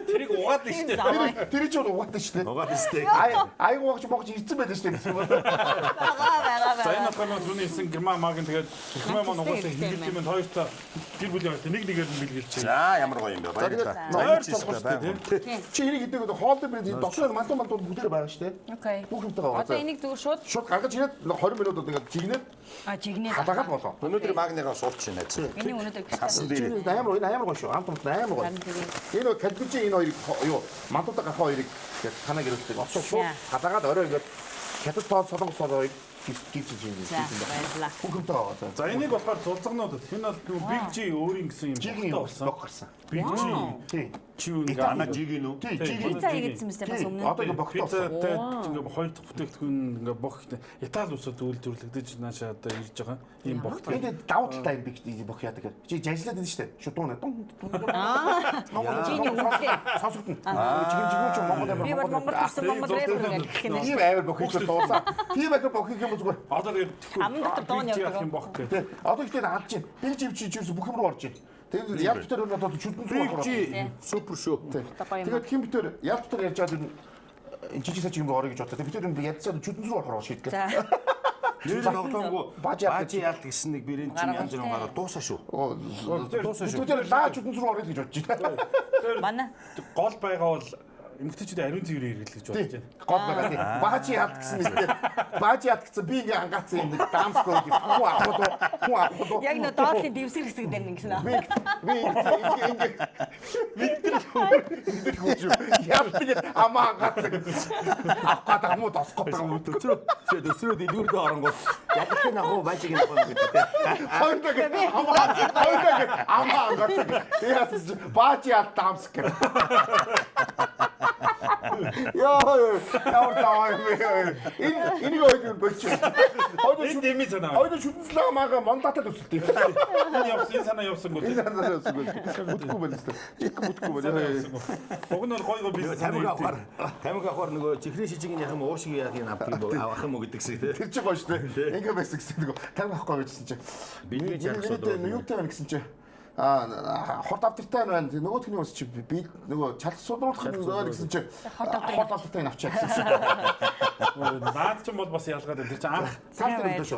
тэрийг угаад нь штэ. Тэр чинь угаатай шүү дээ. Угаад сте. Айгуугч могч ирсэн байдаг шүү дээ. байгаа. За энэ болохоор түрүүний хэлсэн герман магийн тэгээд герман маань угаасаа хилгэлт юм хоёртоо гэр бүлийн хоёртоо нэг нэгээр нь бэлгэлж. За ямар гоё юм бэ. Хоёр толгой штэ тийм. Чи энийг идэг хоолой брэнд дотроо мантуу бүгдээр байгаа шүү дээ. Окей. Бүх юмтай байгаа. Одоо энийг зүгээр шууд Шууд гаргаж ирээд 20 минутад ингээд жигнээ жигнээ хадаагаад болоо. Өнөөдөр магныгаа суулчих найз. Миний өнөөдөр Хасан дээр. Амар гоё шүү. Амтмт амар гоё. Энэ нөгөө калбижи энэ хоёрыг юу мантуудаа гарах хоёрыг танаа гэрэлдэг. Осоо шууд хадаагаад орой ингээд хятад тоо солонгос хоёрыг гівчиж юм. баярлаа. Бүх юмтай байгаа. За энийг болохоор зулцгнуудад энэ бол нөгөө Big G өөрийн гэсэн юм Жигийн болсон. гарсан. Big G Тий. чи юу нэг Ана жигийн үү? Тий, жигийн. Пицца хийгээдсэн мэт бас өмнө. Одоо ингээд богтоосон. Пиццатай ингээ хоёр дахь бүтээгдэхүүн ингээ бох Итали улсад үйлдвэрлэгдэж наашаа одоо ирж байгаа юм бохт. Энд давуу талтай юм бих бох яадаг. Чи ажиллаад байна шүү дээ. Шүтүүнэ. Жиний үнэтэй. Сонсогдно. Жигэн ч Монгол Би бол Монгол ирсэн Монгол рэпер гэх юм. ийм амар бохиж дуусаа. Тийм амар бохих юм зүгээр. Одоо тэгээд Аман дотор дооны явдаг. юм бох гэх. Тэ. Одоо ихтэй алж чинь. Би живч чирс бүх юм руу орж чинь. Тэгээд яг дотор одоо чүдэн зүг орох. Супер шоу. Тэгээд хин битэр яг дотор ярьж байгаа энэ жижиг саж юм руу орё гэж бодлоо. Тэгээд битэр ярьцаад чүдэн зүг орох шийдгээ. За. Нэр тоглоомгүй бажи яалт гэсэн нэг бэрэн чинь янз бүрийн гараа дуусаа шүү. Дуусаа шүү. Битэр лаа чүдэн зүг орё гэж бодож байна. Манай Гол байгаа бол эмгтээчүүд ариун цэврээр хэрэглэж бодож байна. Гол байгаа тийм. Бажи яалт гэсэн нэг. Бажи яалт гэсэн би ингээ ангаацсан юм нэг дамсгүй гэж хуу авах. яг нөө доотлын дэвсгэр хэсэг дээр нэг гэнэ. Би энэ хөөж яалтыг амаа ангаацсан. Авах гэдэг юм уу тосгох гэдэг юм уу? Төсрөө дэлгүүрдээ оронгууд яг их нахуу бажиг юм байна гэдэг. Хоёрдаг амаа ангаацсан. Яасан бажи яалт дамс гэх. Яа, яа, энийг ойд болчих. Энэ дэмий санаа. Ойд шүтэнслээ мага мондатад өсөлтөө. Энэ санаа явсан гоо. Энэ санаа өсөлтөө. Бүтггүй байна шүү дээ. Чиг бүтггүй байна. Уг нь бол гой бизнес Тамиг авахар нөгөө чихрийн шижигийн яхам уушиг яах юм авах юм уу гэдэгсэг тий. Тэр чинь гоё шүү дээ. Ингээ байсан гэсэн нөгөө тань авахгүй байжсэн чинь. Бидний жагсууд юутай байна гэсэн чинь. Хорт автортай байна. Нөгөөдхний ус чи би нөгөө чалх судруулах байна гэсэн чинь хорт автортай авчаа гэсэн. наад ч юм бол бас ялгаад байна. Тэр чинь анх Цаалтар шүү.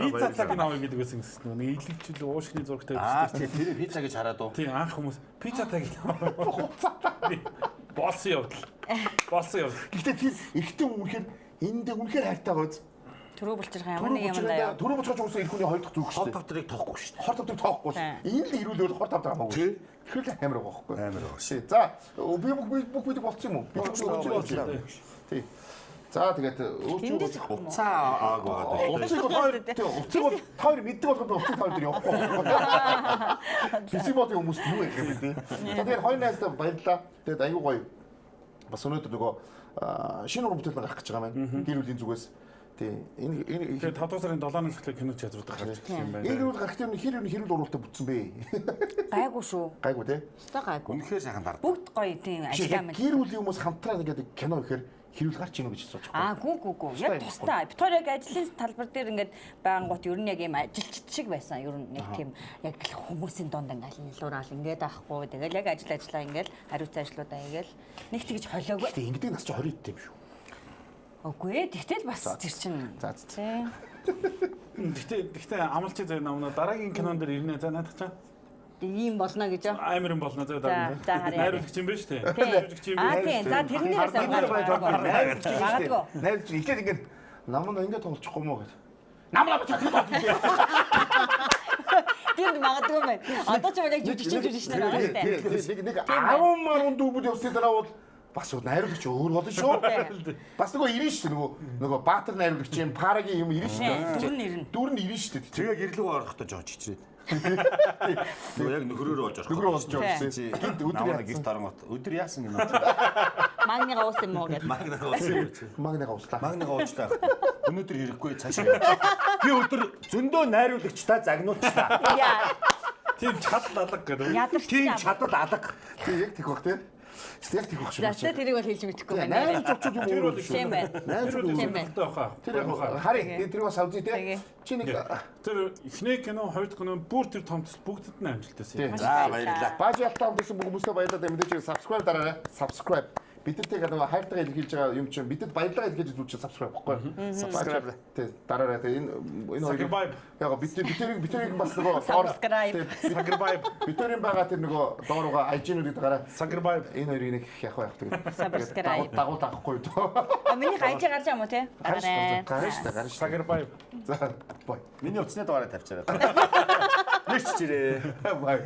пицца цаг наваа гэдэг байсан гэсэн. Нэг илэгчл уушгины зурагтай тийм тэр пицца гэж хараад уу. тийм анх хүмүүс пицца цаг босс явдал. Гэхдээ тэр ихтэй үнэхээр энд үнэхээр хайртай гоц. Төрөө булчирх ямар нэг юм даа. Төрөө булчирч уусаа их хүний хоёр дахь зүг шүү Хот дээ. тавтрыг тоохгүй шүү дээ. Хор тавтыг тоохгүй шүү. Энэ л ирүүлээд хор тавтар хамаагүй. Тэгэхээр амар байгаа байхгүй. Амар байгаа шүү. За бүх бид болцсон юм уу? Би ч болцсон. Тий. За тэгээд Эндээс өөрчигөө Уцаа ааг байгаа. уцыг бол тоор мэддэг болгоод уцыг тоор дээр явахгүй. Бисимотын хүмүүс юу гэх юм бэ? За тэгээд хоёр найзтай баярлаа. Тэгээд аюу гоё. Бас өнөөдөр нөгөө шинэ уран бүтээл гарах гэж байгаа маань. Гэр бүлийн зүгээс. Тий. Энэ тэгээд 5 сарын 7-ны эхлэх кино театрууд гарч ирэх юм байна. энэ юу гарах юм хэрэг уралтай бүтсэн бэ? Гайгүй шүү. Гайгүй тий. Өстой гайгүй. Үнэхээр сайхан дард. Бүгд гоё тийм ажиллаа мэн. Гэр бүлийн хүмүүс хамтраа ингээд кино ихээр хэрүүл гарч ийн үү гэж сууж Аа гүү. Яг тустай. Битгаар яг ажлын талбар дээр ингээд байнгут ер нь яг юм ажилчид шиг байсан. Ер нь нэг тийм яг хүмүүсийн дунд ингээд нэлуурал ингээд авахгүй. Тэгэл яг ажиллаа ингээд хариуцсан ажлуудаа ингээд нэг тэгж холиогүй. Тэг ингэдэг нас чи 20 дэд юм шүү. Үгүй ээ. Тэгтэл бас тэр чинь. За. Гэхдээ амлч зэ намна дараагийн кинон дээр ирнэ. За наадах чам. Ийм болно гэж юу? Амар юм болно зэ дараа. За харъя. Найруулагч юм байна шүү дээ. Жүжигч юм Аа тийм. За тэрнээс магадгүй. Найз чи ихлээр ингээд намна ингээд тоглочихгүй мó гэж. Намна бачаа тоглох. Тийм магадгүй мэн. Одоо ч яг жүжигч нар байна шүү дээ. Нэг 10 дүүбүүд явсны дараа бол бас найруулагч өөр болно шүү. Бас нөгөө ирнэ шүү нөгөө Баатар найруулагч юм Парагийн юм ирнэ шүү. Дүүр нь ирнэ шүү. Тэгээ гэрлэг орохдоо жоо чичрээ. Нөгөө яг нөхрөөр болж орох. Нөхрөө болж явсан. Гинт өдөр гэрт оронгот өдөр яасан юм бэ? Магныга уус юм уу гэдэг. Магныга ууслаа. Магныга уучлаа. Өнөөдөр хэрэггүй цаашаа. Би өдөр зөндөө найруулагчтай загнуулчлаа. Яа. Тийм чадал алга гэдэг. Тийм чадал алга. Тийм яг тийх бах тийм. Яг тийх бах шүү. За тэрийг бол хэлж мэдэхгүй байна. Найруулагч очоод юм уу? Тийм байна. Тийм байна. Тэр харин тэр бас авдий тийм. Чи нэг Тэр эхний кино, хоёр дахь кино бүр тэр томцол бүгдэд нь амжилттай. За баярлалаа. Бааж ялтаа гэсэн бүх хүмүүстээ баярлалаа. Мэдээж subscribe дараарай. Subscribe. Бидэртэй нөгөө хайртайгаа илэрхийлж байгаа юм чинь бидэд баярлалаа илэрхийлж үзүүч subscribe баггүй. Subscribe. Тэ дараарай. Тэ энэ Subscribe. яг бидэрийг бас нөгөө Subscribe. бидэрийн байгаа тэр нөгөө доорууга IG-нуудыг дараарай. Subscribe. Энэ хоёрыг нэг яг байх тэгээд Subscribe. дагуул дагахгүй дөө. Миний IG гарч байгаа юм уу те? Гараш. Subscribe. За бай. Миний утасны дугаараа тавьчаарай. Нэрч чирээ. Бай.